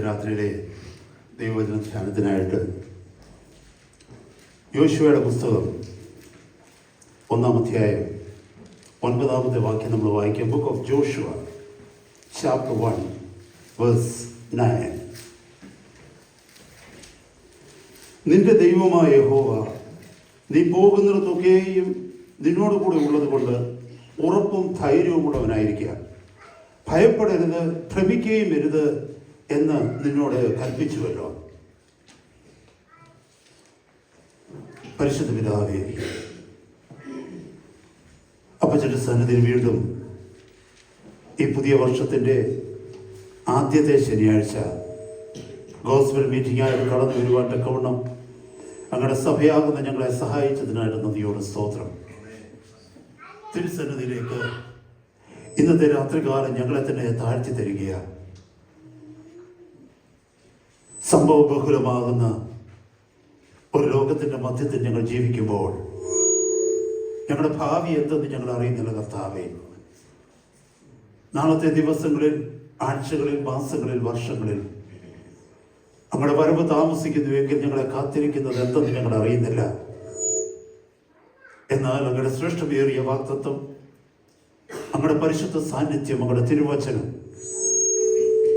രാത്രിയിലെ ദൈവവചന ധ്യാനത്തിനായിട്ട് യോശുവയുടെ പുസ്തകം 1-ാം അധ്യായം 9-ാമത്തെ വാക്യം നമ്മൾ വായിക്കും. Book of Joshua chapter 1 verse 9. നിന്റെ ദൈവമായ യഹോവ നീ പോകുന്നിടത്തൊക്കെയും നിന്നോട് കൂടെ ഉള്ളത് കൊണ്ട് ഉറപ്പും ധൈര്യവുമുള്ളവനായിരിക്കുക. ഭയപ്പെടരുത്, ഭ്രമിക്കുകയും വരുത് എന്ന് നിന്നോട് കൽപ്പിച്ചുവല്ലോ. പരിശുദ്ധ പിതാവേ, അപ്പച്ചന്റെ സന്നിധിയിൽ വീണ്ടും ഈ പുതിയ വർഷത്തിൻ്റെ ആദ്യത്തെ ശനിയാഴ്ച ഗോസ്ബൽ മീറ്റിംഗായിട്ട് കടന്നു വരുവാൻ തക്കവണ്ണം അങ്ങയുടെ സഭയാകുന്ന ഞങ്ങളെ സഹായിച്ചതിനായിട്ട് നന്ദിയോട് സ്തോത്രം. തിരുസന്നിധിയിലേക്ക് ഇന്നത്തെ രാത്രികാലം ഞങ്ങളെ തന്നെ താഴ്ത്തി തരികയാണ്. സംഭവബഹുലമാകുന്ന ഒരു ലോകത്തിൻ്റെ മധ്യത്തിൽ ഞങ്ങൾ ജീവിക്കുമ്പോൾ ഞങ്ങളുടെ ഭാവി എന്തെന്ന് ഞങ്ങൾ അറിയുന്നില്ല കർത്താവേ. നാളത്തെ ദിവസങ്ങളിൽ, ആഴ്ചകളിൽ, മാസങ്ങളിൽ, വർഷങ്ങളിൽ അങ്ങയുടെ വരവ് താമസിക്കുന്നുവെങ്കിൽ ഞങ്ങളെ കാത്തിരിക്കുന്നത് എന്തെന്ന് ഞങ്ങൾ അറിയുന്നില്ല. എന്നാൽ അങ്ങയുടെ ശ്രേഷ്ഠമേറിയ വാഗ്ദത്തം, അങ്ങയുടെ പരിശുദ്ധ സാന്നിധ്യം, അങ്ങയുടെ തിരുവചനം,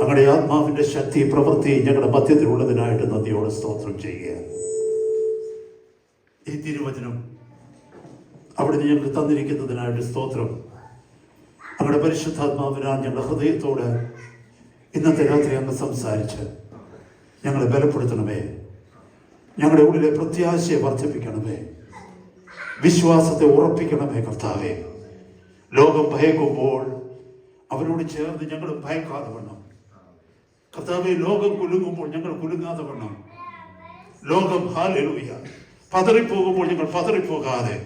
അങ്ങയുടെ ആത്മാവിന്റെ ശക്തി, പ്രവൃത്തി ഞങ്ങളുടെ മധ്യത്തിലുള്ളതിനായിട്ട് നന്ദിയോടെ സ്തോത്രം ചെയ്യുക. ഈ തിരുവചനം അവിടുന്ന് ഞങ്ങൾക്ക് തന്നിരിക്കുന്നതിനായിട്ട് സ്തോത്രം. അങ്ങയുടെ പരിശുദ്ധാത്മാവിനാൽ ഞങ്ങളുടെ ഹൃദയത്തോട് ഇന്നത്തെ രാത്രി അങ്ങ് സംസാരിച്ച് ഞങ്ങളെ ബലപ്പെടുത്തണമേ. ഞങ്ങളുടെ ഉള്ളിലെ പ്രത്യാശയെ വർദ്ധിപ്പിക്കണമേ. വിശ്വാസത്തെ ഉറപ്പിക്കണമേ കർത്താവേ. ലോകം ഭയക്കുമ്പോൾ അവരോട് ചേർന്ന് ഞങ്ങൾ ഭയക്കാതെ വണ്ണം കർത്താവേ, ലോകം കുലുങ്ങുമ്പോൾ ഞങ്ങൾ കുലുങ്ങാതെ വണ്ണം, ലോകം ഹല്ലേലൂയ പതറിപ്പോകുമ്പോൾ ഞങ്ങൾ പതറിപ്പോകാതെ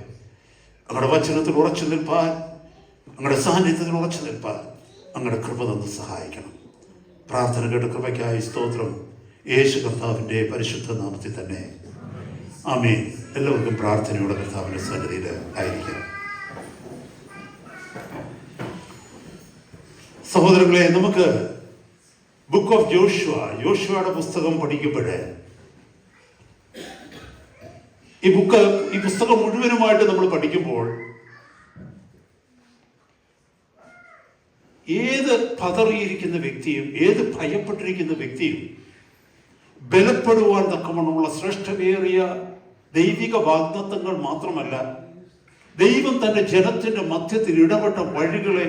അങ്ങയുടെ വചനത്തിൽ ഉറച്ചു നിൽപ്പാൻ, അങ്ങയുടെ സാന്നിധ്യത്തിൽ ഉറച്ചു നിൽപ്പാൻ അങ്ങയുടെ കൃപ തന്ന് സഹായിക്കണം. പ്രാർത്ഥന കേട്ട കൃപയ്ക്കായി സ്തോത്രം. യേശു കർത്താവിൻ്റെ പരിശുദ്ധ നാമത്തിൽ തന്നെ ആമേൻ. എല്ലാവർക്കും പ്രാർത്ഥനയോടെ കർത്താവിൻ്റെ സന്നിധിയിൽ ആയിരിക്കണം. സഹോദരങ്ങളെ, നമുക്ക് ബുക്ക് ഓഫ് യോശുവയുടെ പുസ്തകം പഠിക്കുമ്പോൾ ഈ പുസ്തകം മുഴുവനുമായിട്ട് നമ്മൾ പഠിക്കുമ്പോൾ ഏത് പതറിയിരിക്കുന്ന വ്യക്തിയും, ഏത് ഭയപ്പെട്ടിരിക്കുന്ന വ്യക്തിയും ബലപ്പെടുവാൻ തക്കവണ്ണമുള്ള ശ്രേഷ്ഠമേറിയ ദൈവിക വാഗ്ദത്തങ്ങൾ മാത്രമല്ല, ദൈവം തന്റെ ജനത്തിന്റെ മധ്യത്തിൽ ഇടപെട്ട വഴികളെ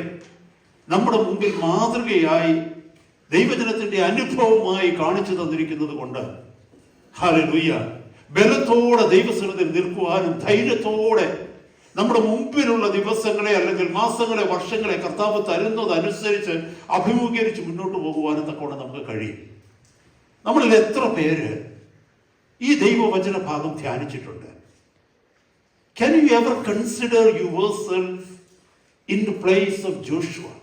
നമ്മുടെ മുമ്പിൽ മാതൃകയായി ദൈവജനത്തിന്റെ അനുഭവമായി കാണിച്ചു തന്നിരിക്കുന്നത് കൊണ്ട് ഹല്ലേലൂയ, ബലത്തോടെ ദൈവസന്നിധിയിൽ നിൽക്കുവാനും ധൈര്യത്തോടെ നമ്മുടെ മുമ്പിലുള്ള ദിവസങ്ങളെ അല്ലെങ്കിൽ മാസങ്ങളെ, വർഷങ്ങളെ കർത്താവ് തരുന്നതനുസരിച്ച് അഭിമുഖീകരിച്ച് മുന്നോട്ട് പോകുവാനും തക്കോടെ നമുക്ക് കഴിയും. നമ്മളിൽ എത്ര പേര് ഈ ദൈവവചന ഭാഗം ധ്യാനിച്ചിട്ടുണ്ട്? Can you ever consider yourself in the place of Joshua?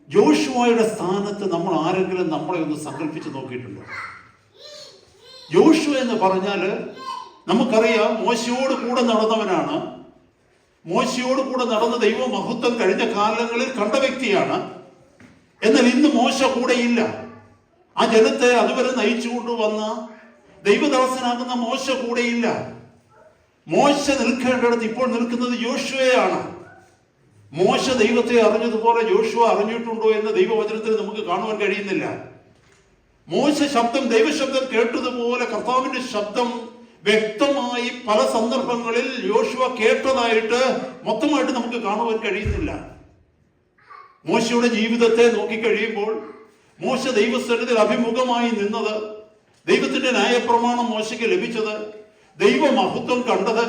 ജോഷുവയുടെ സ്ഥാനത്ത് നമ്മൾ ആരെങ്കിലും നമ്മളെ ഒന്ന് സങ്കല്പിച്ച് നോക്കിയിട്ടുണ്ടോ? യോശുവ എന്ന് പറഞ്ഞാൽ നമുക്കറിയാം, മോശയോട് കൂടെ നടന്നവനാണ്. മോശയോട് കൂടെ നടന്ന ദൈവമഹത്വം കഴിഞ്ഞ കാലങ്ങളിൽ കണ്ട വ്യക്തിയാണ്. എന്നാൽ ഇന്ന് മോശ കൂടെയില്ല. ആ ജനത്തെ അതുവരെ നയിച്ചു കൊണ്ടുവന്ന ദൈവദാസനാകുന്ന മോശ കൂടെയില്ല. മോശ നിൽക്കേണ്ടിടത്ത് ഇപ്പോൾ നിൽക്കുന്നത് യോശുവയാണ്. മോശ ദൈവത്തെ അറിഞ്ഞതുപോലെ യോശുവ അറിഞ്ഞിട്ടുണ്ടോ എന്ന് ദൈവവചനത്തിൽ നമുക്ക് കാണുവാൻ കഴിയുന്നില്ല. മോശ ശബ്ദം, ദൈവശബ്ദം കേട്ടതുപോലെ കർത്താവിന്റെ ശബ്ദം വ്യക്തമായി പല സന്ദർഭങ്ങളിൽ യോശുവ കേട്ടതായിട്ട് മൊത്തമായിട്ട് നമുക്ക് കാണുവാൻ കഴിയുന്നില്ല. മോശയുടെ ജീവിതത്തെ നോക്കിക്കഴിയുമ്പോൾ മോശ ദൈവസന്നിധിയിൽ അഭിമുഖമായി നിന്നത്, ദൈവത്തിന്റെ ന്യായപ്രമാണം മോശയ്ക്ക് ലഭിച്ചത്, ദൈവമഹത്വം കണ്ടത്,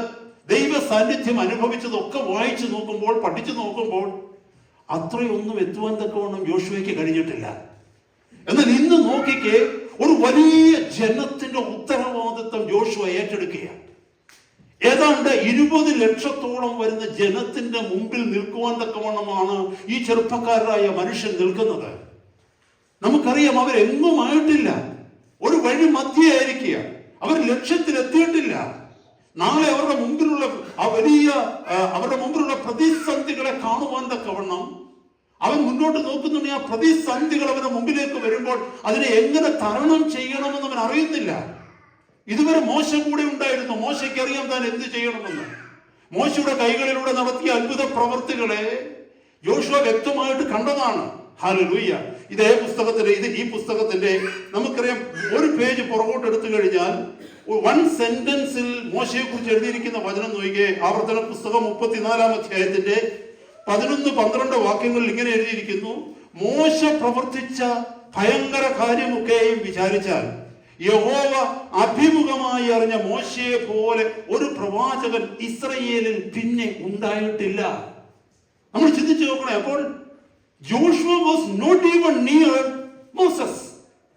ദൈവ സാന്നിധ്യം അനുഭവിച്ചതൊക്കെ വായിച്ചു നോക്കുമ്പോൾ, പഠിച്ചു നോക്കുമ്പോൾ അത്രയൊന്നും എത്തുവാൻ തക്കവണ്ണം യോശുവയ്ക്ക് കഴിഞ്ഞിട്ടില്ല. എന്നാൽ ഇന്ന് നോക്കിക്കേ, ഒരു വലിയ ജനത്തിന്റെ ഉത്തരവാദിത്വം യോശുവ ഏറ്റെടുക്കുകയാണ്. ഏതാണ്ട് 20 ലക്ഷത്തോളം വരുന്ന ജനത്തിന്റെ മുമ്പിൽ നിൽക്കുവാൻ തക്കവണ്ണമാണ് ഈ ചെറുപ്പക്കാരായ മനുഷ്യൻ നിൽക്കുന്നത്. നമുക്കറിയാം, അവരെങ്ങുമായിട്ടില്ല, ഒരു വഴി മധ്യയായിരിക്കുക, അവർ ലക്ഷ്യത്തിലെത്തിയിട്ടില്ല. നാളെ അവരുടെ മുമ്പിലുള്ള പ്രതിസന്ധികളെ കാണുവാൻ തക്കവണ്ണം അവൻ മുന്നോട്ട് നോക്കുന്നുണ്ട്. ആ പ്രതിസന്ധികൾ അവന്റെ മുമ്പിലേക്ക് വരുമ്പോൾ അതിനെ എങ്ങനെ തരണം ചെയ്യണമെന്ന് അവൻ അറിയുന്നില്ല. ഇതുവരെ മോശ കൂടെ ഉണ്ടായിരുന്നു. മോശയ്ക്ക് അറിയാം താൻ എന്ത് ചെയ്യണമെന്ന്. മോശയുടെ കൈകളിലൂടെ നടത്തിയ അത്ഭുത പ്രവർത്തികളെ യോശുവ വ്യക്തമായിട്ട് കണ്ടതാണ്. ഹല്ലേലൂയ. ഈ പുസ്തകത്തിന്റെ നമുക്കറിയാം, ഒരു പേജ് പുറകോട്ട് എടുത്തു കഴിഞ്ഞാൽ വൺ സെന്റൻസിൽ മോശയെ കുറിച്ച് എഴുതിയിരിക്കുന്ന വചനം നോക്കിയേ. ആവർത്തന പുസ്തകം 34-ാം അധ്യായത്തിന്റെ 11-12 വാക്യങ്ങളിൽ ഇങ്ങനെ എഴുതിയിരിക്കുന്നു: മോശ പ്രവർത്തിച്ച ഭയങ്കര കാര്യമൊക്കെയും വിചാരിച്ചാൽ യഹോവ അഭിമുഖമായി അറിഞ്ഞ മോശയെ പോലെ ഒരു പ്രവാചകൻ ഇസ്രയേലിൽ പിന്നെ ഉണ്ടായിട്ടില്ല. നമ്മൾ ചിന്തിച്ചു നോക്കണേ. അപ്പോൾ Joshua was not even near Moses.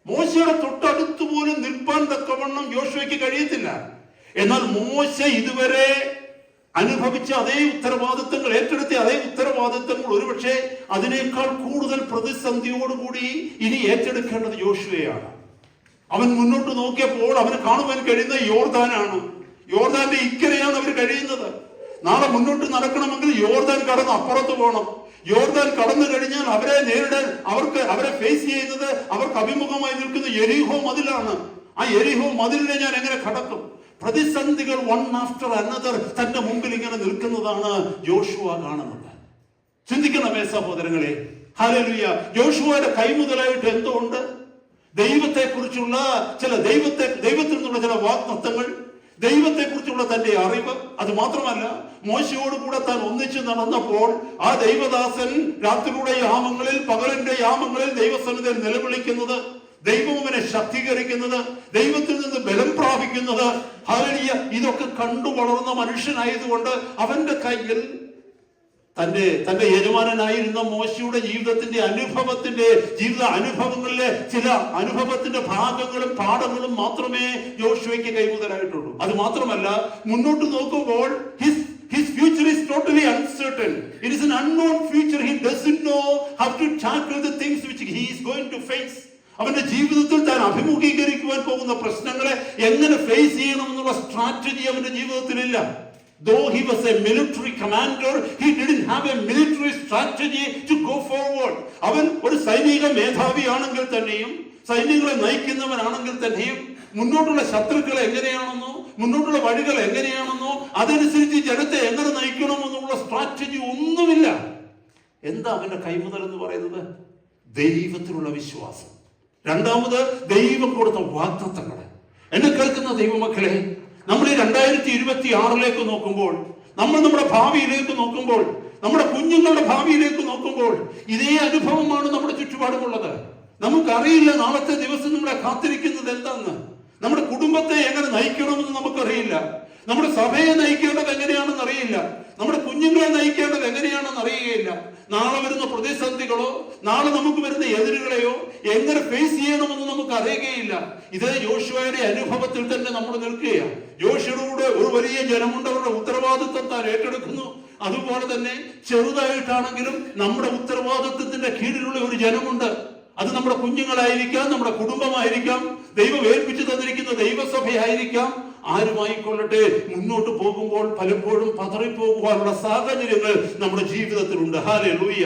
മോശയുടെ തൊട്ടടുത്ത് പോലും നിൽപ്പാൻ തക്കവണ്ണം യോശുവയ്ക്ക് കഴിയത്തില്ല. എന്നാൽ മോശ ഇതുവരെ അനുഭവിച്ച അതേ ഉത്തരവാദിത്തങ്ങൾ, ഏറ്റെടുത്ത അതേ ഉത്തരവാദിത്തങ്ങൾ, ഒരുപക്ഷെ അതിനേക്കാൾ കൂടുതൽ പ്രതിസന്ധിയോടുകൂടി ഇനി ഏറ്റെടുക്കേണ്ടത് യോശുവയാണ്. അവൻ മുന്നോട്ട് നോക്കിയപ്പോൾ അവന് കാണുവാൻ കഴിയുന്ന യോർദാനാണ്. യോർദാന്റെ ഇക്കരെയാണ് അവർ കഴിയുന്നത്. നാളെ മുന്നോട്ട് നടക്കണമെങ്കിൽ യോർദാൻ കടന്ന് അപ്പുറത്ത് പോകണം. യോർദാൻ കടന്നു കഴിഞ്ഞാൽ അവരെ നേരിടാൻ അവരെ ഫേസ് ചെയ്യുന്നത്, അവർക്ക് അഭിമുഖമായി നിൽക്കുന്ന യെരിഹോ മതിലാണ്. ആ യെരിഹോ മതിലിനെ ഞാൻ എങ്ങനെ കടക്കും? പ്രതിസന്ധികൾ വൺ ആഫ്റ്റർ അനദർ തന്റെ മുമ്പിൽ ഇങ്ങനെ നിൽക്കുന്നതാണ് യോശുവ കാണുന്നത്. ചിന്തിക്കണമേ സഹോദരങ്ങളെ. ഹല്ലേലൂയ. യോശുവയുടെ കൈമുതലായിട്ട് എന്തുണ്ട്? ദൈവത്തെ കുറിച്ചുള്ള ദൈവത്തിൽ നിന്നുള്ള ചില വാഗ്ദത്തങ്ങൾ, ദൈവത്തെ കുറിച്ചുള്ള തന്റെ അറിവ്. അത് മാത്രമല്ല, മോശയോട് കൂടെ താൻ ഒന്നിച്ച് നടന്നപ്പോൾ ആ ദൈവദാസൻ രാത്രിയുടെ യാമങ്ങളിൽ, പകലിന്റെ യാമങ്ങളിൽ ദൈവസന്നിധിയിൽ നിലവിളിക്കുന്നത്, ദൈവം അവനെ ശക്തീകരിക്കുന്നത്, ദൈവത്തിൽ നിന്ന് ബലം പ്രാപിക്കുന്നത്. ഹല്ലേലൂയ. ഇതൊക്കെ കണ്ടു വളർന്ന മനുഷ്യനായതുകൊണ്ട് അവന്റെ കയ്യിൽ തന്റെ യജമാനനായിരുന്ന മോശയുടെ ജീവിത അനുഭവങ്ങളിലെ ചില അനുഭവത്തിന്റെ ഭാഗങ്ങളും പാഠങ്ങളും മാത്രമേ യോശുവയ്ക്ക് കൈമുതലായിട്ടുള്ളൂ. അത് മാത്രമല്ല, മുന്നോട്ട് നോക്കുമ്പോൾ his future is totally uncertain. It is an unknown future. He doesn't know how to tackle the things which he is going to face. അവന്റെ ജീവിതത്തിൽ താൻ അഭിമുഖീകരിക്കുവാൻ പോകുന്ന പ്രശ്നങ്ങളെ എങ്ങനെ ഫേസ് ചെയ്യണമെന്നുള്ള സ്ട്രാറ്റജി അവന്റെ ജീവിതത്തിലില്ല. Though he was a military commander, he didn't have a military strategy to go forward. അവൻ ഒരു സൈനിക മേധാവിയാണെങ്കിൽ തന്നെയും, സൈന്യങ്ങളെ നയിക്കുന്നവനാണെങ്കിൽ തന്നെയും, മുന്നോട്ടുള്ള ശത്രുക്കളെ എങ്ങനെയാണെന്നോ, മുന്നോട്ടുള്ള വഴികൾ എങ്ങനെയാണെന്നോ, അതനുസരിച്ച് ജനത്തെ എങ്ങനെ നയിക്കണമെന്നുള്ള സ്ട്രാറ്റജി ഒന്നുമില്ല. എന്താ അവന്റെ കൈമുതൽ എന്ന് പറയുന്നത്? ദൈവത്തിലുള്ള വിശ്വാസം. രണ്ടാമത്, ദൈവം കൊടുത്ത വാഗ്ദത്തങ്ങൾ. എന്നെ കേൾക്കുന്ന ദൈവമക്കളെ, നമ്മൾ ഈ 2026 നോക്കുമ്പോൾ, നമ്മൾ നമ്മുടെ ഭാവിയിലേക്ക് നോക്കുമ്പോൾ, നമ്മുടെ കുഞ്ഞുങ്ങളുടെ ഭാവിയിലേക്ക് നോക്കുമ്പോൾ, ഇതേ അനുഭവമാണ് നമ്മുടെ ചുറ്റുപാടുമുള്ളത്. നമുക്കറിയില്ല നാളത്തെ ദിവസം നമ്മളെ കാത്തിരിക്കുന്നത് എന്താന്ന്. നമ്മുടെ കുടുംബത്തെ എങ്ങനെ നയിക്കണമെന്ന് നമുക്കറിയില്ല. നമ്മുടെ സഭയെ നയിക്കേണ്ടത് എങ്ങനെയാണെന്ന് അറിയില്ല. നമ്മുടെ കുഞ്ഞുങ്ങളെ നയിക്കേണ്ടത് എങ്ങനെയാണെന്ന് അറിയുകയില്ല. നാളെ വരുന്ന പ്രതിസന്ധികളോ, നാളെ നമുക്ക് വരുന്ന എതിരുകളെയോ എങ്ങനെ ഫേസ് ചെയ്യണമെന്ന് നമുക്ക് അറിയുകയില്ല. ഇതേ യോശുവയുടെ അനുഭവത്തിൽ തന്നെ നമ്മൾ നിൽക്കുകയാണ്. യോശുവയുടെ കൂടെ ഒരു വലിയ ജനമുണ്ട്, അവരുടെ ഉത്തരവാദിത്വം താൻ ഏറ്റെടുക്കുന്നു. അതുപോലെ തന്നെ ചെറുതായിട്ടാണെങ്കിലും നമ്മുടെ ഉത്തരവാദിത്വത്തിന്റെ കീഴിലുള്ള ഒരു ജനമുണ്ട്. അത് നമ്മുടെ കുഞ്ഞുങ്ങളായിരിക്കാം, നമ്മുടെ കുടുംബമായിരിക്കാം, ദൈവം ഏൽപ്പിച്ചു തന്നിരിക്കുന്ന ദൈവസഭയായിരിക്കാം. ആരുമായിക്കൊള്ളട്ടെ, മുന്നോട്ട് പോകുമ്പോൾ പലപ്പോഴും പതറിപ്പോകുവാനുള്ള സാഹചര്യങ്ങൾ നമ്മുടെ ജീവിതത്തിലുണ്ട്. ഹല്ലേലൂയ.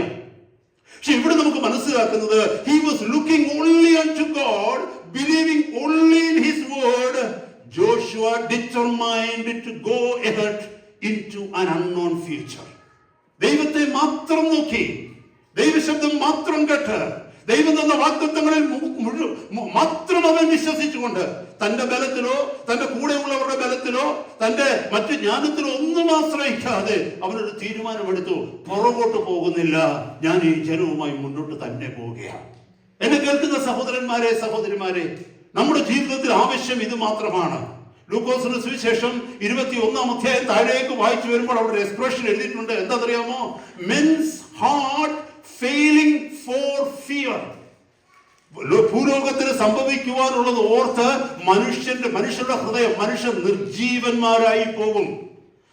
പക്ഷെ ഇവിടെ നമുക്ക് മനസ്സിലാക്കുന്നത്, he was looking only unto God, believing only in his word. Joshua determined to go ahead into an unknown future. ദൈവത്തെ മാത്രം നോക്കി, ദൈവശബ്ദം മാത്രം കേട്ട്, ദൈവം തന്ന വാഗ്ദത്തങ്ങളിൽ മാത്രം അവൻ വിശ്വസിച്ചുകൊണ്ട്, തന്റെ ബലത്തിലോ, തന്റെ കൂടെയുള്ളവരുടെ ബലത്തിലോ, തന്റെ മറ്റു ജ്ഞാനത്തിലോ ഒന്നും ആശ്രയിക്കാതെ അവനൊരു തീരുമാനമെടുത്തു. പുറകോട്ട് പോകുന്നില്ല, ഞാൻ ഈ ജനവുമായി മുന്നോട്ട് തന്നെ പോവുകയാണ്. എന്നെ കേൾക്കുന്ന സഹോദരന്മാരെ, സഹോദരിമാരെ, നമ്മുടെ ജീവിതത്തിൽ ആവശ്യം ഇത് മാത്രമാണ്. ലൂക്കോസിന്റെ സുവിശേഷം 21-ാം അധ്യായം താഴേക്ക് വായിച്ചു വരുമ്പോൾ അവിടെ എക്സ്പ്രഷൻ എഴുതിയിട്ടുണ്ട്. എന്താണെന്നറിയാമോ? Men's heart failing for fear. ഭൂലോകത്തിന് സംഭവിക്കുവാനുള്ളത് ഓർത്ത് മനുഷ്യരുടെ ഹൃദയം, മനുഷ്യർ നിർജീവന്മാരായി പോകും.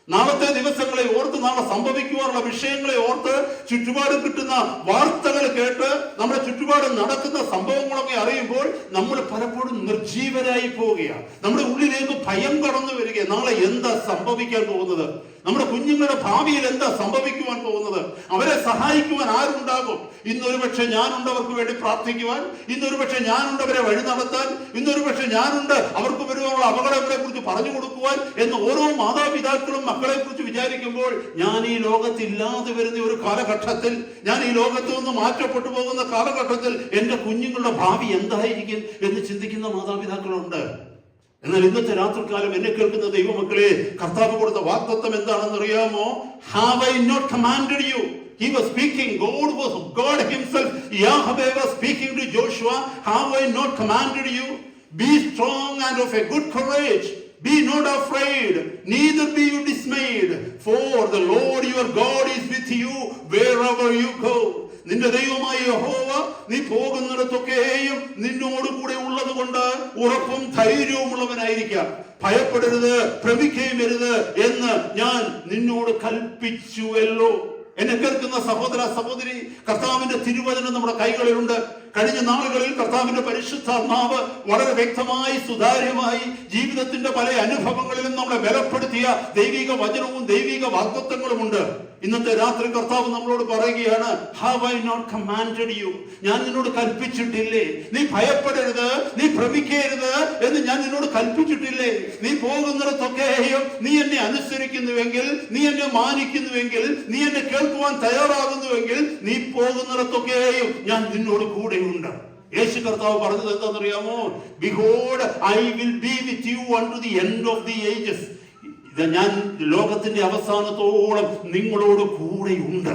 നാളത്തെ ദിവസങ്ങളെ ഓർത്ത്, നാളെ സംഭവിക്കുവാനുള്ള വിഷയങ്ങളെ ഓർത്ത്, ചുറ്റുപാട് കിട്ടുന്ന വാർത്തകൾ കേട്ട്, നമ്മുടെ ചുറ്റുപാട് നടക്കുന്ന സംഭവങ്ങളൊക്കെ അറിയുമ്പോൾ നമ്മൾ പലപ്പോഴും നിർജീവരായി പോവുകയാണ്. നമ്മുടെ ഉള്ളിലേക്ക് ഭയം കടന്നു വരിക. നാളെ എന്താ സംഭവിക്കാൻ പോകുന്നത്? നമ്മുടെ കുഞ്ഞുങ്ങളുടെ ഭാവിയിൽ എന്താ സംഭവിക്കുവാൻ പോകുന്നത്? അവരെ സഹായിക്കുവാൻ ആരുണ്ടാകും? ഇന്നൊരു പക്ഷെ ഞാനുണ്ട് അവർക്ക് വേണ്ടി പ്രാർത്ഥിക്കുവാൻ, ഇന്നൊരു പക്ഷെ ഞാനുണ്ട് അവരെ വഴി നടത്താൻ, ഇന്നൊരു പക്ഷെ ഞാനുണ്ട് അവർക്ക് വരുവാനുള്ള അപകടങ്ങളെ കുറിച്ച് പറഞ്ഞു കൊടുക്കുവാൻ എന്ന് ഓരോ മാതാപിതാക്കളും മക്കളെ കുറിച്ച് വിചാരിക്കുമ്പോൾ, ഞാൻ ഈ ലോകത്തില്ലാതെ വരുന്ന ഒരു കാലഘട്ടത്തിൽ, ഞാൻ ഈ ലോകത്ത് നിന്ന് മാറ്റപ്പെട്ടു പോകുന്ന കാലഘട്ടത്തിൽ എന്റെ കുഞ്ഞുങ്ങളുടെ ഭാവി എന്തായിരിക്കും എന്ന് ചിന്തിക്കുന്ന മാതാപിതാക്കളുണ്ട്. എന്നാൽ ഇന്നത്തെ രാത്രികാലം എന്നെ കേൾക്കുന്ന ദൈവമക്കളെ, കർത്താവ് കൊടുത്ത വാഗ്ദത്തം എന്താണെന്ന് അറിയാമോ? Have I not commanded you? He was speaking, God himself, Yahweh was speaking to Joshua. Have I not commanded you? Be strong and of a good courage. Be not afraid, neither be you dismayed, for the Lord your God is with you wherever you go. നിന്റെ ദൈവമായ യഹോവ നീ പോകുന്നിടത്തൊക്കെയും നിന്നോട് കൂടെ ഉള്ളത് കൊണ്ട് ഉറപ്പും ധൈര്യവും ഉള്ളവനായിരിക്കാം. ഭയപ്പെടരുത്, ഭ്രമിക്കുകയും അരുത് എന്ന് ഞാൻ നിന്നോട് കൽപ്പിച്ചുവല്ലോ. എന്നെ കേൾക്കുന്ന സഹോദര സഹോദരി, കർത്താവിന്റെ തിരുവചനം നമ്മുടെ കൈകളിലുണ്ട്. കഴിഞ്ഞ നാളുകളിൽ കർത്താവിന്റെ പരിശുദ്ധാത്മാവ് വളരെ വ്യക്തമായി സുതാര്യമായി ജീവിതത്തിന്റെ പല അനുഭവങ്ങളിലും നമ്മളെ ബലപ്പെടുത്തിയ ദൈവിക വചനവും ദൈവിക വാഗ്ദത്തങ്ങളുമുണ്ട്. ഇന്നത്തെ രാത്രി കർത്താവ് നമ്മളോട് പറയുകയാണ്, Have I not commanded you? ഞാൻ നിന്നോട് കൽപ്പിച്ചിട്ടില്ലേ? നീ ഭയപ്പെടരുത്, നീ ഭ്രമിക്കരുത് എന്ന് ഞാൻ നിന്നോട് കൽപ്പിച്ചിട്ടില്ലേ? നീ പോകുന്നിടത്തൊക്കെയും നീ എന്നെ അനുസരിക്കുന്നുവെങ്കിൽ, നീ എന്നെ മാനിക്കുന്നുവെങ്കിൽ, നീ എന്നെ കേൾക്കുവാൻ തയ്യാറാകുന്നുവെങ്കിൽ, നീ പോകുന്നിടത്തൊക്കെയും ഞാൻ നിന്നോട് കൂടെയുണ്ട്. യേശു കർത്താവ് പറഞ്ഞത് എന്താണെന്നറിയാമോ? Behold, I will be with you unto the end of the ages. ഞാൻ ലോകത്തിന്റെ അവസാനത്തോളം നിങ്ങളോട് കൂടെയുണ്ട്.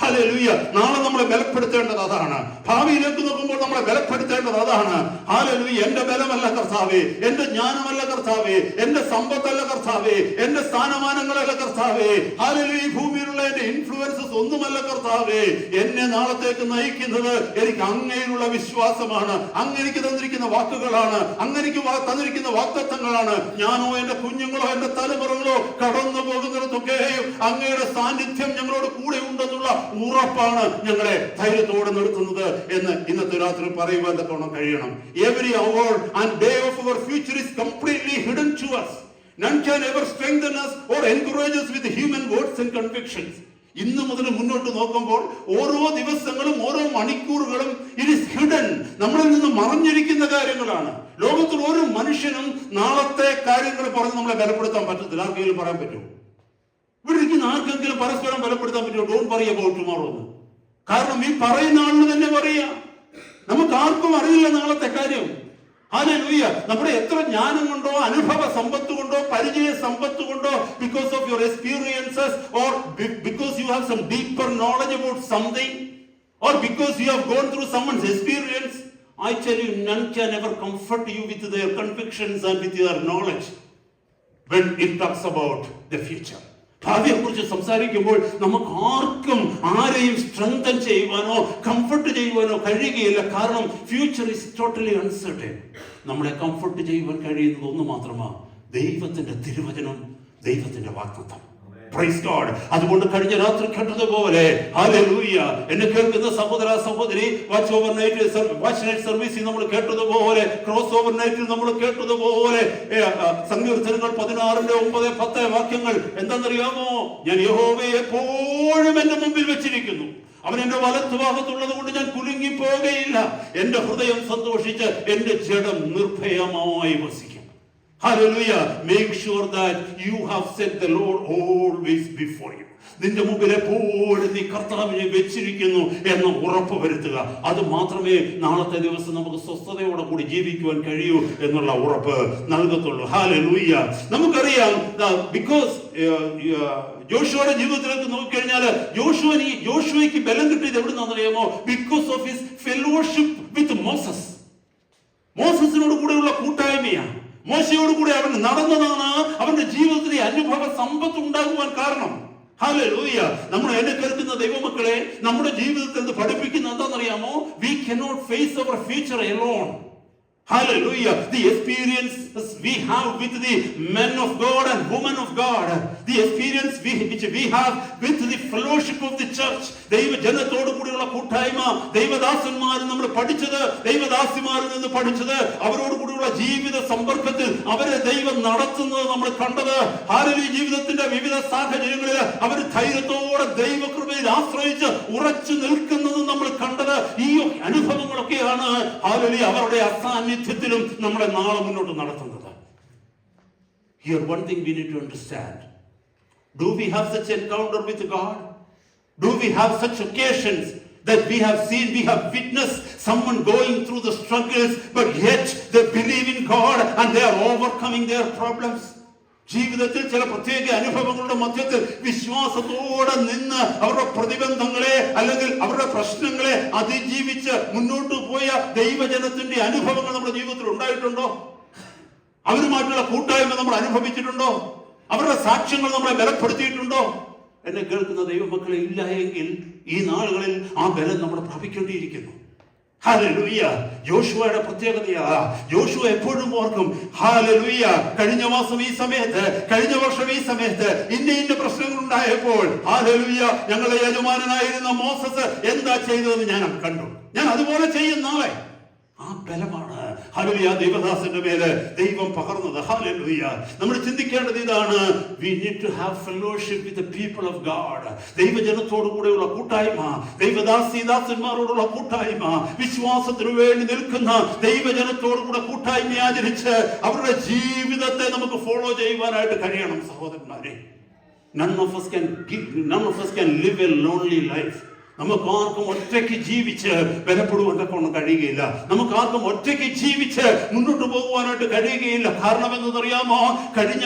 ഹല്ലേലൂയ. നാളെ നമ്മളെ ബലപ്പെടുത്തേണ്ടത് അതാണ്. ഭാവിയിലേക്ക് നോക്കുമ്പോൾ നമ്മളെ ബലപ്പെടുത്തേണ്ടത് അതാണ്. ഹല്ലേലൂയ. എന്റെ ബലമല്ല കർത്താവേ, എന്റെ ജ്ഞാനമല്ല കർത്താവേ, എന്റെ സമ്പത്തല്ല കർത്താവേ, എന്റെ സ്ഥാനമാനങ്ങളല്ല കർത്താവേ, ഹല്ലേലൂയ, ഭൂമിയിലുള്ള എന്റെ ഇൻഫ്ലുവൻസസ് ഒന്നുമല്ല കർത്താവേ. എന്നെ നാളത്തേക്ക് നയിക്കുന്നത് എനിക്ക് അങ്ങയിലുള്ള വിശ്വാസമാണ്, അങ്ങനെക്ക് തന്നിരിക്കുന്ന വാക്കുകളാണ്, അങ്ങനെക്ക് തന്നിരിക്കുന്ന വാഗ്ദത്തങ്ങളാണ്. ഞാനോ എന്റെ കുഞ്ഞുങ്ങളോ എന്റെ തലമുറകളോ കടന്നു പോകുന്നിടത്തൊക്കെയും അങ്ങയുടെ സാന്നിധ്യം ഞങ്ങളോട് കൂടെ ഉണ്ടെന്നുള്ള ഉറപ്പാണ് ഞങ്ങളെ ധൈര്യത്തോടെ നിർത്തുന്നത് എന്ന് ഇന്നത്തെ രാത്രി പറയുവാൻ തക്കവണ്ണം കഴിയണം. Every hour and day of our future is completely hidden to us. None can ever strengthen us or encourage us with human words and convictions. ഇന്ന് മുതൽ മുന്നോട്ട് നോക്കുമ്പോൾ ഓരോ ദിവസങ്ങളും ഓരോ മണിക്കൂറുകളും ഇറ്റ് ഈസ് ഹിഡൻ, നമ്മളിൽ നിന്ന് മറഞ്ഞിരിക്കുന്ന കാര്യങ്ങളാണ്. ലോകത്തിൽ ഒരു മനുഷ്യനും നാളത്തെ കാര്യങ്ങൾ പറഞ്ഞ് നമ്മളെ ബലപ്പെടുത്താൻ പറ്റത്തില്ല. ആർക്കെങ്കിലും പറയാൻ പറ്റുമോ? ഇവിടെ ഇരിക്കുന്ന ആർക്കെങ്കിലും പരസ്പരം ബലപ്പെടുത്താൻ പറ്റുമോ? ഡോണ്ട് വറി അബൌട്ട് ടുമോറോ എന്ന്. കാരണം ഈ പറയുന്ന ആളിന് തന്നെ പറയാം, നമുക്ക് ആർക്കും അറിയില്ല നാളത്തെ കാര്യം. ഹല്ലേലൂയ. നമ്മുടെ എത്ര ജ്ഞാനം കൊണ്ടോ അനുഭവ സമ്പത്ത് കൊണ്ടോ പരിചയ സമ്പത്ത് കൊണ്ടോ, because of your experiences or because you have some deeper knowledge about something or because you have gone through someone's experience, I tell you, none can ever comfort you with their convictions and with their knowledge when it talks about the future. ഭാവിയെ കുറിച്ച് സംസാരിക്കുമ്പോൾ നമുക്ക് ആർക്കും ആരെയും strengthen ചെയ്യുവാനോ comfort ചെയ്യുവാനോ കഴിയുകയില്ല. കാരണം future is totally uncertain. നമ്മളെ comfort ചെയ്യുവാൻ കഴിയുന്നത് ഒന്ന് മാത്രമാണ്, ദൈവത്തിന്റെ തിരുവചനം, ദൈവത്തിന്റെ വാഗ്ദത്തം. Praise God. അതുകൊണ്ട് കഴിഞ്ഞ രാത്രി കേട്ടതുപോലെ, ഹല്ലേലൂയ, എന്നെ കേൾക്കുന്ന സഹോദര സഹോദരി, വാച്ച് ഓവർ നൈറ്റ് സർവീസിൽ നമ്മൾ കേട്ടതുപോലെ, ക്രോസ് ഓവർ നൈറ്റിൽ നമ്മൾ കേട്ടതുപോലെ, സങ്കീർത്തനങ്ങൾ 16:9-10 വാക്യങ്ങൾ എന്താണെന്നറിയാമോ? ഞാൻ യഹോവയെ എപ്പോഴും എന്റെ മുമ്പിൽ വെച്ചിരിക്കുന്നു, അവൻ എന്റെ വലത്തുഭാഗത്തുള്ളത് കൊണ്ട് ഞാൻ കുലുങ്ങി പോകുകയില്ല. എന്റെ ഹൃദയം സന്തോഷിച്ച് എന്റെ ജഡം നിർഭയമായി വസിക്കും. Hallelujah. Make sure that you have set the Lord always before you. നിന്റെ മുമ്പിൽ എപ്പോഴും നീ കർത്താവിനെ വെച്ചിരിക്കുന്നു എന്ന് ഉറപ്പ് വരുത്തുക. അത് മാത്രമേ നാളത്തെ ദിവസം നമുക്ക് സ്വസ്ഥതയോടെ കൂടി ജീവിക്കുവാൻ കഴിയൂ എന്നുള്ള ഉറപ്പ് നൽകത്തുള്ളൂ. ഹല്ലേലൂയ. നമുക്കറിയാം, ബിക്കോസ് ജോഷുവയുടെ ജീവിതത്തിലേക്ക് നോക്കിക്കഴിഞ്ഞാൽ ജോഷുവയ്ക്ക് ബലം കിട്ടിയത് എവിടുന്നാണെന്ന് അറിയാമോ? Because of his fellowship with Moses. മോസസിനോട് കൂടെയുള്ള കൂട്ടായ്മയാണ്. മോശയോട് കൂടെ അവൻ നടന്നതാണ് അവന്റെ ജീവിതത്തിലെ അനുഭവ സമ്പത്ത് ഉണ്ടാകുവാൻ കാരണം. ഹല്ലേലൂയ. നമ്മൾ എന്നെ കേൾക്കുന്ന ദൈവമക്കളെ, നമ്മുടെ ജീവിതത്തിൽ നിന്ന് പഠിപ്പിക്കുന്ന എന്താണെന്നറിയാമോ? We cannot face our future alone. Hallelujah. The experiences we have with the men of God and women of God, the experience which we have with the fellowship of the church, ദൈവജനത്തോടു കൂടിയുള്ള കൂട്ടായ്മ, ദൈവദാസന്മാരിൽ നമ്മൾ പഠിച്ചത്, ദൈവദാസിമാരിൽ നിന്ന് പഠിച്ചത്, അവരോട് കൂടിയുള്ള ജീവിത സമ്പർക്കത്തിൽ അവരെ ദൈവം നടത്തുന്നത് നമ്മൾ കണ്ടത്. ഹല്ലേലൂയ. ജീവിതത്തിന്റെ വിവിധ സാഹചര്യങ്ങളിൽ അവർ ധൈര്യത്തോടെ ദൈവകൃപയിൽ ആശ്രയിച്ച് ഉറച്ചു നിൽക്കുന്നത് നമ്മൾ കണ്ടത്. ഈ അനുഭവങ്ങളൊക്കെയാണ് ഹല്ലേലൂയ അവരുടെ അസാന്നിധ്യത്തിലും നമ്മളെ നാളെ മുന്നോട്ട് നടത്തുന്നത്. Here one thing we need to understand. Do we have such encounter with God? Do we have such occasions that we have seen, we have witnessed someone going through the struggles, but yet they believe in God and they are overcoming their problems? ജീവിതത്തിൽ ചില പ്രത്യേക അനുഭവങ്ങളുടെ മധ്യത്തിൽ വിശ്വാസത്തോടെ നിന്ന് അവരുടെ പ്രതിബന്ധങ്ങളെ അല്ലെങ്കിൽ അവരുടെ പ്രശ്നങ്ങളെ അതിജീവിച്ച് മുന്നോട്ട് പോയ ദൈവജനത്തിന്റെ അനുഭവങ്ങൾ നമ്മുടെ ജീവിതത്തിൽ ഉണ്ടായിട്ടുണ്ടോ? അവരുമായിട്ടുള്ള കൂട്ടായ്മ നമ്മൾ അനുഭവിച്ചിട്ടുണ്ടോ? അവരുടെ സാക്ഷ്യങ്ങൾ നമ്മളെ ബലപ്പെടുത്തിയിട്ടുണ്ടോ? എന്നെ കേൾക്കുന്ന ദൈവമക്കളെ, ഇല്ല എങ്കിൽ ഈ നാളുകളിൽ ആ ബലം നമ്മൾ പ്രാപിക്കേണ്ടിയിരിക്കുന്നു. ഹല്ലേലൂയ. യോശുവയുടെ പ്രത്യേകതയാ, യോശുവ എപ്പോഴും ഓർക്കും, ഹല്ലേലൂയ, കഴിഞ്ഞ മാസം ഈ സമയത്ത്, കഴിഞ്ഞ വർഷം ഈ സമയത്ത് ഇന്ന പ്രശ്നങ്ങൾ ഉണ്ടായപ്പോൾ ഹല്ലേലൂയ ഞങ്ങളുടെ യജമാനനായിരുന്ന മോസസ് എന്താ ചെയ്തതെന്ന് ഞാൻ കണ്ടു, ഞാൻ അതുപോലെ ചെയ്യും നാളെ. ആ ബലമാണ് ഹല്ലേലൂയ ദൈവദാസന്റെ മേലെ ദൈവം പകർന്നത്. ഹല്ലേലൂയ. നമ്മൾ ചിന്തിക്കേണ്ടത് ഇതാണ്, we need to have fellowship with the people of God. ദൈവജനത്തോടു കൂടെയുള്ള കൂട്ടായ്മ, ദൈവദാസന്മാരോടുള്ള കൂട്ടായ്മ, വിശ്വാസത്തിനു വേണ്ടി നിൽക്കുന്ന ദൈവജനത്തോടു കൂടെ കൂട്ടായ്മ ആചരിച്ച് അവരുടെ ജീവിതത്തെ നമുക്ക് ഫോളോ ചെയ്യുവാനായിട്ട് കഴിയണം. സഹോദരന്മാരെ, none of us can live a lonely life. നമുക്ക് ആർക്കും ഒറ്റയ്ക്ക് ജീവിച്ച് ബലപ്പെടുവാൻ കഴിയുകയില്ല. നമുക്ക് ആർക്കും ഒറ്റയ്ക്ക് ജീവിച്ച് മുന്നോട്ട് പോകുവാനായിട്ട് കഴിയുകയില്ല. കാരണം എന്തെന്നറിയാമോ? കഴിഞ്ഞ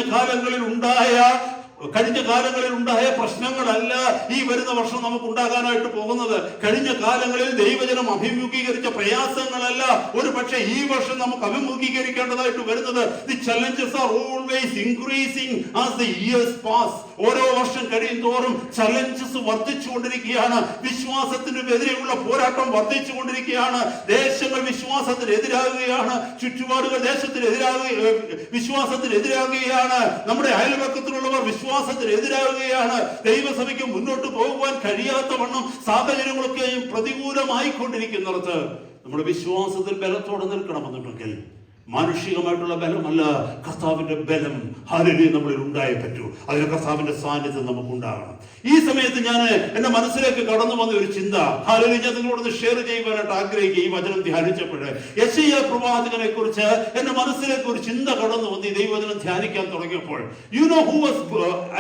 കാലങ്ങളിൽ ഉണ്ടായ പ്രശ്നങ്ങളല്ല ഈ വരുന്ന വർഷം നമുക്ക് ഉണ്ടാകാനായിട്ട് പോകുന്നത്. കഴിഞ്ഞ കാലങ്ങളിൽ ദൈവജനം അഭിമുഖീകരിച്ച പ്രയാസങ്ങളല്ല ഒരു പക്ഷേ ഈ വർഷം നമുക്ക് അഭിമുഖീകരിക്കേണ്ടതായിട്ട് വരുന്നത്. The challenges are always increasing as the years pass. ഓരോ വർഷം കഴിയും തോറും ചലഞ്ചസ് വർദ്ധിച്ചുകൊണ്ടിരിക്കുകയാണ്. വിശ്വാസത്തിനെതിരെയുള്ള പോരാട്ടം വർദ്ധിച്ചുകൊണ്ടിരിക്കുകയാണ്. ദേശങ്ങൾ വിശ്വാസത്തിനെതിരാകുകയാണ്, ചുറ്റുപാടുകൾ വിശ്വാസത്തിനെതിരാകുകയാണ്, നമ്മുടെ അയൽപക്കത്തിലുള്ളവർ വിശ്വാസത്തിനെതിരാകുകയാണ്. ദൈവസഭയ്ക്ക് മുന്നോട്ട് പോകുവാൻ കഴിയാത്ത വണ്ണം സാഹചര്യങ്ങളൊക്കെയും പ്രതികൂലമായിക്കൊണ്ടിരിക്കുന്നിടത്ത് നമ്മുടെ വിശ്വാസത്തിൽ ബലത്തോടെ നിൽക്കണമെന്നുണ്ടെങ്കിൽ മാനുഷികമായിട്ടുള്ള ബലമല്ല, കർത്താവിന്റെ ബലം ഹല്ലേലൂയ നമ്മളിൽ ഉണ്ടായേ പറ്റൂ. അതിന് കർത്താവിന്റെ സാന്നിധ്യം നമുക്ക് ഉണ്ടാകണം. ഈ സമയത്ത് ഞാൻ എന്റെ മനസ്സിലേക്ക് കടന്നു വന്ന ഒരു ചിന്ത ഹല്ലേലൂയ ഞാൻ നിങ്ങളോട് ഷെയർ ചെയ്യുവാനായിട്ട് ആഗ്രഹിക്കുക. ഈ വചനം ധ്യാനിച്ചപ്പോൾ യെശയ്യാ പ്രവാചകനെ കുറിച്ച് എന്റെ മനസ്സിലേക്ക് ഒരു ചിന്ത കടന്നു വന്ന് ഈ ദൈവവചനം ധ്യാനിക്കാൻ തുടങ്ങിയപ്പോൾ, യു നോ ഹു വാസ്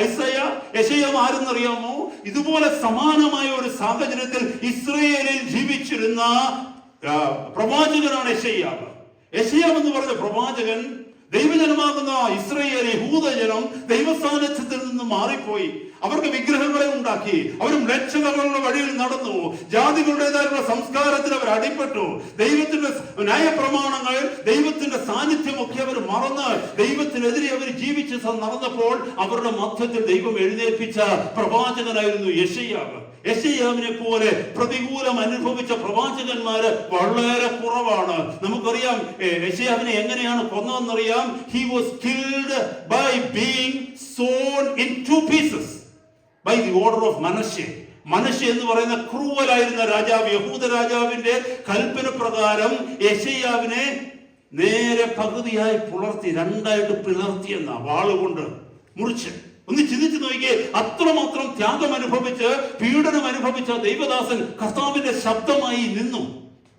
ഐസയ്യാ? യെശയ്യാ ആരെന്നറിയാമോ? ഇതുപോലെ സമാനമായ ഒരു സാഹചര്യത്തിൽ ഇസ്രായേലിൽ ജീവിച്ചിരുന്ന പ്രവാചകനാണ് യെശയ്യാവ്. യെശയ്യാവ് എന്ന് പറഞ്ഞ പ്രവാചകൻ ദൈവജനമാകുന്ന ഇസ്രായേൽ യഹൂദജനം ദൈവസാന്നിധ്യത്തിൽ നിന്ന് മാറിപ്പോയി. അവർക്ക് വിഗ്രഹങ്ങളെ ഉണ്ടാക്കി, അവരും ലക്ഷങ്ങളുടെ വഴിയിൽ നടന്നു, ജാതികളുടേതായുള്ള സംസ്കാരത്തിൽ അവർ അടിപ്പെട്ടു. ദൈവത്തിന്റെ ന്യായപ്രമാണങ്ങൾ, ദൈവത്തിന്റെ സാന്നിധ്യമൊക്കെ അവർ മറന്ന് ദൈവത്തിനെതിരെ അവർ ജീവിച്ച് നടന്നപ്പോൾ അവരുടെ മധ്യത്തിൽ ദൈവം എഴുന്നേൽപ്പിച്ച പ്രവാചകനായിരുന്നു യെശയ്യാവ്. യെശയ്യാവിനെ പോലെ പ്രതികൂലം അനുഭവിച്ച പ്രവാചകന്മാര് വളരെ കുറവാണ്. നമുക്കറിയാം യെശയ്യാവിനെ എങ്ങനെയാണ് കൊന്നതെന്നറിയാം. He was killed by being sawn in 2 pieces by the order of Manasseh. മനശ്ശെ എന്ന് പറയുന്ന ക്രൂവലായിരുന്ന രാജാവ്, യഹൂദ രാജാവിന്റെ കൽപ്പന പ്രകാരം യെശയ്യാവിനെ നേരെ പകുതിയായി പുലർത്തി, രണ്ടായിട്ട് പിളർത്തിയെന്ന വാളുകൊണ്ട് മുറിച്ച്. ഒന്ന് ചിന്തിച്ചു നോക്കിയേ, അത്രമാത്രം ത്യാഗം അനുഭവിച്ച് പീഡനം അനുഭവിച്ച ദൈവദാസൻ കർത്താവിന്റെ ശബ്ദമായി നിന്നു,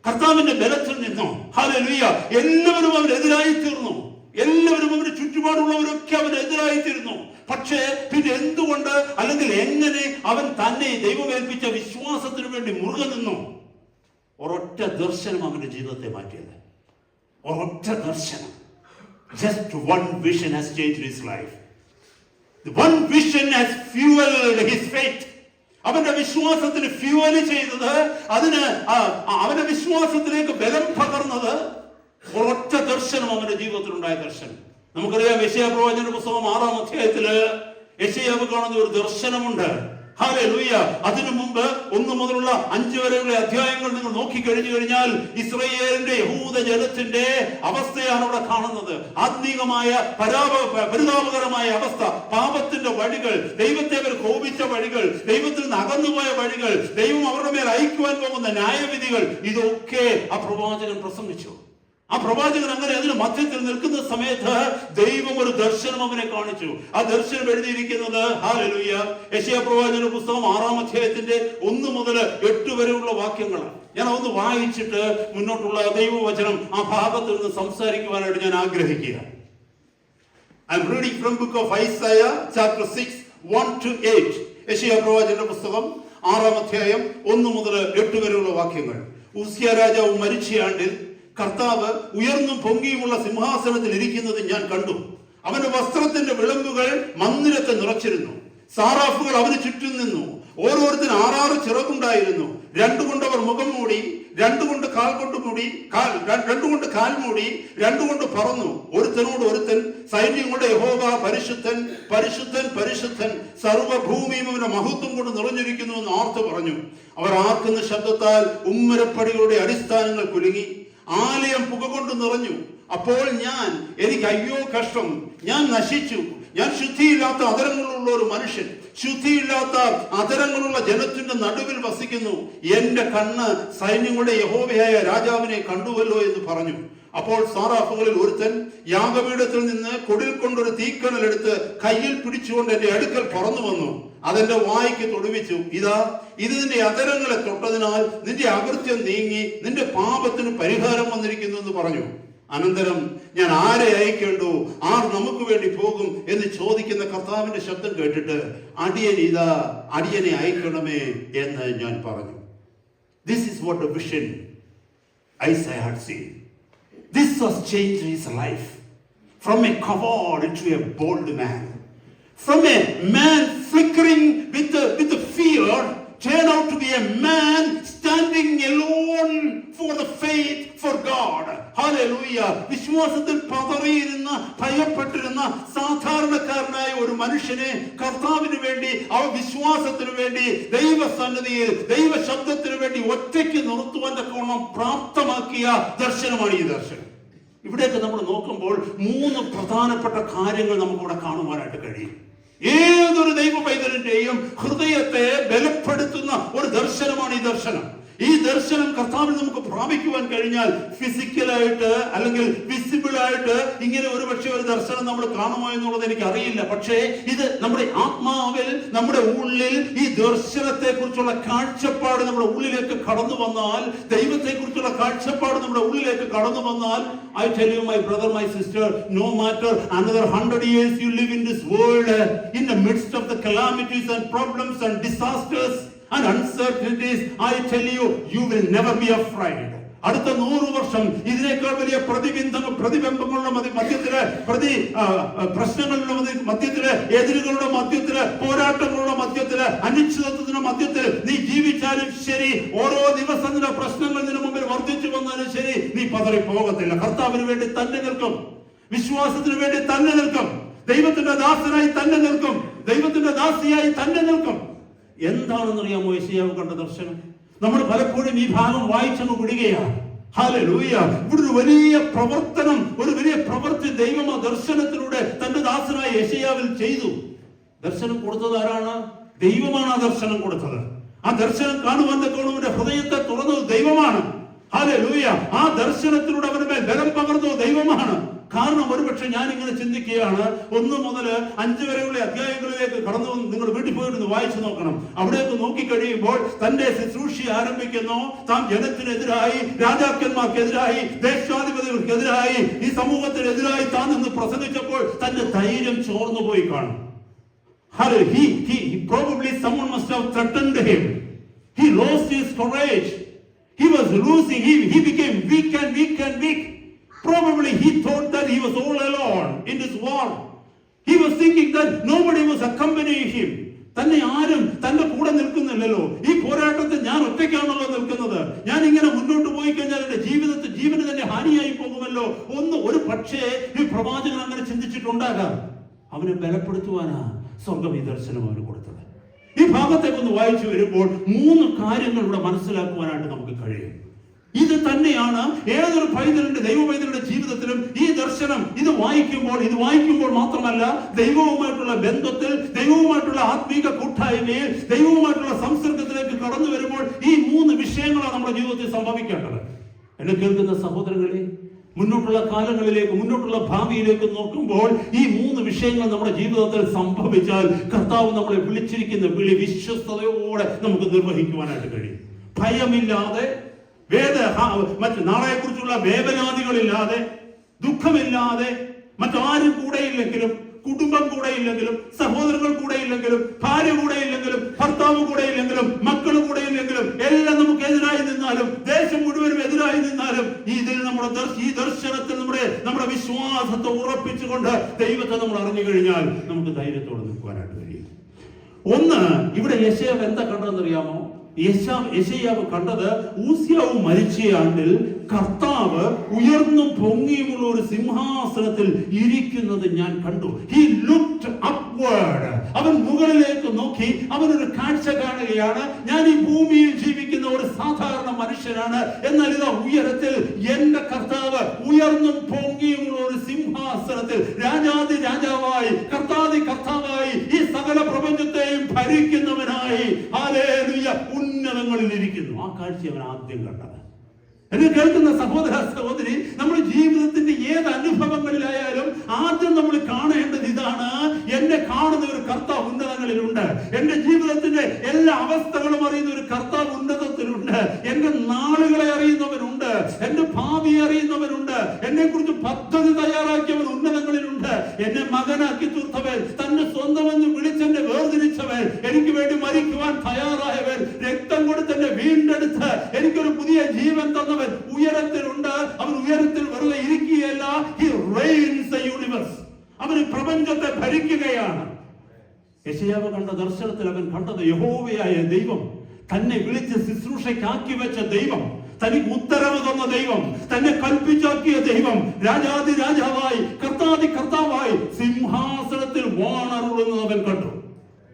കർത്താവിന്റെ ബലത്തിൽ നിന്നു. ഹല്ലേലൂയ. എല്ലാവരും അവനെതിരായി തീർന്നു, എല്ലാവരും അവന് ചുറ്റുപാടുള്ളവരൊക്കെ അവനെതിരായി തീർന്നു. പക്ഷേ പിന്നെ എന്തുകൊണ്ട് അല്ലെങ്കിൽ എങ്ങനെ അവൻ തന്നെ ദൈവമേൽപ്പിച്ച വിശ്വാസത്തിന് വേണ്ടി മുറുകെ നിന്നു? ഒരൊറ്റ ദർശനം അവന്റെ ജീവിതത്തെ മാറ്റിയത്. ഒരൊറ്റ ദർശനം. Just one vision has changed his life. The one vision has fueled his faith. അവന്റെ വിശ്വാസത്തിന് ഫ്യൂവൽ ചെയ്തത്, അതിന് അവന്റെ വിശ്വാസത്തിലേക്ക് ബലം പകർന്നത് ഒരൊറ്റ ദർശനം, അവന്റെ ജീവിതത്തിൽ ഉണ്ടായ ദർശനം. നമുക്കറിയാം യെശയ്യാ പ്രവാചകന്റെ പുസ്തകം 6-ാം അധ്യായത്തില് യെശയ്യാവ് കാണുന്ന ഒരു ദർശനമുണ്ട്. ഹല്ലേലൂയ. അതിനു മുമ്പ് 1 മുതലുള്ള 5 വരെയുള്ള അധ്യായങ്ങൾ നിങ്ങൾ നോക്കിക്കഴിഞ്ഞു കഴിഞ്ഞാൽ ഇസ്രായേലിന്റെ യഹൂദ ജനത്തിന്റെ അവസ്ഥയാണ് അവിടെ കാണുന്നത്. ആത്മീകമായ പരിതാപകരമായ അവസ്ഥ, പാപത്തിന്റെ വഴികൾ, ദൈവത്തെ അവർ കോപിച്ച വഴികൾ, ദൈവത്തിൽ നിന്ന് അകന്നുപോയ വഴികൾ, ദൈവം അവരുടെ മേൽ അയക്കുവാൻ പോകുന്ന ന്യായവിധികൾ, ഇതൊക്കെ ആ പ്രവാചകൻ പ്രസംഗിച്ചു. ആ പ്രവാചകൻ അങ്ങനെ അതിന് മധ്യത്തിൽ നിൽക്കുന്ന സമയത്ത് ദൈവം ഒരു ദർശനം അവനെ കാണിച്ചു. ആ ദർശനം എഴുതിയിരിക്കുന്നത് ഹല്ലേലൂയ യെശയ്യാ പ്രവാചകന്റെ പുസ്തകം 6-ാം അധ്യായത്തിന്റെ 1 മുതൽ 8 വരെയുള്ള വാക്യങ്ങളാണ്. ഞാൻ ഒന്ന് വായിച്ചിട്ട് മുന്നോട്ടുള്ള ദൈവവചനം ആ ഭാഗത്ത് നിന്ന് സംസാരിക്കുവാനായിട്ട് ഞാൻ ആഗ്രഹിക്കുക. I am reading from book of Isaiah chapter 6 1-8. യെശയ്യാ പ്രവാചകന്റെ പുസ്തകം 6-ാം അധ്യായം 1 മുതൽ 8 വരെയുള്ള വാക്യങ്ങൾ. ഉസ്സിയ രാജാവ് മരിച്ച ആണ്ടിൽ കർത്താവ് ഉയർന്നും പൊങ്ങിയുമുള്ള സിംഹാസനത്തിൽ ഇരിക്കുന്നത് ഞാൻ കണ്ടു. അവന്റെ വസ്ത്രത്തിന്റെ വിളമ്പുകൾ മന്ദിരത്തെ നിറച്ചിരുന്നു. സാറാഫുകൾ അവന് ചുറ്റും നിന്നു. ഓരോരുത്തരും 6 ചിറകുണ്ടായിരുന്നു. 2 കൊണ്ട് അവർ മുഖം മൂടി, 2 കൊണ്ട് കാൽ കൊണ്ട് മൂടി, 2 കൊണ്ട് കാൽ മൂടി, 2 കൊണ്ട് പറന്നു. ഒരുത്തനോട് ഒരുത്തൻ സൈന്യങ്ങളുടെ യഹോവ പരിശുദ്ധൻ പരിശുദ്ധൻ പരിശുദ്ധൻ, സർവ്വഭൂമിയും അവന്റെ മഹത്വം കൊണ്ട് നിറഞ്ഞിരിക്കുന്നു എന്ന് ആർത്തു പറഞ്ഞു. അവർ ആർക്കുന്ന ശബ്ദത്താൽ ഉമ്മരപ്പടികളുടെ അടിസ്ഥാനങ്ങൾ കുലുങ്ങി, ആലയം പുക കൊണ്ട് നിറഞ്ഞു. അപ്പോൾ എനിക്ക് അയ്യോ കഷ്ടം, ഞാൻ നശിച്ചു, ഞാൻ ശുദ്ധിയില്ലാത്ത അതരങ്ങളുള്ള ഒരു മനുഷ്യൻ, ശുദ്ധിയില്ലാത്ത അതരങ്ങളുള്ള ജനത്തിന്റെ നടുവിൽ വസിക്കുന്നു. എന്റെ കണ്ണ് സൈന്യങ്ങളുടെ യഹോവയായ രാജാവിനെ കണ്ടുവല്ലോ എന്ന് പറഞ്ഞു. അപ്പോൾ സാറാഫുകളിൽ ഒരുത്തൻ യാഗപീഠത്തിൽ നിന്ന് കൊടിൽ കൊണ്ടൊരു തീക്കണൽ എടുത്ത് കയ്യിൽ പിടിച്ചുകൊണ്ട് എന്റെ അടുക്കൽ പറന്നു വന്നു. അതെന്റെ വായ്ക്ക് തൊടുവിച്ചു. ഇത് നിന്റെ അതരങ്ങളെ തൊട്ടതിനാൽ നിന്റെ അകൃത്യം നീങ്ങി, നിന്റെ പാപത്തിന് പരിഹാരം വന്നിരിക്കുന്നു എന്ന് പറഞ്ഞു. അനന്തരം ഞാൻ ആരെ അയക്കേണ്ടു, ആർ നമുക്ക് വേണ്ടി പോകും എന്ന് ചോദിക്കുന്ന കർത്താവിന്റെ ശബ്ദം കേട്ടിട്ട് അടിയനെ അയക്കണമേ എന്ന് ഞാൻ പറഞ്ഞു. This is what the vision Isaiah had seen. This has changed his life from a coward into a bold man. From a man flickering with the fear, turned out to be a man standing alone for the faith for God. Hallelujah. വിശ്വാസത്തിൽ പതറിയിരുന്ന, ഭയപ്പെട്ടിരുന്ന സാധാരണക്കാരനായ ഒരു മനുഷ്യനെ കർത്താവിന് വേണ്ടി, ആ വിശ്വാസത്തിന് വേണ്ടി, ദൈവസന്നിധിയിൽ ദൈവ ശബ്ദത്തിന് വേണ്ടി ഒറ്റയ്ക്ക് നിർത്തുവാൻ തക്കവണ്ണം പ്രാപ്തമാക്കിയ ദർശനമാണ് ഈ ദർശനം. ഇവിടെയൊക്കെ നമ്മൾ നോക്കുമ്പോൾ 3 പ്രധാനപ്പെട്ട കാര്യങ്ങൾ നമുക്കിവിടെ കാണുവാനായിട്ട് കഴിയും. ഏതൊരു ദൈവ പൈതലിന്റെയും ഹൃദയത്തെ ബലപ്പെടുത്തുന്ന ഒരു ദർശനമാണ് ഈ ദർശനം. ഈ ദർശനം കർത്താവിൽ നമുക്ക് പ്രാപിക്കുവാൻ കഴിഞ്ഞാൽ ഫിസിക്കലായിട്ട് അല്ലെങ്കിൽ വിസിബിൾ ആയിട്ട് ഇങ്ങനെ ഒരുപക്ഷെ ഒരു ദർശനം നമ്മൾ കാണുമോ എന്നുള്ളത് എനിക്ക് അറിയില്ല. പക്ഷേ ഇത് നമ്മുടെ ആത്മാവിൽ, നമ്മുടെ ഉള്ളിൽ ഈ ദർശനത്തെ കുറിച്ചുള്ള കാഴ്ചപ്പാട് നമ്മുടെ ഉള്ളിലേക്ക് കടന്നു വന്നാൽ, ദൈവത്തെ കുറിച്ചുള്ള കാഴ്ചപ്പാട് നമ്മുടെ ഉള്ളിലേക്ക് കടന്നു വന്നാൽ, I tell you my brother, my sister, no matter another 100 years you live in this world, in the midst of the calamities and problems and disasters and uncertainties, I tell you, you will never be afraid. അടുത്ത 100 വർഷം ഇതിനേക്കാൾ വലിയ പ്രതിബിംബങ്ങളുടെ മധ്യത്തില്, പ്രശ്നങ്ങളുടെ മധ്യത്തില്, എതിരുകളുടെ മധ്യത്തില്, പോരാട്ടങ്ങളുടെ മധ്യത്തില്, അനിശ്ചിതത്വത്തിന്റെ മധ്യത്തിൽ നീ ജീവിച്ചാലും ശരി, ഓരോ ദിവസം നിന്റെ പ്രശ്നങ്ങൾ നിന്റെ മുമ്പിൽ വർദ്ധിച്ചു വന്നാലും ശരി, നീ പതറി പോകത്തില്ല. കർത്താവിന് വേണ്ടി തന്നെ നിൽക്കും, വിശ്വാസത്തിന് വേണ്ടി തന്നെ നിൽക്കും, ദൈവത്തിന്റെ ദാസനായി തന്നെ നിൽക്കും, ദൈവത്തിന്റെ ദാസിയായി തന്നെ നിൽക്കും. എന്താണെന്നറിയാമോ യെശയ്യാവ് കണ്ട ദർശനം? നമ്മൾ പലപ്പോഴും ഈ ഭാഗം വായിച്ചങ്ങ് വിടുകയാണ്. ഹല്ലേലൂയ. ഇവിടെ ഒരു വലിയ പ്രവർത്തനം, ഒരു വലിയ പ്രവൃത്തി ദൈവം ആ ദർശനത്തിലൂടെ തന്റെ ദാസനായ യെശയ്യാവിൽ ചെയ്തു. ദർശനം കൊടുത്തത് ആരാണ്? ദൈവമാണ് ആ ദർശനം കൊടുത്തത്. ആ ദർശനം കാണുവാൻ തക്കവണ്ണം ഹൃദയത്തെ തുറന്നത് ദൈവമാണ്. ഹല്ലേലൂയ. ആ ദർശനത്തിലൂടെ അവന്റെ മേൽ ബലം പകർന്നത് ദൈവമാണ്. കാരണം ഒരുപക്ഷെ ഞാൻ ഇങ്ങനെ ചിന്തിക്കുകയാണ്, 1 മുതൽ 5 വരെയുള്ള അധ്യായങ്ങളിലേക്ക് കടന്നു വന്ന് നിങ്ങൾ വീട്ടിൽ പോയിട്ട് വായിച്ചു നോക്കണം. അവിടേക്ക് നോക്കിക്കഴിയുമ്പോൾ തന്റെ ശുശ്രൂഷ ആരംഭിക്കുന്നു. താൻ ജനത്തിനെതിരായി, രാജാക്കന്മാർക്കെതിരായി, ദേശാധിപതികൾക്കെതിരായി, ഈ സമൂഹത്തിനെതിരായി താൻ നിന്ന് പ്രസംഗിച്ചപ്പോൾ തന്റെ ധൈര്യം ചോർന്നു പോയി കാണും. He probably someone must have threatened him. He lost his courage. He was losing. He became weak and weak and weak. Probably he thought that he was all alone in this war. He was thinking that nobody was accompanying him. തന്നെ ആരും തന്റെ കൂടെ നിൽക്കുന്നില്ലല്ലോ, ഈ പോരാട്ടത്തിൽ ഞാൻ ഒറ്റയ്ക്കാണല്ലോ നിൽക്കുന്നത്, ഞാൻ ഇങ്ങനെ മുന്നോട്ട് പോയി കഴിഞ്ഞാൽ എന്റെ ജീവന് തന്നെ ഹാനിയായി പോകുമല്ലോ. ഒരു പക്ഷേ ഈ പ്രവാചകൻ അങ്ങനെ ചിന്തിച്ചിട്ടുണ്ടാകാം. അവനെ ബലപ്പെടുത്തുവാനാ സ്വർഗം ഈ ദർശനം അവന് കൊടുത്തത്. ഈ ഭാഗത്തേക്കൊന്ന് വായിച്ചു വരുമ്പോൾ 3 കാര്യങ്ങൾ ഇവിടെ മനസ്സിലാക്കുവാനായിട്ട് നമുക്ക് കഴിയും. ഇത് തന്നെയാണ് ഏതൊരു പൈതലിന്റെ ദൈവ പൈതലിന്റെ ജീവിതത്തിലും ഈ ദർശനം ഇത് വായിക്കുമ്പോൾ മാത്രമല്ല, ദൈവവുമായിട്ടുള്ള ബന്ധത്തിൽ, ദൈവവുമായിട്ടുള്ള ആത്മീക കൂട്ടായ്മയിൽ, ദൈവവുമായിട്ടുള്ള സംസർഗത്തിലേക്ക് കടന്നു വരുമ്പോൾ ഈ 3 വിഷയങ്ങളാണ് നമ്മുടെ ജീവിതത്തിൽ സംഭവിക്കേണ്ടത്. എന്നെ കേൾക്കുന്ന സഹോദരങ്ങളെ, മുന്നോട്ടുള്ള കാലങ്ങളിലേക്ക്, മുന്നോട്ടുള്ള ഭാവിയിലേക്ക് നോക്കുമ്പോൾ ഈ 3 വിഷയങ്ങൾ നമ്മുടെ ജീവിതത്തിൽ സംഭവിച്ചാൽ കർത്താവ് നമ്മളെ വിളിച്ചിരിക്കുന്ന വിളി വിശ്വസ്തയോടെ നമുക്ക് നിർവഹിക്കുവാനായിട്ട് കഴിയും. ഭയമില്ലാതെ, മറ്റ് നാളെ കുറിച്ചുള്ള വേദനാദികളില്ലാതെ, ദുഃഖമില്ലാതെ, മറ്റാരും കൂടെയില്ലെങ്കിലും, കുടുംബം കൂടെയില്ലെങ്കിലും, സഹോദരങ്ങൾ കൂടെയില്ലെങ്കിലും, ഭാര്യ കൂടെയില്ലെങ്കിലും, ഭർത്താവ് കൂടെയില്ലെങ്കിലും, മക്കൾ കൂടെയില്ലെങ്കിലും, എല്ലാം നമുക്ക് എതിരായി നിന്നാലും, ദേശം മുഴുവനും എതിരായി നിന്നാലും, ഈ ദർശനത്തിൽ നമ്മുടെ വിശ്വാസത്തെ ഉറപ്പിച്ചുകൊണ്ട് ദൈവത്തെ നമ്മൾ അറിഞ്ഞു കഴിഞ്ഞാൽ നമുക്ക് ധൈര്യത്തോടെ നിൽക്കുവാനായിട്ട് കഴിയും. ഒന്ന്, ഇവിടെ യെശയ്യാവ് എന്താ കണ്ടതെന്നറിയാമോ? യെശയ്യാവ് കണ്ടത് ഊസിയാവ് മരിച്ച ആണ്ടിൽ കർത്താവ് ഉയർന്നും പൊങ്ങിയുമുള്ള ഒരു സിംഹാസനത്തിൽ ഇരിക്കുന്നത് ഞാൻ കണ്ടു. He looked upward. അവൻ മുകളിലേക്ക് നോക്കി, അവനൊരു കാഴ്ച കാണുകയാണ്. ഞാൻ ഈ ഭൂമിയിൽ ജീവിക്കുന്ന ഒരു സാധാരണ മനുഷ്യനാണ്, എന്നാൽ ഇതാ ഉയരത്തിൽ എന്റെ കർത്താവ് ഉയർന്നും പൊങ്ങിയുമുള്ള ഒരു സിംഹാസനത്തിൽ രാജാതി രാജാവായി, കർത്താതി കർത്താവായി, ഈ സകല പ്രപഞ്ചത്തെയും ഭരിക്കുന്നവനായി ഹല്ലേലൂയ ഉന്നതങ്ങളിൽ ഇരിക്കുന്നു. ആ കാഴ്ച അവൻ ആദ്യം കണ്ടത്. എന്നെ കേൾക്കുന്ന സഹോദര സഹോദരി, നമ്മുടെ ജീവിതത്തിന്റെ ഏത് അനുഭവങ്ങളിലായാലും ആദ്യം നമ്മൾ കാണേണ്ടത് ഇതാണ്: എന്നെ കാണുന്ന ഒരു കർത്താവ് ഉന്നതങ്ങളിലുണ്ട്. എന്റെ ജീവിതത്തിന്റെ എല്ലാ അവസ്ഥകളും അറിയുന്ന ഒരു കർത്താവ് ഉന്നതത്തിലുണ്ട്. എന്റെ നാളുകളെ അറിയുന്നവനുണ്ട്, എന്റെ ഭാവി അറിയുന്നവനുണ്ട്, എന്നെ കുറിച്ച് പദ്ധതി തയ്യാറാക്കിയവൻ ഉന്നതങ്ങളിലുണ്ട്. എന്നെ മകനാക്കി തീർത്തവൻ, തന്നെ സ്വന്തമെന്ന് വിളിച്ചെന്നെ വേർതിരിച്ചവൻ, എനിക്ക് വേണ്ടി മരിക്കുവാൻ തയ്യാറായവൻ, രക്തം കൊടുത്ത് എന്നെ വീണ്ടെടുത്ത് എനിക്കൊരു പുതിയ ജീവൻ തന്നവൻ ഉയരത്തിലുണ്ട്. അവൻ ഉയരത്തിൽ വെറുതെ ഇരിക്കുകയല്ല, he reigns the universe. അവൻ പ്രപഞ്ചത്തെ ഭരിക്കുകയാണ്. യെശയ്യാവ് കണ്ട ദർശനത്തിൽ അവൻ കണ്ടത് യഹോവയായ ദൈവം, തന്നെ വിളിച്ച് ശുശ്രൂഷയ്ക്കാക്കി വെച്ച ദൈവം, തനിക്ക് ഉത്തരവ് തന്ന ദൈവം, തന്നെ കൽപ്പിച്ചാക്കിയ ദൈവം, രാജാതി രാജാവായി, കർത്താതി കർത്താവായി സിംഹാസനത്തിൽ വാണരുളുന്നത് അവൻ കണ്ടു.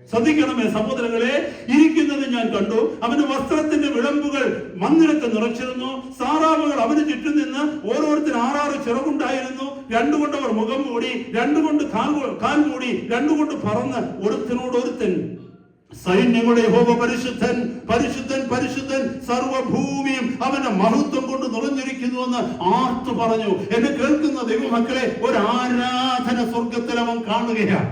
ശ്രദ്ധിക്കണമേ സഹോദരങ്ങളെ, ഇരിക്കുന്നത് ഞാൻ കണ്ടു. അവന്റെ വസ്ത്രത്തിന്റെ വിളമ്പുകൾ മന്ദിരത്തെ നിറച്ചിരുന്നു. സാറാവുകൾ അവന് ചുറ്റും നിന്ന് ഓരോരുത്തർ 6 ചിറകുണ്ടായിരുന്നു. 2 കൊണ്ട് അവർ മുഖം മൂടി, 2 കൊണ്ട് കാൽ മൂടി, 2 കൊണ്ട് പറന്ന് ഒരുത്തനോടൊരുത്തൻ സൈന്യങ്ങളുടെ യഹോവ പരിശുദ്ധൻ, പരിശുദ്ധൻ, പരിശുദ്ധൻ, സർവ്വഭൂമിയും അവന്റെ മഹത്വം കൊണ്ട് നിറഞ്ഞിരിക്കുന്നുവെന്ന് ആർത്തു പറഞ്ഞു. എന്നെ കേൾക്കുന്ന ദൈവമക്കളെ, ഒരു ആരാധന സ്വർഗത്തിൽ അവൻ കാണുകയാണ്.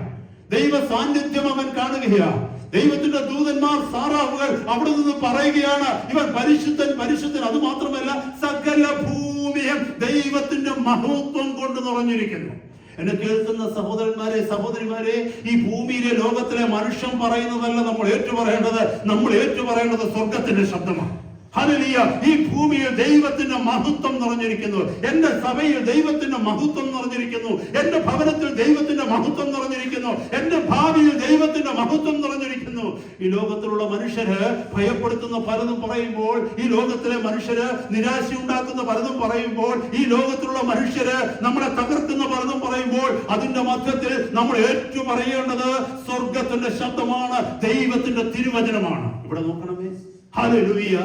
ദൈവ സാന്നിധ്യം അവൻ കാണുകയാണ്. ദൈവത്തിന്റെ ദൂതന്മാർ, സാറാവുകൾ അവിടെ നിന്ന് പറയുകയാണ്, ഇവൻ പരിശുദ്ധൻ, പരിശുദ്ധൻ. അത് മാത്രമല്ല, സകല ഭൂമിയും ദൈവത്തിന്റെ മഹത്വം കൊണ്ട് നിറഞ്ഞിരിക്കുന്നു. എന്നെ കേൾക്കുന്ന സഹോദരന്മാരെ, സഹോദരിമാരെ, ഈ ഭൂമിയിലെ ലോകത്തിലെ മനുഷ്യൻ പറയുന്നതല്ല നമ്മൾ ഏറ്റുപറയേണ്ടത് സ്വർഗത്തിന്റെ ശബ്ദമാണ്. ഹല്ലേലൂയ. ഈ ഭൂമിയിൽ ദൈവത്തിന്റെ മഹത്വം നിറഞ്ഞിരിക്കുന്നു. എന്റെ സഭയിൽ ദൈവത്തിന്റെ മഹത്വം നിറഞ്ഞിരിക്കുന്നു. എന്റെ ഭവനത്തിൽ ദൈവത്തിന്റെ മഹത്വം നിറഞ്ഞിരിക്കുന്നു. എന്റെ ഭാവിയിൽ ദൈവത്തിന്റെ മഹത്വം നിറഞ്ഞിരിക്കുന്നു. ഈ ലോകത്തിലുള്ള മനുഷ്യര് ഭയപ്പെടുത്തുന്ന പലതും പറയുമ്പോൾ, ഈ ലോകത്തിലെ മനുഷ്യര് നിരാശയുണ്ടാക്കുന്ന പലതും പറയുമ്പോൾ, ഈ ലോകത്തിലുള്ള മനുഷ്യര് നമ്മളെ തകർക്കുന്ന പലതും പറയുമ്പോൾ, അതിന്റെ മധ്യത്തിൽ നമ്മൾ ഏറ്റുപറയേണ്ടത് സ്വർഗത്തിന്റെ ശബ്ദമാണ്, ദൈവത്തിന്റെ തിരുവചനമാണ്. ഇവിടെ നോക്കണമേ, ഹല്ലേലൂയ.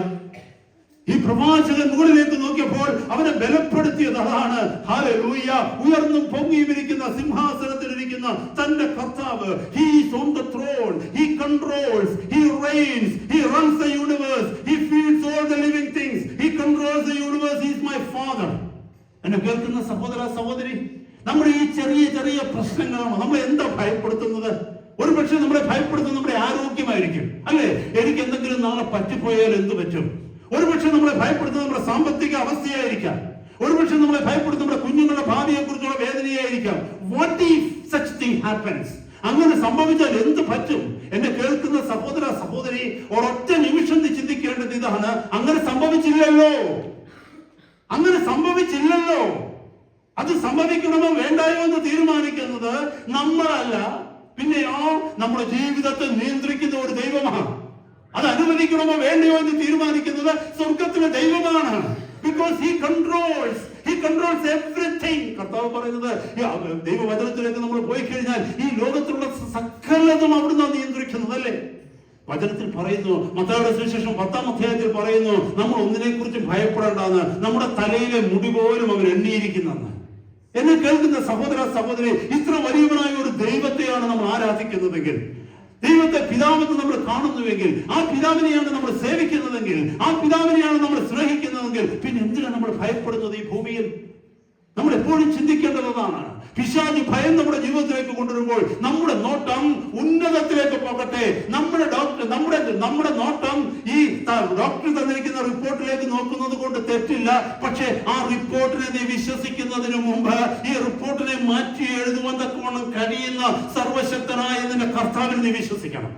ഈ പ്രവാചകൻ മുകളിലേക്ക് നോക്കിയപ്പോൾ അവനെ ബലപ്പെടുത്തിയത് അതാണ്. ഹല്ലേലൂയ. ഉയർന്നും പൊങ്ങിയിരിക്കുന്ന സിംഹാസനത്തിൽ ഇരിക്കുന്ന തന്റെ കർത്താവ്, he is on the throne, he controls, he reigns, he runs the universe, he feeds all the living things, he controls the universe, he is my father. എന്നെ കേൾക്കുന്ന സഹോദര സഹോദരി, നമ്മുടെ ഈ ചെറിയ ചെറിയ പ്രശ്നങ്ങളാണ് നമ്മളെ എന്താ ഭയപ്പെടുത്തുന്നത്? ഒരു പക്ഷേ നമ്മളെ ഭയപ്പെടുത്തുന്നത് നമ്മുടെ ആരോഗ്യമായിരിക്കും, അല്ലേ? എനിക്ക് എന്തെങ്കിലും നാളെ പറ്റിപ്പോയാൽ എന്ത് പറ്റും? ഒരുപക്ഷെ നമ്മളെ ഭയപ്പെടുത്തുന്നത് നമ്മുടെ സാമ്പത്തിക അവസ്ഥയായിരിക്കാം. ഒരുപക്ഷെ നമ്മളെ ഭയപ്പെടുത്തുന്ന നമ്മുടെ കുഞ്ഞുങ്ങളുടെ ഭാവിയെ കുറിച്ചുള്ള വേദനയായിരിക്കാം. What if such thing happens? അങ്ങനെ സംഭവിച്ചാൽ എന്ത് പറ്റും? എന്നെ കേൾക്കുന്ന സഹോദര സഹോദരി, ഒരൊറ്റ നിമിഷം ചിന്തിക്കേണ്ടത് ഇതാണ്: അങ്ങനെ സംഭവിച്ചില്ലല്ലോ, അങ്ങനെ സംഭവിച്ചില്ലല്ലോ. അത് സംഭവിക്കണമോ വേണ്ടായോ എന്ന് തീരുമാനിക്കുന്നത് നമ്മളല്ല, പിന്നെയോ നമ്മുടെ ജീവിതത്തെ നിയന്ത്രിക്കുന്ന ഒരു ദൈവമാണ്. അത് അനുവദിക്കണമോ വേണ്ടയോ എന്ന് തീരുമാനിക്കുന്നത് സ്വർഗത്തിലെ ദൈവമാണ്. Because he controls everything. കർത്താവ് പറയുന്നത്, ദൈവവചനത്തിലേക്ക് നമ്മൾ പോയി കഴിഞ്ഞാൽ ഈ ലോകത്തിലുള്ള സകലതും അവിടുന്ന് നിയന്ത്രിക്കുന്നത്, അല്ലേ? വചനത്തിൽ പറയുന്നു, മത്തായിയുടെ സുവിശേഷം 10-ാം അധ്യായത്തിൽ പറയുന്നു, നമ്മൾ ഒന്നിനെ കുറിച്ച് ഭയപ്പെടേണ്ടെന്ന്, നമ്മുടെ തലയിലെ മുടി പോലും അവൻ എണ്ണിയിരിക്കുന്നെന്ന്. എന്നെ കേൾക്കുന്ന സഹോദര സഹോദരി, ഇത്ര വലിയവനായ ഒരു ദൈവത്തെയാണ് നമ്മൾ ആരാധിക്കുന്നതെങ്കിൽ, ദൈവത്തെ പിതാവെന്ന് നമ്മൾ കാണുന്നുവെങ്കിൽ, ആ പിതാവിനെയാണ് നമ്മൾ സേവിക്കുന്നതെങ്കിൽ, ആ പിതാവിനെയാണ് നമ്മൾ സ്നേഹിക്കുന്നതെങ്കിൽ, പിന്നെ എന്തിനാണ് നമ്മൾ ഭയപ്പെടുന്നത് ഈ ഭൂമിയിൽ? നമ്മൾ എപ്പോഴും ചിന്തിക്കേണ്ടതാണ്. പിശാച് ഭയം നമ്മുടെ ജീവിതത്തിലേക്ക് കൊണ്ടുവരുമ്പോൾ നമ്മുടെ നോട്ടം ഉന്നതത്തിലേക്ക് പോകട്ടെ. നമ്മുടെ നോട്ടം ഈ ഡോക്ടർ തന്നിരിക്കുന്ന റിപ്പോർട്ടിലേക്ക് നോക്കുന്നത് കൊണ്ട് തെറ്റില്ല. പക്ഷെ ആ റിപ്പോർട്ടിനെ നീ വിശ്വസിക്കുന്നതിന് മുമ്പ് ഈ റിപ്പോർട്ടിനെ മാറ്റി എഴുതുവാൻ തക്കവണ്ണം കഴിയുന്ന സർവശക്തനായ നിന്റെ കർത്താവിനെ നീ വിശ്വസിക്കണം.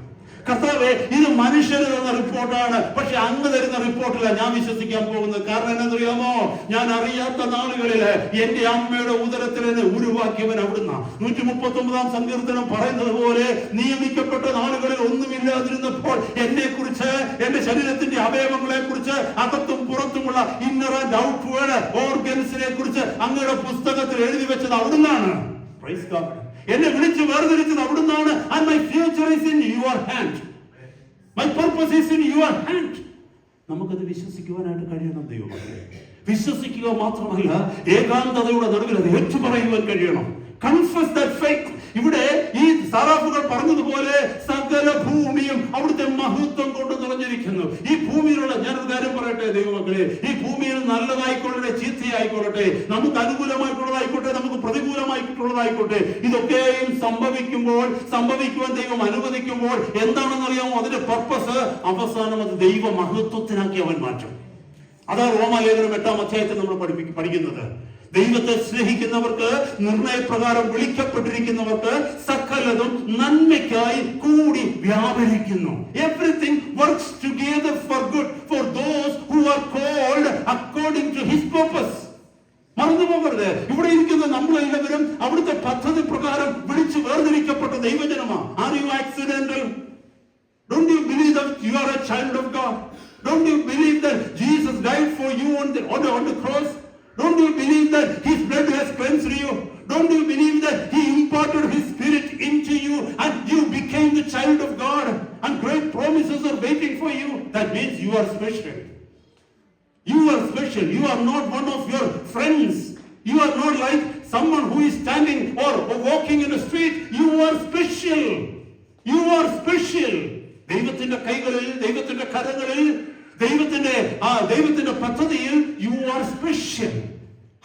കർത്താവേ, ഇത് മനുഷ്യര് തന്ന റിപ്പോർട്ടാണ്, പക്ഷെ അങ്ങ് തരുന്ന റിപ്പോർട്ടില്ല ഞാൻ വിശ്വസിക്കാൻ പോകുന്നത്. കാരണം എന്നറിയാമോ? ഞാൻ അറിയാത്ത നാളുകളില് എന്റെ അമ്മയുടെ ഉദരത്തിൽ എന്നെ ഉരുവാക്കിയവൻ അവിടുന്ന്. 139-ാം സങ്കീർത്തനം പറയുന്നത് പോലെ, നിയമിക്കപ്പെട്ട നാളുകളിൽ ഒന്നുമില്ലാതിരുന്നപ്പോൾ എന്നെ കുറിച്ച്, എന്റെ ശരീരത്തിന്റെ അവയവങ്ങളെ കുറിച്ച്, അകത്തും പുറത്തുമുള്ള ഇന്നർ ആൻഡ് ഔട്ട്വേർഡ് ഓർഗൻസിനെ കുറിച്ച് അങ്ങയുടെ പുസ്തകത്തിൽ എഴുതി വെച്ചത് അവിടുന്നാണ്. Praise God. എന്നെ വിളിച്ച് വേർതിരിച്ചത് അവിടുന്നാണ്. And my future is in your hand. My purpose is in your hand. നമുക്കത് വിശ്വസിക്കുവാനായിട്ട് കഴിയണം ദൈവമക്കളെ. വിശ്വസിക്കുക മാത്രമല്ല, ഏകാന്തതയുടെ നടുവിൽ അത് ഏറ്റുപറയുവാൻ കഴിയണം. Confess that faith. ഇവിടെ ഈ സാറാഫുകൾ പറഞ്ഞതുപോലെ സകല ഭൂമിയും അവിടുത്തെ മഹത്വം കൊണ്ട് നിറഞ്ഞിരിക്കുന്നു. ഈ ഭൂമിയിലുള്ള, ഞാനൊരു കാര്യം പറയട്ടെ ദൈവമക്കളെ, ഈ ഭൂമിയിൽ നല്ലതായിക്കൊള്ളട്ടെ ചീത്തയായിക്കൊള്ളട്ടെ, നമുക്ക് അനുകൂലമായിട്ടുള്ളതായിക്കോട്ടെ നമുക്ക് പ്രതികൂലമായിട്ടുള്ളതായിക്കോട്ടെ, ഇതൊക്കെയും സംഭവിക്കുവാൻ ദൈവം അനുവദിക്കുമ്പോൾ എന്താണെന്നറിയാമോ? അതിന്റെ പർപ്പസ് അവസാനം അത് ദൈവ മഹത്വത്തിനാക്കി അവൻ മാറ്റും. അതാണ് റോമാലേഖനം 8-ാം അധ്യായത്തിൽ നമ്മൾ പഠിക്കുന്നത്. ദൈവത്തെ സ്നേഹിക്കുന്നവർക്ക്, നിർണയപ്രകാരം വിളിക്കപ്പെട്ടിരിക്കുന്നവർക്ക് സകലതും നന്മയ്ക്കായി കൂടി വ്യാപരിക്കുന്നു. Everything works together for good for those who are called according to his purpose. മറന്നു പോകരുത്, ഇവിടെ ഇരിക്കുന്ന നമ്മളെല്ലാവരും അവിടുത്തെ പദ്ധതി പ്രകാരം വിളിച്ചു വേർതിരിക്കപ്പെട്ട ദൈവജനമാണ്. Are you accidental? Don't you believe that you are a child of God? Don't you believe that Jesus died for you on the cross? Don't you believe that his blood has cleansed you? Don't you believe that he imparted his spirit into you and you became the child of God and great promises are waiting for you? That means you are special. You are special. You are not one of your friends. You are not like someone who is standing or walking in the street. You are special. You are special. ദൈവത്തിന്റെ കൈകളിൽ, ദൈവത്തിന്റെ കരങ്ങളിൽ, ദൈവത്തിന്റെ പദ്ധതിയിൽ you are special.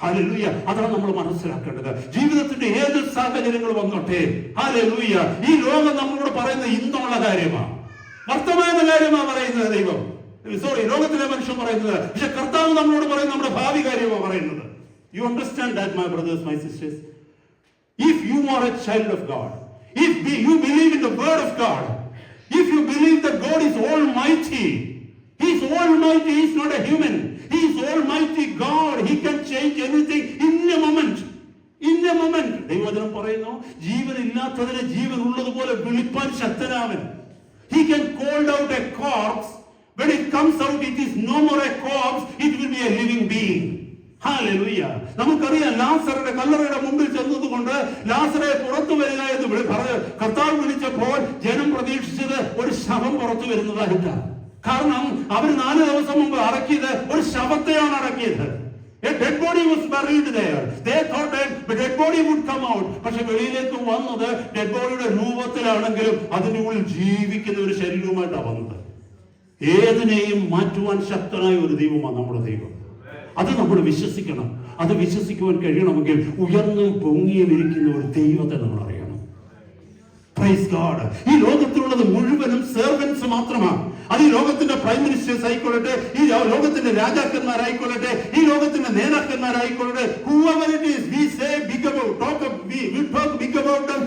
Hallelujah. അതാണ് നമ്മൾ മനസ്സിലാക്കേണ്ടത്. ജീവിതത്തിന്റെ ഏത് സാഹചര്യങ്ങൾ വന്നോട്ടെ, ഹല്ലേലൂയ, ഈ ലോകം നമ്മളോട് പറയുന്നത് ഇന്നുള്ള കാര്യമാണ്, വർത്തമാന കാര്യമാണ് പറയുന്നത് ദൈവം. ലോകത്തിലെ മനുഷ്യൻ പറയുന്നത്. പക്ഷെ കർത്താവ് നമ്മളോട് പറയുന്നത് നമ്മുടെ ഭാവി കാര്യമാണ് പറയുന്നത്. You understand that my brothers, my sisters? If you are a child of God, if you believe in the word of God, if you believe that God is almighty, he is almighty, he is not a human, he is almighty God, he can change anything in a moment. ദൈവവചനം പറയുന്നു, ജീവൻ ഇല്ലാത്തതിനെ ജീവൻ ഉള്ളതുപോലെ വിളിപ്പാൻ ശക്തനാവൻ. He can call out a corpse. When it comes out, it is no more a corpse, it will be a living being. Hallelujah. നമുക്കറിയാം, ലാസറുടെ കല്ലറയുടെ മുമ്പിൽ ചെന്നതുകൊണ്ട് ലാസറെ പുറത്തു വരിക എന്ന് കർത്താവ് വിളിച്ചപ്പോൾ ജനം പ്രതീക്ഷിച്ചത് ഒരു ശവം പുറത്തു വരുന്നതായിട്ടാണ്. കാരണം അവർ 4 ദിവസം മുമ്പ് അടക്കിയത് ഒരു ശവത്തെയാണ് അടക്കിയത്. A dead body was buried there. They thought that the dead body would come out. പക്ഷെ വെളിയിലേക്ക് വന്നത് ഡെഡ് ബോഡിയുടെ രൂപത്തിലാണെങ്കിലും അതിന്റെ ഉള്ളിൽ ജീവിക്കുന്ന ഒരു ശരീരവുമായിട്ടാണ് വന്നത്. ഏതിനെയും മാറ്റുവാൻ ശക്തനായ ഒരു ദൈവമാണ് നമ്മുടെ ദൈവം. അത് നമ്മൾ വിശ്വസിക്കണം. അത് വിശ്വസിക്കുവാൻ കഴിയണമെങ്കിൽ ഉയർന്നും പൊങ്ങിയും ഇരിക്കുന്ന ഒരു ദൈവത്തെ നമ്മൾ അറിയണം. Praise God. ഈ ലോകത്തിലുള്ളത് മുഴുവനും സെർവൻസ് മാത്രമാണ്. അത് ഈ ലോകത്തിന്റെ പ്രൈം മിനിസ്റ്റേഴ്സ് ആയിക്കൊള്ളട്ടെ, ഈ ലോകത്തിന്റെ രാജാക്കന്മാരായിക്കൊള്ളട്ടെ, ഈ ലോകത്തിന്റെ നേതാക്കന്മാരായിക്കൊള്ളട്ടെ, whoever it is, we say big about, we talk big about them,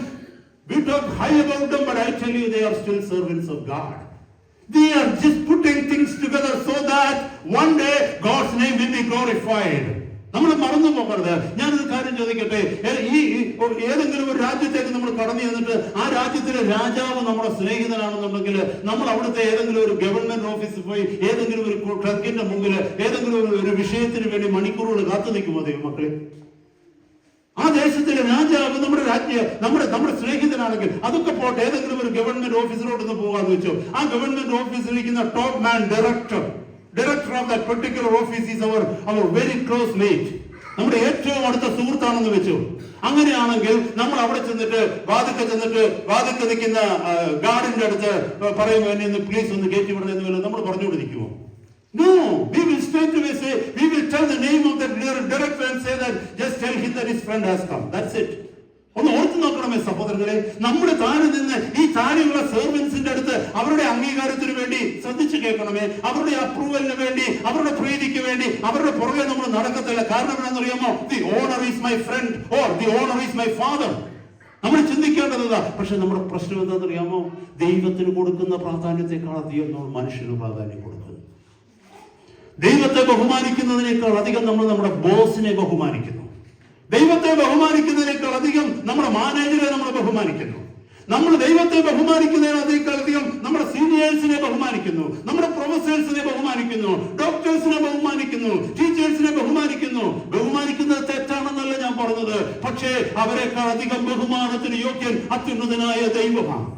we talk high about them, but I tell you they are still servants of God. They are just putting things together so that one day God's name will be glorified. നമ്മൾ മറന്നു പോകരുത്. ഞാനൊരു കാര്യം ചോദിക്കട്ടെ, ഈ ഏതെങ്കിലും ഒരു രാജ്യത്തേക്ക് നമ്മൾ കടന്നു ചെന്നിട്ട് ആ രാജ്യത്തിലെ രാജാവ് നമ്മുടെ സ്നേഹിതനാണെന്നുണ്ടെങ്കിൽ നമ്മൾ അവിടുത്തെ ഏതെങ്കിലും ഒരു ഗവൺമെന്റ് ഓഫീസിൽ പോയി ഏതെങ്കിലും ഒരു ക്ലർക്കിന്റെ മുമ്പിൽ ഏതെങ്കിലും ഒരു വിഷയത്തിന് വേണ്ടി മണിക്കൂറുകൾ കാത്തു നിൽക്കുമോ ദൈവമക്കളെ? ആ ദേശത്തിലെ രാജാവ് നമ്മുടെ നമ്മുടെ സ്നേഹിതനാണെങ്കിൽ അതൊക്കെ പോട്ടെ, ഏതെങ്കിലും ഒരു ഗവൺമെന്റ് ഓഫീസറോടൊന്ന് പോകാന്ന് വെച്ചോ. ആ ഗവൺമെന്റ് ഓഫീസിലിരിക്കുന്ന top man director of that particular office is our very close mate, നമ്മുടെ ഏറ്റവും അടുത്ത സുഹൃത്താണെന്ന് വെച്ചു. അങ്ങനെയാണെങ്കിൽ നമ്മൾ അവിടെ ചെന്നിട്ട് വാതിൽക്ക് നിൽക്കുന്ന ഗാർഡിന്റെ അടുത്ത് പറയുമ്പോൾ എന്നെ ഒന്ന് പ്ലീസ് ഒന്ന് കയറ്റി വിടണമെന്ന് നമ്മൾ പറഞ്ഞുകൊണ്ടിരിക്കുമോ? No, we will straight away say, we will tell the name of the director and say that just tell him that his friend has come. That's it. ഒന്ന് ഓർത്തു നോക്കണമേ സഹോദരങ്ങളെ, നമ്മുടെ താഴെ നിന്ന് ഈ താഴെയുള്ള സെർവൻസിന്റെ അടുത്ത് അവരുടെ അംഗീകാരത്തിന് വേണ്ടി ശ്രദ്ധിച്ചു കേൾക്കണമേ. അവരുടെ അപ്രൂവലിന് വേണ്ടി, അവരുടെ പ്രീതിക്ക് വേണ്ടി അവരുടെ പുറകെ നമ്മൾ നടക്കത്തില്ല. കാരണം എന്താണെന്നറിയാമോ? The owner is my friend or the owner is my father. നമ്മൾ ചിന്തിക്കേണ്ടതാ. പക്ഷെ നമ്മുടെ പ്രശ്നം എന്താണെന്നറിയാമോ? ദൈവത്തിന് കൊടുക്കുന്ന പ്രാധാന്യത്തെക്കാൾ അധികം നമ്മൾ മനുഷ്യന് പ്രാധാന്യം കൊടുക്കുന്നു. ദൈവത്തെ ബഹുമാനിക്കുന്നതിനേക്കാൾ അധികം നമ്മൾ നമ്മുടെ ബോസിനെ ബഹുമാനിക്കുന്നു. ദൈവത്തെ ബഹുമാനിക്കുന്നതിനേക്കാൾ അധികം നമ്മുടെ മാനേജറെ നമ്മൾ ബഹുമാനിക്കുന്നു. നമ്മൾ ദൈവത്തെ ബഹുമാനിക്കുന്നതിനേക്കാൾ അധികം നമ്മുടെ സീനിയേഴ്സിനെ ബഹുമാനിക്കുന്നു, നമ്മുടെ പ്രൊഫസേഴ്സിനെ ബഹുമാനിക്കുന്നു, ഡോക്ടേഴ്സിനെ ബഹുമാനിക്കുന്നു, ടീച്ചേഴ്സിനെ ബഹുമാനിക്കുന്നു. ബഹുമാനിക്കുന്നത് തെറ്റാണെന്നല്ല ഞാൻ പറഞ്ഞത്. പക്ഷേ അവരെക്കാൾ അധികം ബഹുമാനത്തിന് യോഗ്യൻ അത്യുന്നതനായ ദൈവമാണ്.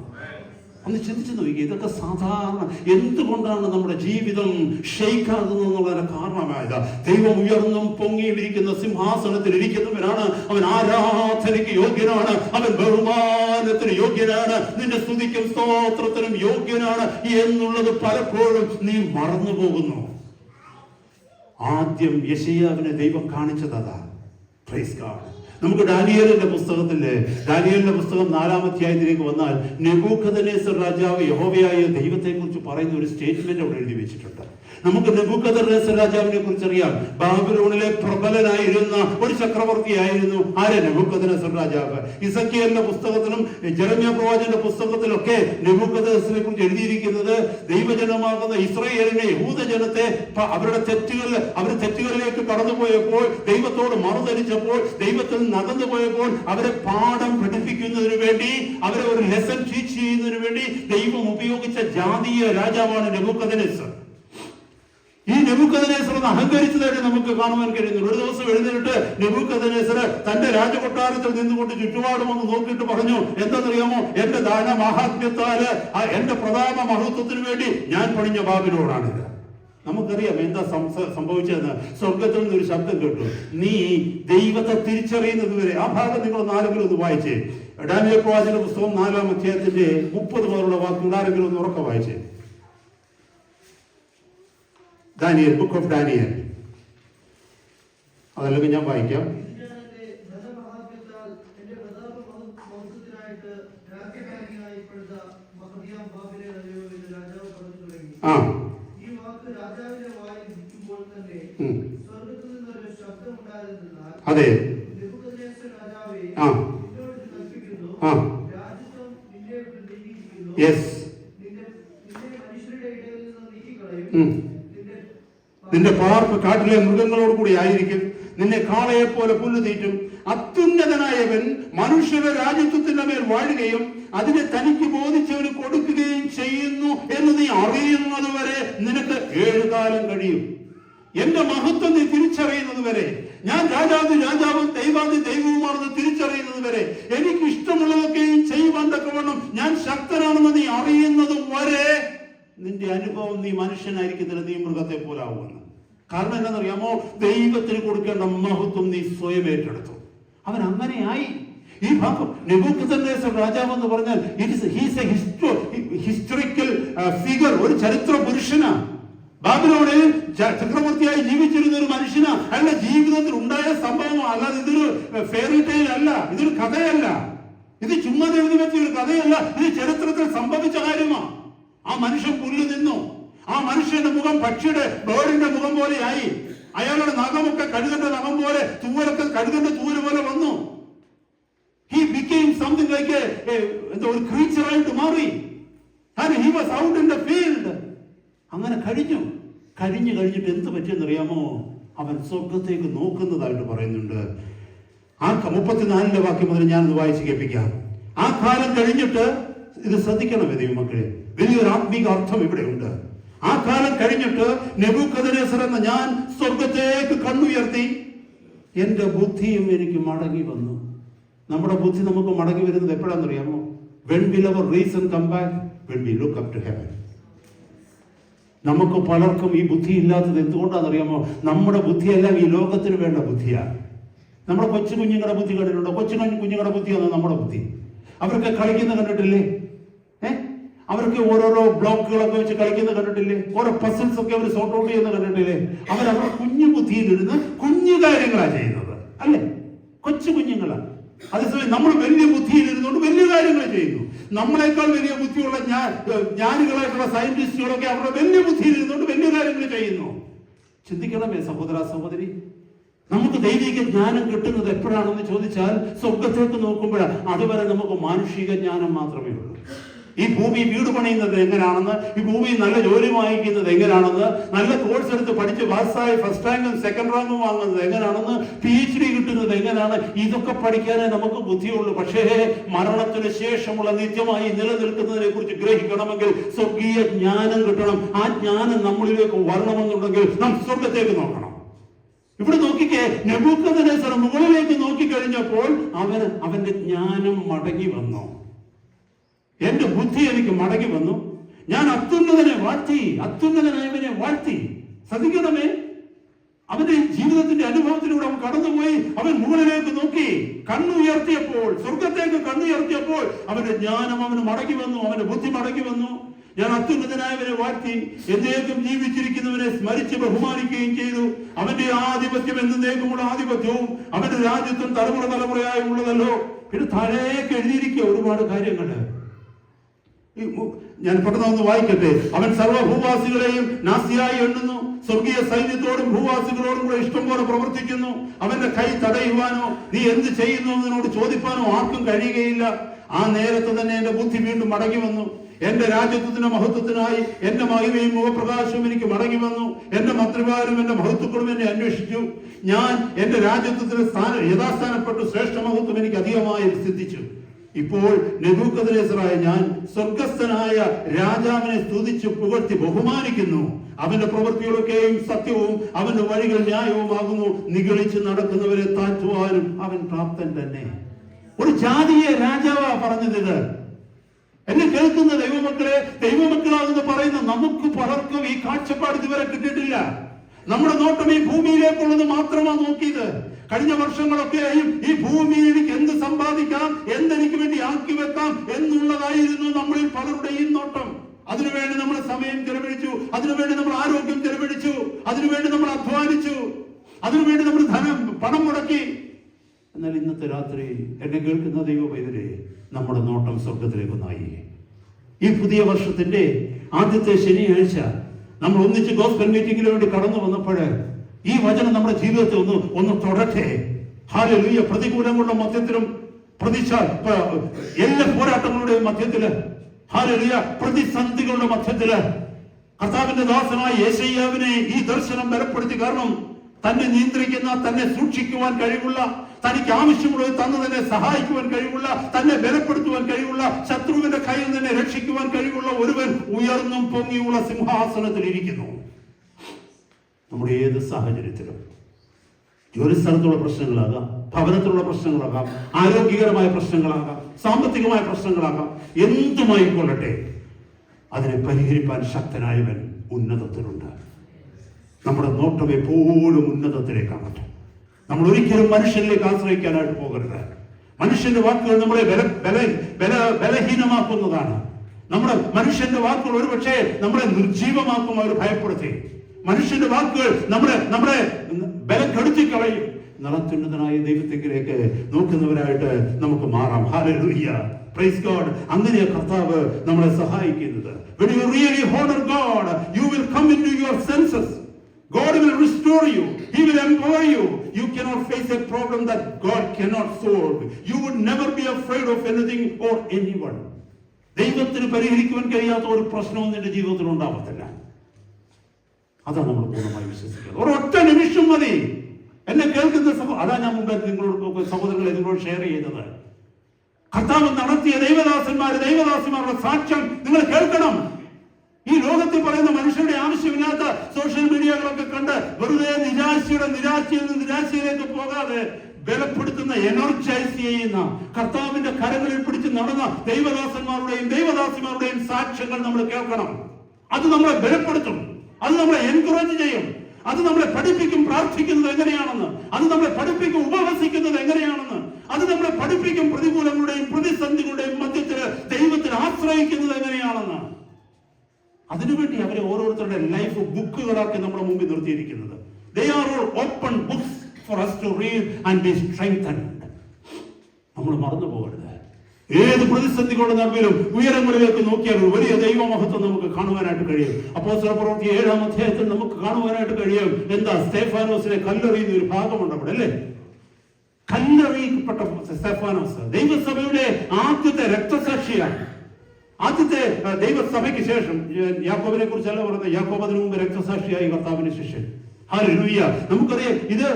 ഒന്ന് ചിന്തിച്ചു നോക്കി, ഇതൊക്കെ സാധാരണ എന്തുകൊണ്ടാണ് നമ്മുടെ ജീവിതം ഷെയ്ക്കാകുന്നതിനുള്ള കാരണമായത്? ദൈവം ഉയർന്നും പൊങ്ങിയിരിക്കുന്ന സിംഹാസനത്തിൽ ഇരിക്കുന്നവനാണ്. അവൻ ആരാധനയ്ക്ക് യോഗ്യനാണ്, അവൻ ബഹുമാനത്തിന് യോഗ്യനാണ്, നിന്റെ സ്തുതിക്കും സ്തോത്രത്തിനും യോഗ്യനാണ് എന്നുള്ളത് പലപ്പോഴും നീ മറന്നു പോകുന്നു. ആദ്യം യെശയ്യാവിനെ ദൈവം കാണിച്ചതാ. Praise God. നമുക്ക് ഡാനിയേലിന്റെ പുസ്തകം 4-ാം അധ്യായത്തിലേക്ക് വന്നാൽ നെബൂഖദ്നേസർ രാജാവ് യഹോവയായ ദൈവത്തെ കുറിച്ച് പറയുന്ന ഒരു സ്റ്റേറ്റ്മെന്റ് അവിടെ എഴുതി വെച്ചിട്ടുണ്ട്. നമുക്ക് നെബൂഖദ്നേസർ രാജാവിനെ കുറിച്ച് അറിയാം. ബാബിലോണിലെ പ്രബലനായിരുന്ന ഒരു ചക്രവർത്തിയായിരുന്നു ആര്? നെബൂഖദ്നേസർ രാജാവ്. ഇസക്കിയേലിന്റെ പുസ്തകത്തിലും ജെറമ്യാ പ്രവാചകന്റെ പുസ്തകത്തിലൊക്കെ നെബൂഖദ്നേസറിനെ കുറിച്ച് എഴുതിയിരിക്കുന്നത് ദൈവജനമാകുന്ന ഇസ്രായേലിനെ, യഹൂദജനത്തെ അവർ തെറ്റുകളിലേക്ക് കടന്നുപോയപ്പോൾ, ദൈവത്തോട് മറുതലിച്ചപ്പോൾ, ദൈവത്തിൽ നടന്നു പോയപ്പോൾ അവരെ പാഠം പഠിപ്പിക്കുന്നതിന് വേണ്ടി, അവരെ ഒരു ലെസൺ ടീച്ച് ചെയ്യുന്നതിന് വേണ്ടി ദൈവം ഉപയോഗിച്ച ജാതീയ രാജാവാണ് നെബൂഖദ്നേസർ. ഈ നെബൂഖദ്നേസർ ഒന്ന് അഹങ്കരിച്ചതായിട്ട് നമുക്ക് കാണുവാൻ കഴിയുന്നു. ഒരു ദിവസം എഴുന്നേറ്റ് നെബൂഖദ്നേസർ തന്റെ രാജകൊട്ടാരത്തിൽ നിന്നുകൊണ്ട് ചുറ്റുപാടും ഒന്ന് നോക്കിയിട്ട് പറഞ്ഞു, എന്താണെന്നറിയാമോ? എന്റെ ദാന മഹാത്മ്യത്താല്, എന്റെ പ്രതാപ മഹത്വത്തിന് വേണ്ടി ഞാൻ പണിഞ്ഞ ബാബിലോണാണിത്. നമുക്കറിയാം എന്താ സംഭവിച്ചതെന്ന്. സ്വർഗത്തിൽ നിന്ന് ഒരു ശബ്ദം കേട്ടു, നീ ദൈവത്തെ തിരിച്ചറിയുന്നത് വരെ. ആ ഭാഗം നിങ്ങൾ ആരെങ്കിലും ഒന്ന് വായിച്ചേ. ഡാനിയേൽ പ്രവാചകന്റെ പുസ്തകം 4-ാം അധ്യായത്തിന്റെ 30 മുതലുള്ള വാക്കുകൾ ആരെങ്കിലും ഒന്ന് ഉറക്കെ വായിച്ചേ. Daniel, book of Daniel. അതല്ലെങ്കിൽ ഞാൻ വായിക്കാം. ആ അതെ, യെസ്, നിന്റെ പാർപ്പ് കാട്ടിലെ മൃഗങ്ങളോട് കൂടി ആയിരിക്കും, നിന്നെ കാളയെ പോലെ പുല്ല് തീറ്റും. അത്യുന്നതനായവൻ മനുഷ്യരുടെ രാജ്യത്വത്തിന്റെ മേൽ വാഴുകയും അതിനെ തനിക്ക് ബോധിച്ചവന് കൊടുക്കുകയും ചെയ്യുന്നു എന്ന് നീ അറിയുന്നത് വരെ നിനക്ക് 7 കാലം കഴിയും. എന്റെ മഹത്വം നീ തിരിച്ചറിയുന്നത് വരെ, ഞാൻ രാജാവും ദൈവവുമാണെന്ന് തിരിച്ചറിയുന്നത് വരെ, എനിക്ക് ഇഷ്ടമുള്ളതൊക്കെയും ചെയ്യുവാൻ തക്കവണ്ണം ഞാൻ ശക്തനാണെന്ന് നീ അറിയുന്നത് വരെ നിന്റെ അനുഭവം നീ മനുഷ്യനായിരിക്കത്തില്ല, നീ മൃഗത്തെ പോലാവുമെന്ന്. കാരണം എന്താണെന്നറിയാമോ? ദൈവത്തിന് കൊടുക്കേണ്ട മഹത്വം നീ സ്വയം ഏറ്റെടുത്തു. അവൻ അങ്ങനെയായി. ഈ ഭാഗം നെബൂഖദ്നേസർ രാജാവ് എന്ന് പറഞ്ഞാൽ ഹീസ് എ ഹിസ്റ്റോറിക്കൽ ഫിഗർ, ഒരു ചരിത്ര പുരുഷനാണ്. ബാബിലോണിൽ ചക്രവർത്തിയായി ജീവിച്ചിരുന്ന ഒരു മനുഷ്യനാ. അയാളുടെ ജീവിതത്തിൽ ഉണ്ടായ സംഭവം. അല്ലാതെ ഇതൊരു ഫെയറി ടെയിൽ അല്ല, ഇതൊരു കഥയല്ല, ഇത് ചുമ്മാ എഴുതി വെച്ച ഒരു കഥയല്ല, ഇത് ചരിത്രത്തിൽ സംഭവിച്ച കാര്യമാണ്. ആ മനുഷ്യൻ പുല്ല് നിന്നു. ആ മനുഷ്യന്റെ മുഖം പക്ഷിയുടെ ബേർഡിന്റെ മുഖം പോലെയായി. അയാളുടെ നഖമൊക്കെ കഴുകന്റെ നഖം പോലെ, തൂവലൊക്കെ കഴുകന്റെ തൂവല് പോലെ വന്നു. He became something like ഒരു ക്രീച്ചറായിട്ട് മാറി. And he was out in the field. അങ്ങനെ കഴിഞ്ഞിട്ട് എന്ത് പറ്റിയെന്നറിയാമോ? അവൻ സ്വർഗത്തേക്ക് നോക്കുന്നതായിട്ട് പറയുന്നുണ്ട്. ആ 34-ന്റെ വാക്യം മുതൽ ഞാനത് വായിച്ച് കേൾപ്പിക്കാം. ആ കാലം കഴിഞ്ഞിട്ട്, ഇത് ശ്രദ്ധിക്കണം ദൈവമക്കളെ, വലിയൊരു ആത്മീക അർത്ഥം ഇവിടെ ഉണ്ട്. ആ കാലം കഴിഞ്ഞിട്ട് നെബൂഖദ്നേസർ എന്ന ഞാൻ സ്വർഗത്തേക്ക് കണ്ണുയർത്തി എൻ്റെ ബുദ്ധിയും എനിക്ക് മടങ്ങി വന്നു. നമ്മുടെ ബുദ്ധി നമുക്ക് മടങ്ങി വരുന്നത് എപ്പോഴാണെന്നറിയാമോ? When will our reason come back? When we look up to heaven. നമുക്ക് പലർക്കും ഈ ബുദ്ധി ഇല്ലാത്തത് എന്തുകൊണ്ടാണെന്നറിയാമോ? നമ്മുടെ ബുദ്ധിയെല്ലാം ഈ ലോകത്തിന് വേണ്ട ബുദ്ധിയാണ്. നമ്മുടെ കൊച്ചു കുഞ്ഞുങ്ങളുടെ ബുദ്ധി കണ്ടിട്ടുണ്ടോ? കുഞ്ഞുങ്ങളുടെ ബുദ്ധിയാണ് നമ്മുടെ ബുദ്ധി. അവർക്ക് കളിക്കുന്ന കണ്ടിട്ടില്ലേ? അവർക്ക് ഓരോരോ ബ്ലോക്കുകളൊക്കെ വെച്ച് കളിക്കുന്ന കണ്ടിട്ടില്ലേ? ഓരോ പസിൽസ് ഒക്കെ അവർ സോർട്ട് ഔട്ട് ചെയ്യുന്ന കണ്ടിട്ടില്ലേ? അവരവരുടെ കുഞ്ഞു ബുദ്ധിയിലിരുന്ന് കുഞ്ഞു കാര്യങ്ങളാണ് ചെയ്യുന്നത്, അല്ലേ? കൊച്ചു കുഞ്ഞുങ്ങളാണ്. അതേസമയം നമ്മൾ വലിയ ബുദ്ധിയിലിരുന്നുകൊണ്ട് വലിയ കാര്യങ്ങൾ ചെയ്യുന്നു. നമ്മളെക്കാൾ വലിയ ബുദ്ധിയുള്ള ജ്ഞാനികളായിട്ടുള്ള സയന്റിസ്റ്റുകളൊക്കെ അവരുടെ വലിയ ബുദ്ധിയിലിരുന്നുകൊണ്ട് വലിയ കാര്യങ്ങൾ ചെയ്യുന്നു. ചിന്തിക്കണമേ സഹോദര സഹോദരി, നമുക്ക് ദൈവിക ജ്ഞാനം കിട്ടുന്നത് എപ്പോഴാണെന്ന് ചോദിച്ചാൽ സ്വർഗത്തേക്ക് നോക്കുമ്പോഴാണ്. അതുവരെ നമുക്ക് മാനുഷിക ജ്ഞാനം മാത്രമേ ഉള്ളൂ. ഈ ഭൂമി വീട് പണിയുന്നത് എങ്ങനെയാണെന്ന്, ഈ ഭൂമി നല്ല ജോലി വാങ്ങിക്കുന്നത് എങ്ങനെയാണെന്ന്, നല്ല കോഴ്സ് എടുത്ത് പഠിച്ച് പാസ്സായി ഫസ്റ്റ് റാങ്കും സെക്കൻഡ് റാങ്കും വാങ്ങുന്നത് എങ്ങനെയാണെന്ന്, PhD കിട്ടുന്നത് എങ്ങനെയാണ്, ഇതൊക്കെ പഠിക്കാനേ നമുക്ക് ബുദ്ധിയുള്ളൂ. പക്ഷേ മരണത്തിന് ശേഷമുള്ള നിത്യമായി നിലനിൽക്കുന്നതിനെ കുറിച്ച് ഗ്രഹിക്കണമെങ്കിൽ സ്വർഗീയ ജ്ഞാനം കിട്ടണം. ആ ജ്ഞാനം നമ്മളിലേക്ക് വരണമെന്നുണ്ടെങ്കിൽ നാം സ്വർഗത്തേക്ക് നോക്കണം. ഇവിടെ നോക്കിക്കേ, നെബൂഖദ്നേസർ മുകളിലേക്ക് നോക്കിക്കഴിഞ്ഞപ്പോൾ അവന്റെ ജ്ഞാനം മടങ്ങി വന്നു. എന്റെ ബുദ്ധി എനിക്ക് മടങ്ങി വന്നു. ഞാൻ അത്യുന്നതനായവനെ വാഴ്ത്തി. ശ്രദ്ധിക്കണമേ, അവന്റെ ജീവിതത്തിന്റെ അനുഭവത്തിലൂടെ അവൻ കടന്നുപോയി. അവൻ മുകളിലേക്ക് നോക്കി, കണ്ണുയർത്തിയപ്പോൾ, സ്വർഗത്തേക്ക് കണ്ണുയർത്തിയപ്പോൾ അവന്റെ ജ്ഞാനം അവന് മടങ്ങി വന്നു, അവന്റെ ബുദ്ധി മടങ്ങി വന്നു. ഞാൻ അത്യുന്നതനായവനെ വാഴ്ത്തി, എന്നേക്കും ജീവിച്ചിരിക്കുന്നവനെ സ്മരിച്ച് ബഹുമാനിക്കുകയും ചെയ്തു. അവന്റെ ആധിപത്യം എന്നേക്കുമുള്ള ആധിപത്യവും അവന്റെ രാജ്യത്വം തലമുറയായി ഉള്ളതല്ലോ. പിന്നെ താഴേക്ക് എഴുതിയിരിക്കുക ഒരുപാട് കാര്യങ്ങള്. ഞാൻ പെട്ടെന്ന് വായിക്കട്ടെ. അവൻ സർവ്വഭൂവാസികളെയും നാസിയായി എണ്ണുന്നു. സ്വർഗീയ സൈന്യത്തോടും ഭൂവാസികളോടും കൂടെ ഇഷ്ടം പോലെ പ്രവർത്തിക്കുന്നു. അവന്റെ കൈ തടയുവാനോ നീ എന്ത് ചെയ്യുന്നു എന്നതിനോട് ചോദിപ്പാനോ ആർക്കും കഴിയുകയില്ല. ആ നേരത്തെ തന്നെ എന്റെ ബുദ്ധി വീണ്ടും മടങ്ങി വന്നു. എന്റെ രാജ്യത്വത്തിന്റെ മഹത്വത്തിനായി എന്റെ മഹിമയും മുഖപ്രകാശവും എനിക്ക് മടങ്ങി വന്നു. എന്റെ മന്ത്രിമാരും എന്റെ മഹത്വക്കളും എന്നെ അന്വേഷിച്ചു. ഞാൻ എന്റെ രാജ്യത്വത്തിന് യഥാസ്ഥാനപ്പെട്ടു. ശ്രേഷ്ഠ മഹത്വം എനിക്ക് അധികമായി സിദ്ധിച്ചു. ഇപ്പോൾ നെബൂഖദ്നേസറായ ഞാൻ സ്വർഗസ്ഥനായ രാജാവിനെ സ്തുതിച്ച് പുകഴ്ത്തി ബഹുമാനിക്കുന്നു. അവന്റെ പ്രവൃത്തികളൊക്കെയും സത്യവും അവന്റെ വഴികൾ ന്യായവുമാകുന്നു. നിഗളിച്ച് നടക്കുന്നവരെ താഴ്ത്തുവാനും അവൻ പ്രാപ്തൻ തന്നെ. ഒരു ജാതീയ രാജാവാ പറഞ്ഞത്. എന്നെ കേൾക്കുന്ന ദൈവമക്കളാണെന്ന് പറയുന്ന നമുക്ക് പലർക്കും ഈ കാഴ്ചപ്പാട് ഇതുവരെ കിട്ടിയിട്ടില്ല. നമ്മുടെ നോട്ടം ഈ ഭൂമിയിലേക്കുള്ളത് മാത്രമാണ് നോക്കിയത്. കഴിഞ്ഞ വർഷങ്ങളൊക്കെയും ഈ ഭൂമിയിൽ എനിക്ക് എന്ത് സമ്പാദിക്കാം, എന്തെനിക്ക് വേണ്ടി ആക്കി വെക്കാം എന്നുള്ളതായിരുന്നു നമ്മളിൽ പലരുടെയും നോട്ടം. അതിനുവേണ്ടി നമ്മൾ സമയം ചെലവഴിച്ചു, അതിനുവേണ്ടി നമ്മൾ ആരോഗ്യം ചെലവഴിച്ചു, അതിനുവേണ്ടി നമ്മൾ അധ്വാനിച്ചു, അതിനുവേണ്ടി നമ്മൾ പണം മുടക്കി. എന്നാൽ ഇന്നത്തെ രാത്രി എന്നെ കേൾക്കുന്ന ദൈവപൈതലേ, നമ്മുടെ നോട്ടം സ്വർഗത്തിലേക്കൊന്നായി. ഈ പുതിയ വർഷത്തിന്റെ ആദ്യത്തെ ശനിയാഴ്ച നമ്മൾ ഒന്നിച്ച് ഗോസ്പൽ മീറ്റിംഗിന് വേണ്ടി കടന്നു വന്നപ്പോൾ ഈ വചനം നമ്മുടെ ജീവിതത്തെ ഒന്ന് തൊടട്ടെ. ഹല്ലേലൂയ. പ്രതികൂലങ്ങളുടെ മധ്യത്തിലും എല്ലാ പോരാട്ടങ്ങളുടെയും മധ്യത്തില്, ഹല്ലേലൂയ, പ്രതിസന്ധികളുടെ മധ്യത്തില് കർത്താവിന്റെ ദാസനായ യെശയ്യാവിനെ ഈ ദർശനം ബലപ്പെടുത്തി. കാരണം തന്നെ നിയന്ത്രിക്കുന്ന, തന്നെ സൂക്ഷിക്കുവാൻ കഴിവുള്ള, തനിക്ക് ആവശ്യമുള്ളത് തന്ന് തന്നെ സഹായിക്കുവാൻ കഴിവുള്ള, തന്നെ ബലപ്പെടുത്തുവാൻ കഴിവുള്ള, ശത്രുവിന്റെ കയ്യിൽ തന്നെ രക്ഷിക്കുവാൻ കഴിവുള്ള ഒരുവൻ ഉയർന്നും പൊങ്ങിയുള്ള സിംഹാസനത്തിൽ ഇരിക്കുന്നു. നമ്മുടെ ഏത് സാഹചര്യത്തിലും, ജോലിസ്ഥലത്തുള്ള പ്രശ്നങ്ങളാകാം, ഭവനത്തിലുള്ള പ്രശ്നങ്ങളാകാം, ആരോഗ്യകരമായ പ്രശ്നങ്ങളാകാം, സാമ്പത്തികമായ പ്രശ്നങ്ങളാകാം, എന്തുമായിക്കൊള്ളട്ടെ, അതിനെ പരിഹരിക്കാൻ ശക്തനായവൻ ഉന്നതത്തിലുണ്ട്. നമ്മുടെ നോട്ടം എപ്പോഴും ഉന്നതത്തിലേക്കാകട്ടെ. നമ്മൾ ഒരിക്കലും മനുഷ്യനിലേക്ക് ആശ്രയിക്കാനായിട്ട് പോകരുത്. മനുഷ്യന്റെ വാക്കുകൾ നമ്മളെ ബലഹീനമാക്കുന്നതാണ്. മനുഷ്യന്റെ വാക്കുകൾ ഒരുപക്ഷെ നമ്മളെ നിർജീവമാക്കും, അവർ ഭയപ്പെടുത്തി. മനുഷ്യന്റെ വാക്കുകൾ നമ്മളെ ബലം കെടുത്തി കളയും. നളത്യുന്നതനായ ദൈവത്തിലേക്ക് നോക്കുന്നവരായിട്ട് നമുക്ക് മാറാം. Hallelujah, praise God. അങ്ങനെ കർത്താവ് നമ്മളെ സഹായിക്കുന്നത്. When you really honor God, you will come into your senses. God will restore you. He will empower you. You cannot face a problem that God cannot solve. You would never be afraid of anything or anyone. ദൈവത്തിന് പരിഹരിക്കുവാൻ കഴിയാത്ത ഒരു പ്രശ്നവും നിന്റെ ജീവിതത്തിൽ ഉണ്ടാവത്തില്ല. അതാണ് നമ്മൾ പൂർണ്ണമായി വിശ്വസിക്കുന്നത്. ഒരൊറ്റ നിമിഷം മതി. എന്നെ കേൾക്കുന്ന അതാ ഞാൻ മുമ്പേ സഹോദരങ്ങളെ നിങ്ങളോട് ഷെയർ ചെയ്തത്. കർത്താവ് നടത്തിയ ദൈവദാസന്മാരുടെ സാക്ഷ്യം നിങ്ങൾ കേൾക്കണം. ഈ ലോകത്തിൽ പറയുന്ന മനുഷ്യരുടെ ആവശ്യമില്ലാത്ത സോഷ്യൽ മീഡിയകളൊക്കെ കണ്ട് വെറുതെ നിരാശയിൽ നിന്ന് നിരാശയിലേക്ക് പോകാതെ ബലപ്പെടുത്തുന്ന, എനർജൈസ് ചെയ്യുന്ന, കർത്താവിന്റെ കരങ്ങളിൽ പിടിച്ച് നടന്ന ദൈവദാസന്മാരുടെയും ദൈവദാസിമാരുടെയും സാക്ഷ്യങ്ങൾ നമ്മൾ കേൾക്കണം. അത് നമ്മളെ ബലപ്പെടുത്തും, അത് നമ്മളെ എൻകറേജ് ചെയ്യും, അത് നമ്മളെ പഠിപ്പിക്കും പ്രാർത്ഥിക്കുന്നത് എങ്ങനെയാണെന്ന്, അത് നമ്മളെ പഠിപ്പിക്കും ഉപവസിക്കുന്നത് എങ്ങനെയാണെന്ന്, അത് നമ്മളെ പഠിപ്പിക്കും പ്രതികൂലങ്ങളുടെയും പ്രതിസന്ധികളുടെയും മധ്യത്തിൽ ദൈവത്തിൽ ആശ്രയിക്കുന്നത് എങ്ങനെയാണെന്ന്. അതിനുവേണ്ടി അവരെ ഓരോരുത്തരുടെ ലൈഫ് ബുക്കുകളാക്കി നമ്മുടെ മുമ്പിൽ നിർത്തിയിരിക്കുന്നത്. They are all open books for us to read and be strengthened. നമ്മൾ മറന്നു പോകരുത്. ഏത് പ്രതിസന്ധികളുടെ നടുവിലും ഉയരങ്ങളിലേക്ക് നോക്കിയാൽ വലിയ ദൈവമഹത്വം നമുക്ക് കാണുവാനായിട്ട് കഴിയും. അപ്പോസ്തലപ്രവൃത്തി 7-ാം അധ്യായത്തിൽ നമുക്ക് കാണുവാനായിട്ട് കഴിയും. എന്താ? സ്തെഫാനോസിനെ കല്ലെറിയുന്ന ഒരു ഭാഗമുണ്ട് അവിടെ, അല്ലേ? കല്ലെറിയപ്പെട്ട സ്തെഫാനോസ് ദൈവസഭയുടെ ആദ്യത്തെ രക്തസാക്ഷിയാണ്. ആദ്യത്തെ ദൈവസഭയ്ക്ക് ശേഷം യാക്കോബിനെ കുറിച്ചല്ല പറയുന്നത്. യാക്കോബ് അതിനു മുമ്പ് രക്തസാക്ഷിയായി കർത്താവിന്റെ ശിഷ്യൻ. ഹല്ലേലൂയ. നമുക്കറിയാം, ഇത്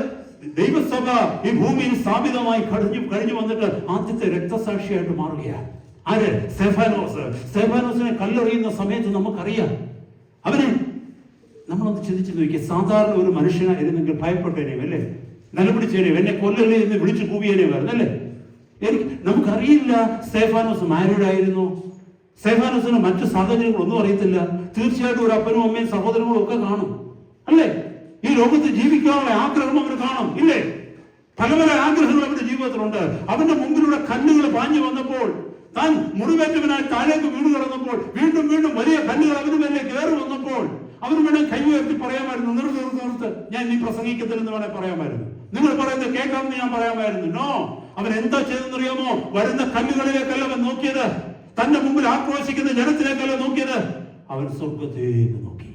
ദൈവസഭ ഈ ഭൂമിയിൽ സ്ഥാപിതമായി കഴിഞ്ഞു വന്നിട്ട് ആദ്യത്തെ രക്തസാക്ഷിയായിട്ട് മാറുകയാണ്. ആര്? സ്തെഫാനോസ്. സ്തെഫാനോസിനെ കല്ലെറിയുന്ന സമയത്ത് നമുക്കറിയാം, അവനെ നമ്മളൊന്ന് ചിന്തിച്ചു നോക്കിയാൽ സാധാരണ ഒരു മനുഷ്യനായിരുന്നെങ്കിൽ ഭയപ്പെട്ടേനെയും, അല്ലേ? നിലപിടിച്ചേനെയും, എന്നെ കൊല്ലല്ലേ എന്ന് വിളിച്ചു കൂവിയേനെയും വരുന്നല്ലേ? നമുക്കറിയില്ല സ്തെഫാനോസ് മാരീഡ് ആയിരുന്നു. സ്തെഫാനോസിന് മറ്റു സാഹചര്യങ്ങളൊന്നും അറിയത്തില്ല. തീർച്ചയായിട്ടും ഒരു അപ്പനും അമ്മയും സഹോദരങ്ങളും ഒക്കെ കാണും, അല്ലേ? ഈ ലോകത്ത് ജീവിക്കാനുള്ള ആഗ്രഹം അവന് കാണും, ഇല്ലേ? പല പല ആഗ്രഹങ്ങൾ അവന്റെ ജീവിതത്തിലുണ്ട്. അവന്റെ മുമ്പിലൂടെ കല്ലുകൾ പാഞ്ഞു വന്നപ്പോൾ, താൻ മുറിവേറ്റവനായി താഴേക്ക് വീണ് കിടന്നപ്പോൾ, വീണ്ടും വീണ്ടും വലിയ കല്ലുകൾ അവന് മേലെ കയറി വന്നപ്പോൾ അവന് വേണേ കൈ ഉയർത്തി പറയാമായിരുന്നു, നിർത്ത്, ഞാൻ നീ പ്രസംഗിക്കത്തില്ലെന്ന് വേണേ പറയാമായിരുന്നു, നിങ്ങൾ പറയുന്നത് കേൾക്കാമെന്ന് ഞാൻ പറയാമായിരുന്നു. നോ, അവൻ എന്താ ചെയ്തെന്നറിയാമോ? വരുന്ന കല്ലുകളിലേക്കല്ല അവൻ നോക്കിയത്, തന്റെ മുമ്പിൽ ആക്രോശിക്കുന്ന ജനത്തിലേക്കല്ല നോക്കിയത്, അവൻ സ്വർഗത്തേക്ക് നോക്കി.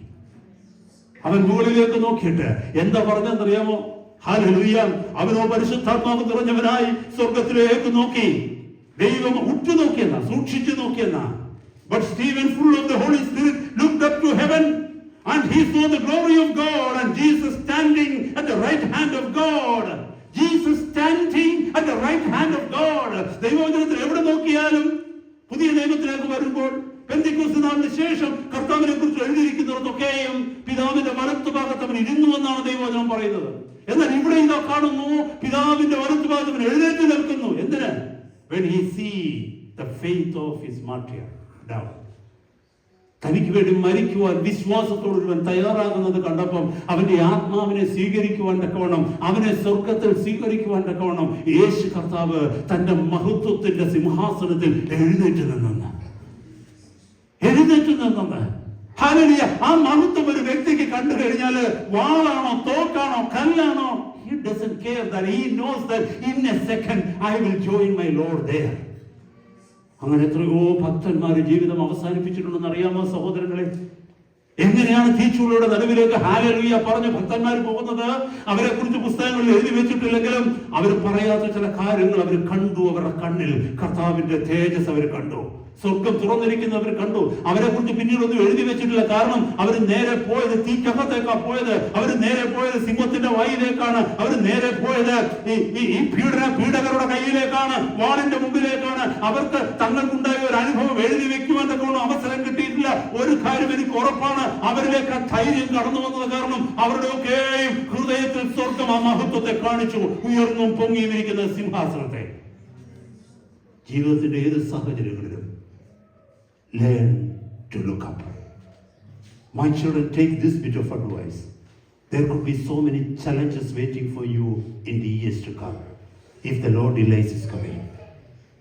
അവൻ മുകളിലേക്ക് നോക്കിയിട്ട് എന്താ പറഞ്ഞെന്നറിയാമോ? ഹല്ലേലൂയ. അവനോ പരിശുദ്ധാത്മാവ് നിറഞ്ഞവനായി സ്വർഗത്തിലേക്ക് നോക്കി. ദൈവം ഉറ്റുനോക്കിയെന്ന, സൂക്ഷിച്ചു നോക്കിയെന്ന. But Stephen, full of the Holy Spirit, looked up to heaven and he saw the glory of God and Jesus standing at the right hand of God. Jesus standing at the right hand of God. ദൈവവചനത്തിൽ എവിടെ നോക്കിയാലും, പുതിയ നിയമത്തിലേക്ക് വരുമ്പോൾ, പെന്തക്കോസ്ത് നാളിന് ശേഷം കർത്താവിനെ കുറിച്ച് എഴുതിയിരിക്കുന്നിടത്തൊക്കെയും പിതാവിന്റെ വലത്തുഭാഗത്ത് അവൻ ഇരുന്നു എന്നാണ് ദൈവവചനം പറയുന്നത്. എന്നാൽ ഇവിടെ ഇതാ കാണുന്നു, പിതാവിന്റെ വലത്തുഭാഗത്ത് അവൻ എഴുന്നേറ്റ് നിൽക്കുന്നു. എന്തിന്? When he see the faith of his martyr down. തനിക്ക് വേണ്ടി മരിക്കുവാൻ വിശ്വാസത്തോടൊരുവൻ തയ്യാറാകുന്നത് കണ്ടപ്പം അവന്റെ ആത്മാവിനെ സ്വീകരിക്കുവാൻ തക്കവണ്ണം, അവനെ സ്വർഗത്തിൽ സ്വീകരിക്കുവാൻ തക്കവണ്ണം യേശു കർത്താവ് തന്റെ മഹത്വത്തിന്റെ സിംഹാസനത്തിൽ എഴുന്നേറ്റ് നിന്നെന്ന്. ഹല്ലേലൂയ. ആ മഹത്വം ഒരു വ്യക്തിക്ക് കണ്ടു കഴിഞ്ഞാൽ വാളാണോ തോക്കാണോ കല്ലാണോ, he doesn't care, that he knows that in a second I will join my Lord there. അങ്ങനെ എത്രയോ ഭക്തന്മാർ ജീവിതം അവസാനിപ്പിച്ചിട്ടുണ്ടെന്ന് അറിയാമോ സഹോദരങ്ങളെ? എങ്ങനെയാണ് തീച്ചൂളയുടെ നടുവിലേക്ക് ഹല്ലേലൂയ പറഞ്ഞ ഭക്തന്മാർ പോകുന്നത്? അവരെ കുറിച്ച് പുസ്തകങ്ങളിൽ എഴുതി വെച്ചിട്ടില്ലെങ്കിലും അവർ പറയാത്ത ചില കാര്യങ്ങൾ അവർ കണ്ടു. അവരുടെ കണ്ണിൽ കർത്താവിന്റെ തേജസ് അവർ കണ്ടു. സ്വർഗം തുറന്നിരിക്കുന്നവർ കണ്ടു. അവരെ കുറിച്ച് പിന്നീടൊന്നും എഴുതി വെച്ചിട്ടില്ല. കാരണം അവർ നേരെ പോയത് തീക്കകത്തേക്കാ പോയത്. അവർ നേരെ പോയത് സിംഹത്തിന്റെ വായിലേക്കാണ്. അവർ നേരെ പോയത് ഈ പീഡകരുടെ കയ്യിലേക്കാണ്, വാളിന്റെ മുമ്പിലേക്കാണ്. അവർക്ക് തങ്ങൾക്കുണ്ടായ ഒരു അനുഭവം എഴുതി വെക്കുവാൻ തക്കവണ്ണം അവസരം കിട്ടിയിട്ടില്ല. ഒരു കാര്യം എനിക്ക് ഉറപ്പാണ്, അവരിലേക്ക് ധൈര്യം കടന്നു വന്നത് കാരണം അവരുടെയൊക്കെയും ഹൃദയത്തിൽ സ്വർഗം ആ മഹത്വത്തെ കാണിച്ചു, ഉയർന്നും പൊങ്ങിയിരിക്കുന്ന സിംഹാസനത്തെ. ജീവിതത്തിന്റെ ഏത് സാഹചര്യങ്ങളിലും learn to look up. My children, take this bit of advice. There could be so many challenges waiting for you in the years to come if the Lord delays his coming.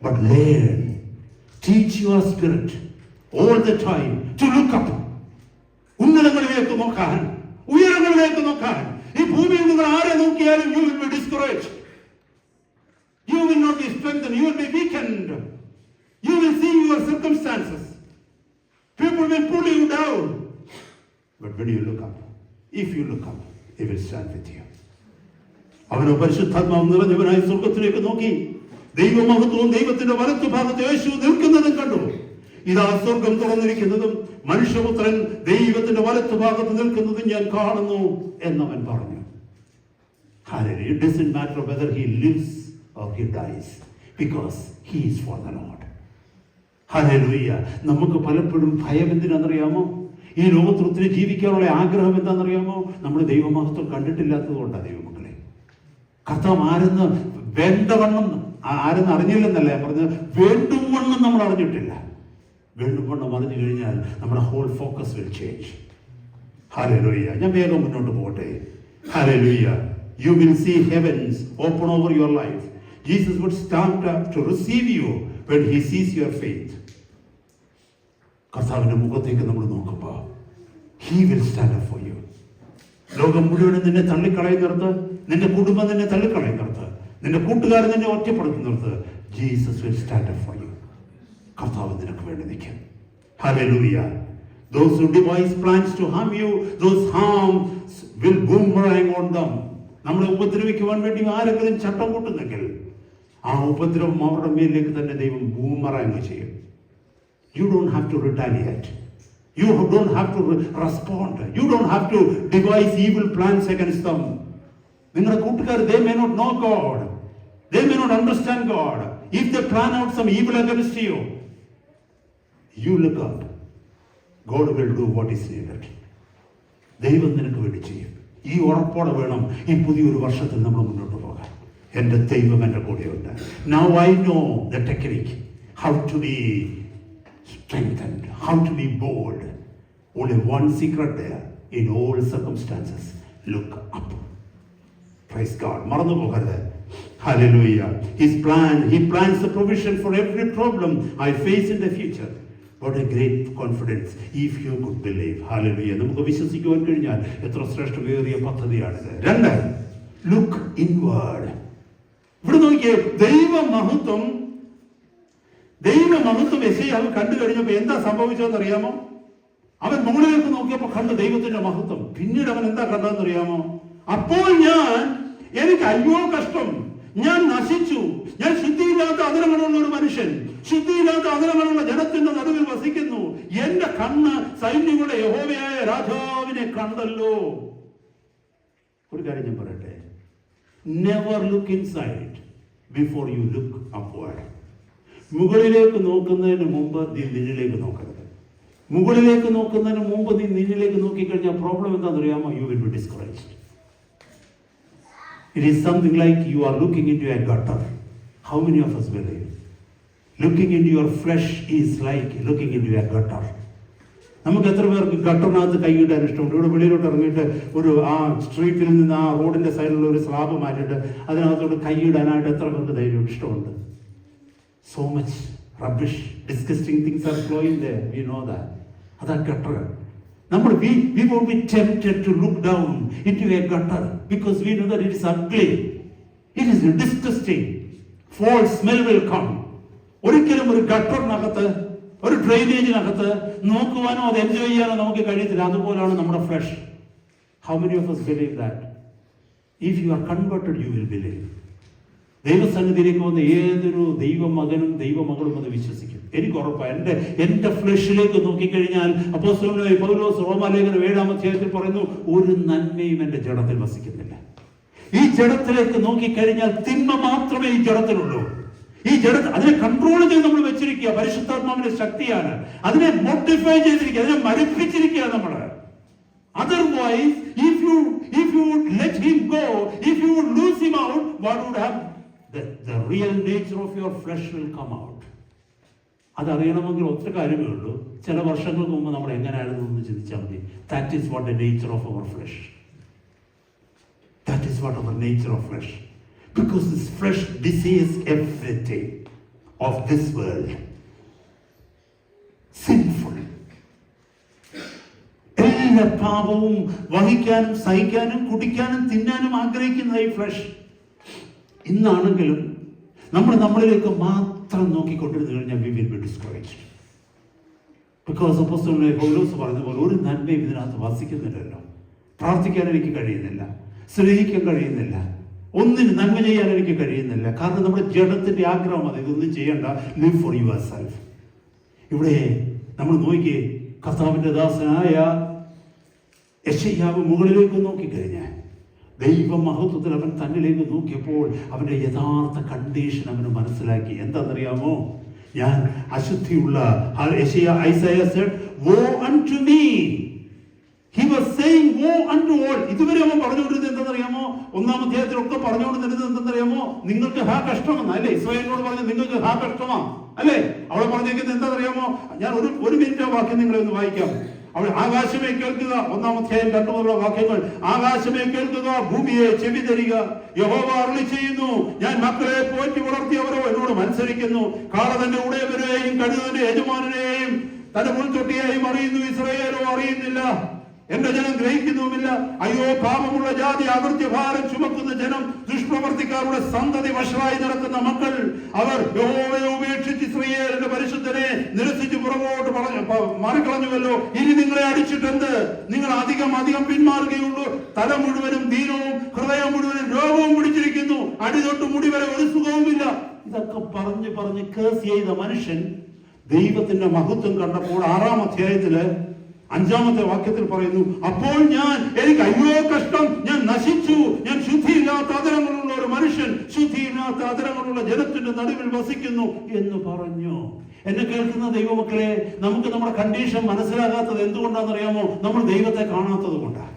But learn, teach your spirit all the time to look up. ഉന്നതങ്ങളിലേക്ക് നോക്കാൻ, ഉയരങ്ങളിലേക്ക് നോക്കാൻ. ഈ ഭൂമിയിൽ നിങ്ങൾ ആരെ നോക്കിയാലും you will be discouraged. You will not be strengthened. You will be weakened. You will see your circumstances. People will pull you down. But when you look up, if you look up, he will stand with you. അവനോ പരിശുദ്ധാത്മാവ് നിറഞ്ഞവനായി സ്വർഗത്തിലേക്ക് നോക്കി. ദൈവമഹത്വവും ദൈവത്തിന്റെ വലത്തുഭാഗത്ത് യേശു നിൽക്കുന്നതും കണ്ടു. ഇതാ സ്വർഗം തുറന്നിരിക്കുന്നതും മനുഷ്യപുത്രൻ ദൈവത്തിന്റെ വലത്തുഭാഗത്ത് നിൽക്കുന്നതും ഞാൻ കാണുന്നു എന്നവൻ പറഞ്ഞു. Hallelujah. It doesn't matter whether he lives or he dies, because he is for the Lord. Hallelujah. നമുക്ക് പലപ്പോഴും ഭയം എന്തിനാണെന്നറിയാമോ? ഈ ലോകത്തിൽ ഒത്തിരി ജീവിക്കാനുള്ള ആഗ്രഹം എന്താണെന്നറിയാമോ? നമ്മൾ ദൈവമഹത്വം കണ്ടിട്ടില്ലാത്തത് കൊണ്ടാണ്. ദൈവമക്കളെ, കർത്താവ് ആരെന്ന് വേണ്ടവണ്ണം ആരെന്ന് അറിഞ്ഞില്ലെന്നല്ല ഞാൻ പറഞ്ഞത്, വേണ്ടുവണ്ണം നമ്മൾ അറിഞ്ഞിട്ടില്ല. വേണ്ടുവണ്ണം അറിഞ്ഞു കഴിഞ്ഞാൽ നമ്മുടെ whole focus will change. Hallelujah. ഞാൻ വേഗം മുന്നോട്ട് പോകട്ടെ. Hallelujah. You will see heavens open over your life. Jesus would stand up to receive you when he sees your faith. കർത്താവിന്റെ മുഖത്തേക്ക് നമ്മൾ നോക്കുമ്പോൾ he will stand up for you. ലോകം മുഴുവനും നിന്നെ തള്ളിക്കളയുന്നിടത്ത്, നിന്റെ കുടുംബം നിന്നെ തള്ളിക്കളയുന്നിടത്ത്, നിന്റെ കൂട്ടുകാരൻ നിന്നെ ഒറ്റപ്പെടുത്തുന്നിടത്ത്, Jesus will stand up for you. കർത്താവ് നിനക്ക് വേണ്ടി നിൽക്കും. Hallelujah. Those who devise plans to harm you, those harms will boomerang on them. നമ്മളെ ഉപദ്രവിക്കുവാൻ വേണ്ടി ആരെങ്കിലും ചട്ടം കൂട്ടുന്നെങ്കിൽ ആ ഉപദ്രവം അവരുടെ മേലിലേക്ക് തന്നെ ദൈവം ബൂമറാങ് ചെയ്യും. You don't have to retaliate. You don't have to respond. You don't have to devise evil plans against them. നിങ്ങളുടെ കൂട്ടുകാർ, they may not know God. They may not understand God. If they plan out some evil against you, you look up. God will do what is needed. ദൈവം നിനക്ക് വേണ്ടി ചെയ്യും. ഈ ഉറപ്പോടെ വേണം ഈ പുതിയൊരു വർഷത്തിൽ നമ്മൾ മുന്നോട്ട് പോകാൻ. എൻ്റെ ദൈവം എൻ്റെ കൂടെയുണ്ട്. Now I know the technique, how to be strengthened, how to be bold. Only one secret there. In all circumstances, look up. Praise God. മറന്നു പോകരുത്. Hallelujah. He plans the provision for every problem I face in the future. What a great confidence if you could believe. Hallelujah. നമുക്ക് വിശ്വസിക്കുവാൻ കഴിഞ്ഞാൽ എത്ര ശ്രേഷ്ഠമേറിയ പദ്ധതിയാണിത്. 2, look inward. ഇവിടെ നോക്കിയേ, ദൈവമഹത്വം യെശയ്യാവ് കണ്ടു കഴിഞ്ഞപ്പോൾ എന്താ സംഭവിച്ചതെന്ന് അറിയാമോ? അവൻ മുകളിലേക്ക് നോക്കിയപ്പോൾ കണ്ടു ദൈവത്തിന്റെ മഹത്വം. പിന്നീട് അവൻ എന്താ കണ്ടതെന്ന് അറിയാമോ? അപ്പോൾ എനിക്ക് അയ്യോ കഷ്ടം, ഞാൻ നശിച്ചു, ഞാൻ ശുദ്ധിയില്ലാത്ത അതിരങ്ങളുള്ള ഒരു മനുഷ്യൻ, ശുദ്ധിയില്ലാത്ത അതിരങ്ങളുള്ള ജനത്തിന്റെ നടുവിൽ വസിക്കുന്നു. എന്റെ കണ്ണ് സൈന്യങ്ങളുടെ യഹോവയായ രാജാവിനെ കണ്ടല്ലോ. ഒരു കാര്യം ഞാൻ പറയട്ടെ, never look inside before you look upward. മുകളിലേക്ക് നോക്കുന്നതിന് മുമ്പ് നീ നിന്നിലേക്ക് നോക്കരുത്. മുകളിലേക്ക് നോക്കുന്നതിന് മുമ്പ് നീ നിന്നിലേക്ക് നോക്കിക്കഴിഞ്ഞാൽ പ്രോബ്ലം എന്താണെന്ന് അറിയാമോ? You will be discouraged. It is something like you are looking into a gutter. How many of us believe? Looking into your flesh is like looking into a gutter. നമുക്ക് എത്ര പേർക്ക് ഗട്ടറിനകത്ത് കൈയിടാൻ ഇഷ്ടമുണ്ട്? ഇവിടെ വെളിയിലോട്ട് ഇറങ്ങിയിട്ട് ഒരു ആ സ്ട്രീറ്റിൽ നിന്ന് ആ റോഡിന്റെ സൈഡിലുള്ള ഒരു സ്ലാബ് മാറ്റിയിട്ട് അതിനകത്തോട്ട് കൈയിടാനായിട്ട് എത്ര പേർക്ക് ധൈര്യം ഇഷ്ടമുണ്ട്? So much rubbish, disgusting things are flowing there. We know that. അതാ gutter. We won't be tempted to look down into a gutter because we know that it is ugly. It is disgusting. Foul smell will come. ഒരിക്കലും ഒരു ഗട്ടറിനകത്ത്, ഒരു ഡ്രെയിനേജിനകത്ത് നോക്കുവാനോ അത് enjoy ചെയ്യാനോ നമുക്ക് കഴിയത്തില്ല. അതുപോലെയാണ് നമ്മുടെ flush. How many of us believe that? If you are converted, you will believe. ദൈവസന്നിധിയിലേക്ക് വന്ന് ഏതൊരു ദൈവമകനും ദൈവമകളും അത് വിശ്വസിക്കും. എനിക്ക് ഉറപ്പാണ്. എൻ്റെ ഫ്ലഷിലേക്ക് നോക്കിക്കഴിഞ്ഞാൽ അപ്പോസ്തലനായ പൗലോസ് റോമാലേഖനം 7-ാം അധ്യായത്തിൽ പറയുന്നു, ഒരു നന്മയും എൻ്റെ ജഡത്തിൽ വസിക്കുന്നില്ല. ഈ ജഡത്തിലേക്ക് നോക്കിക്കഴിഞ്ഞാൽ തിന്മ മാത്രമേ ഈ ജഡത്തിലുള്ളൂ. ഈ ജഡത്തിൽ അതിനെ കൺട്രോൾ ചെയ്ത് നമ്മൾ വെച്ചിരിക്കുക. പരിശുദ്ധാത്മാവിന്റെ ശക്തിയാണ് അതിനെ മോഡിഫൈ ചെയ്തിരിക്കുക, അതിനെ മരിപ്പിച്ചിരിക്കുക നമ്മൾ. Otherwise, if you would let him go, if you would lose him out, what would happen? The real nature of your flesh will come out. അതറിയണമെങ്കിൽ ഒത്തിരി കാര്യമേ ഉള്ളൂ. ചില വർഷങ്ങൾക്ക് മുമ്പ് നമ്മൾ എങ്ങനെയായിരുന്നു എന്ന് ചിന്തിച്ചാൽ മതി. That is what the nature of our flesh. That is what our nature of flesh. Because this flesh desires everything of this world. Sinful. എല്ലാ പാപവും വഹിക്കാനും സഹിക്കാനും കുടിക്കാനും തിന്നാനും ആഗ്രഹിക്കുന്ന ഈ ഫ്ലഷ്. ഇന്നാണെങ്കിലും നമ്മളിലേക്ക് മാത്രം നോക്കിക്കൊണ്ടിരുന്നു കഴിഞ്ഞാൽ we will be discouraged. Because അപ്പോസ്തലനായ പൗലോസ് പറഞ്ഞതുപോലെ ഒരു നന്മയും ഇതിനകത്ത് വസിക്കുന്നില്ലല്ലോ. പ്രാർത്ഥിക്കാൻ എനിക്ക് കഴിയുന്നില്ല, സ്നേഹിക്കാൻ കഴിയുന്നില്ല, ഒന്നിന് നന്മ ചെയ്യാൻ എനിക്ക് കഴിയുന്നില്ല. കാരണം നമ്മുടെ ജഡത്തിന്റെ ആഗ്രഹം അത്, ഇതൊന്നും ചെയ്യണ്ട, live for yourself. ഇവിടെ നമ്മൾ നോക്കിയേ, കർത്താവിന്റെ ദാസനായ യെശയ്യാവ് മുകളിലേക്ക് നോക്കിക്കഴിഞ്ഞാൽ ദൈവമഹത്വത്തിൽ അവൻ തന്നിലേക്ക് നോക്കിയപ്പോൾ അവന്റെ യഥാർത്ഥ കണ്ടീഷൻ അവന് മനസ്സിലാക്കി. എന്താണെന്നറിയാമോ? ഞാൻ അശുദ്ധിയുള്ള, Isaiah said, woe unto me He was saying woe unto all. ഇതുവരെ അവൻ പറഞ്ഞുകൊണ്ടിരുന്നത് എന്തെന്നറിയാമോ? 1-ാം അധ്യായത്തിലൊക്കെ പറഞ്ഞുകൊണ്ടിരുന്നത് എന്തെന്നറിയാമോ? നിങ്ങൾക്ക് ഹാ കഷ്ടമെന്ന് അല്ലേ? ഇസ്രായേലിനോട് പറഞ്ഞു നിങ്ങൾക്ക് ഹാ കഷ്ടമാ അല്ലേ? അവളെ പറഞ്ഞേക്കുന്നത് എന്താണെന്നറിയാമോ? ഞാൻ ഒരു മിനിറ്റ് ആ വാക്യം നിങ്ങളെ ഒന്ന് വായിക്കാം. അവൾ ആകാശമേ കേൾക്കുക, 1-ാം അധ്യായം 2 മുതലുള്ള വാക്യങ്ങൾ. ആകാശമേ കേൾക്കുക, ഭൂമിയെ ചെവി തരിക. യഹോവ അരുളി ചെയ്യുന്നു, ഞാൻ മക്കളെ പോറ്റി വളർത്തിയവരോ എന്നോട് മത്സരിക്കുന്നു. കാള തന്റെ ഉടയവരെയും കഴുത തന്റെ യജമാനെയും തന്റെ മുൾത്തൊട്ടിയെയും അറിയുന്നു, ഇസ്രായേലോ അറിയുന്നില്ല. എന്റെ ജനം ഗ്രഹിക്കുന്നുമില്ല. അയ്യോ പാപമുള്ള ജാതി, അകൃത്യഭാരം ചുമക്കുന്ന ജനം, ദുഷ്പ്രവർത്തിക്കാരുടെ സന്തതി, വഷളായി നടക്കുന്ന മക്കൾ. അവർ യഹോവയെ ഉപേക്ഷിച്ച് ഇസ്രായേലിന്റെ പരിശുദ്ധനെ നിരസിച്ച് പുറകോട്ട് മാറിക്കളഞ്ഞുവല്ലോ. ഇനി നിങ്ങളെ അടിച്ചിട്ടെന്ത്? നിങ്ങൾ അധികം പിന്മാറുകയുള്ളൂ. തല മുഴുവനും ദീനവും ഹൃദയം മുഴുവനും രോഗവും പിടിച്ചിരിക്കുന്നു. അടി തൊട്ട് മുടി വരെ ഒരു സുഖവുമില്ല. ഇതൊക്കെ പറഞ്ഞ് കേസ് ചെയ്ത മനുഷ്യൻ ദൈവത്തിന്റെ മഹത്വം കണ്ടപ്പോൾ 6-ാം അധ്യായത്തില് 5-ാമത്തെ വാക്യത്തിൽ പറയുന്നു, അപ്പോൾ എനിക്ക് അയ്യോ കഷ്ടം, ഞാൻ നശിച്ചു, ഞാൻ ശുദ്ധിയില്ലാത്ത അതരങ്ങളുള്ള ഒരു മനുഷ്യൻ, ശുദ്ധിയില്ലാത്ത അതരങ്ങളുള്ള ജനത്തിന്റെ നടുവിൽ വസിക്കുന്നു എന്ന് പറഞ്ഞു. എന്നെ കേൾക്കുന്ന ദൈവമക്കളെ, നമുക്ക് നമ്മുടെ കണ്ടീഷൻ മനസ്സിലാകാത്തത് എന്തുകൊണ്ടാണെന്നറിയാമോ? നമ്മൾ ദൈവത്തെ കാണാത്തത് കൊണ്ടാണ്.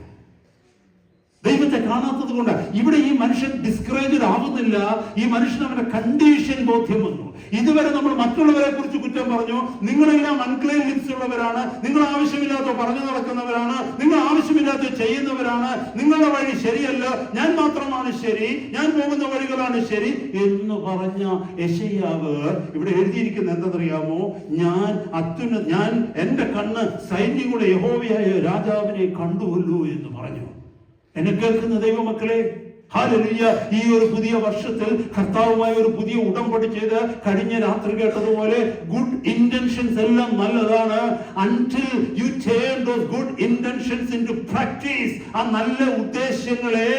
ദൈവത്തെ കാണാത്തത് കൊണ്ട് ഇവിടെ ഈ മനുഷ്യൻ ഡിസ്കറേജഡ് ആവുന്നില്ല. ഈ മനുഷ്യൻ അവന്റെ കണ്ടീഷൻ ബോധ്യം വന്നു. ഇതുവരെ നമ്മൾ മറ്റുള്ളവരെ കുറിച്ച് കുറ്റം പറഞ്ഞു. നിങ്ങളെല്ലാം അൺക്ലീൻ ലിപ്സ് ഉള്ളവരാണ്, നിങ്ങൾ ആവശ്യമില്ലാത്ത പറഞ്ഞു നടക്കുന്നവരാണ്, നിങ്ങൾ ആവശ്യമില്ലാത്ത ചെയ്യുന്നവരാണ്, നിങ്ങളുടെ വഴി ശരിയല്ല, ഞാൻ മാത്രമാണ് ശരി, ഞാൻ പോകുന്ന വഴികളാണ് ശരി എന്ന് പറഞ്ഞ യെശയ്യാവ് ഇവിടെ എഴുതിയിരിക്കുന്നത് എന്തെന്നറിയാമോ? ഞാൻ എന്റെ കണ്ണ് സൈന്യങ്ങളുടെ യഹോവയായ രാജാവിനെ കണ്ടുവല്ലോ എന്ന് പറഞ്ഞു. എന്നെ കേൾക്കുന്ന ദൈവമക്കളെ, ഹല്ലേലൂയ, ഈ ഒരു പുതിയ വർഷത്തിൽ കർത്താവുമായി ഒരു പുതിയ ഉടമ്പടി ചെയ്ത് കഴിഞ്ഞ രാത്രി കേട്ടതുപോലെ ഗുഡ് ഇന്റൻഷൻസ് എല്ലാം നല്ലതാണ്. until you turn those good intentions into practice, ആ നല്ല ഉദ്ദേശങ്ങളെ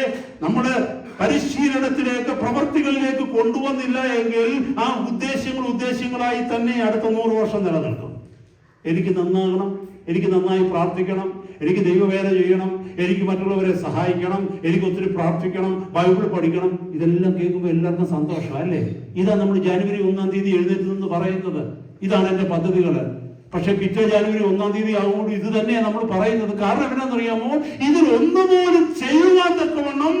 നമ്മുടെ പരിശീലനത്തിലേക്ക്, പ്രവർത്തികളിലേക്ക് കൊണ്ടുവന്നില്ല എങ്കിൽ ആ ഉദ്ദേശങ്ങളായി തന്നെ അടുത്ത 100 വർഷം നിലനിൽക്കും. എനിക്ക് നന്നാകണം, എനിക്ക് നന്നായി പ്രാർത്ഥിക്കണം, എനിക്ക് ദൈവവേല ചെയ്യണം, എനിക്ക് മറ്റുള്ളവരെ സഹായിക്കണം, എനിക്ക് ഒത്തിരി പ്രാർത്ഥിക്കണം, ബൈബിൾ പഠിക്കണം. ഇതെല്ലാം കേൾക്കുമ്പോൾ എല്ലാവർക്കും സന്തോഷം അല്ലേ? ഇതാ നമ്മൾ ജനുവരി 1-ാം തീയതി എഴുന്നേറ്റ് നിന്ന് പറയുന്നത്, ഇതാണ് എന്റെ പദ്ധതികൾ. പക്ഷെ പിറ്റേ ജനുവരി 1-ാം തീയതി ആകുമ്പോൾ ഇത് തന്നെയാണ് നമ്മൾ പറയുന്നത്. കാരണം എന്താണെന്നറിയാമോ? ഇതിൽ ഒന്നുപോലും ചെയ്യുവാൻ തക്കവണ്ണം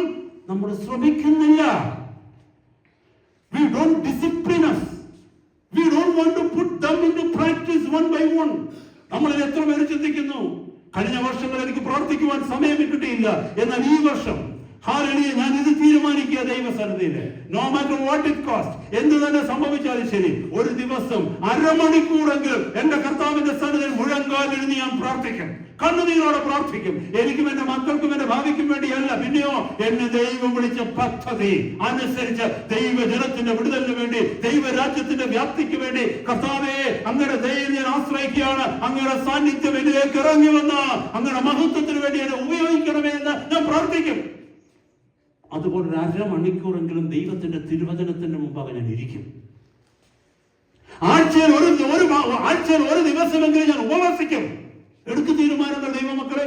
നമ്മൾ ശ്രമിക്കുന്നില്ല. We don't discipline us. We don't want to put them into practice one by one. നമ്മൾ എത്ര പേര് ചിന്തിക്കുന്നു, കഴിഞ്ഞ വർഷങ്ങൾ എനിക്ക് പ്രാർത്ഥിക്കുവാൻ സമയം കിട്ടിയില്ല, എന്നാൽ ഈ വർഷം ഹല്ലേലൂയ ഞാൻ ഇത് തീരുമാനിക്കുക ദൈവസന്നിധിയില്, no matter what it cost, എന്ത് തന്നെ സംഭവിച്ചാലും ശരി, ഒരു ദിവസം അരമണിക്കൂറെങ്കിലും എന്റെ കർത്താവിന്റെ സന്നിധിയിൽ മുഴങ്കാലിരുന്ന് ഞാൻ പ്രാർത്ഥിക്കും, കണ്ണുനീരോടെ പ്രാർത്ഥിക്കും. എനിക്കും എന്റെ മക്കൾക്കും എന്റെ ഭാവിക്കും വേണ്ടിയല്ല, പിന്നെയോ എന്നെ ദൈവം വിളിച്ച പദ്ധതി അനുസരിച്ച് ദൈവജനത്തിന്റെ വിടുതലിന് വേണ്ടി, ദൈവരാജ്യത്തിന്റെ വ്യാപ്തിക്ക് വേണ്ടി കർത്താവേ അങ്ങയുടെ ദൈവം ഞാൻ ആശ്രയിക്കുകയാണ്. അങ്ങയുടെ സാന്നിധ്യം എന്നിലേക്ക് ഇറങ്ങി വന്ന അങ്ങയുടെ മഹത്വത്തിന് വേണ്ടി എന്നെ ഉപയോഗിക്കണമേ എന്ന് ഞാൻ പ്രാർത്ഥിക്കും. അതുപോലെ 1.5 മണിക്കൂറെങ്കിലും ദൈവത്തിന്റെ തിരുവചനത്തിന്റെ മുമ്പാകെ ഞാൻ ഇരിക്കും. ആഴ്ചയിൽ ഒരു ദിവസമെങ്കിലും ഞാൻ ഉപവസിക്കും. എടുത്തു തീരുമാനങ്ങൾ ദൈവമക്കളെ.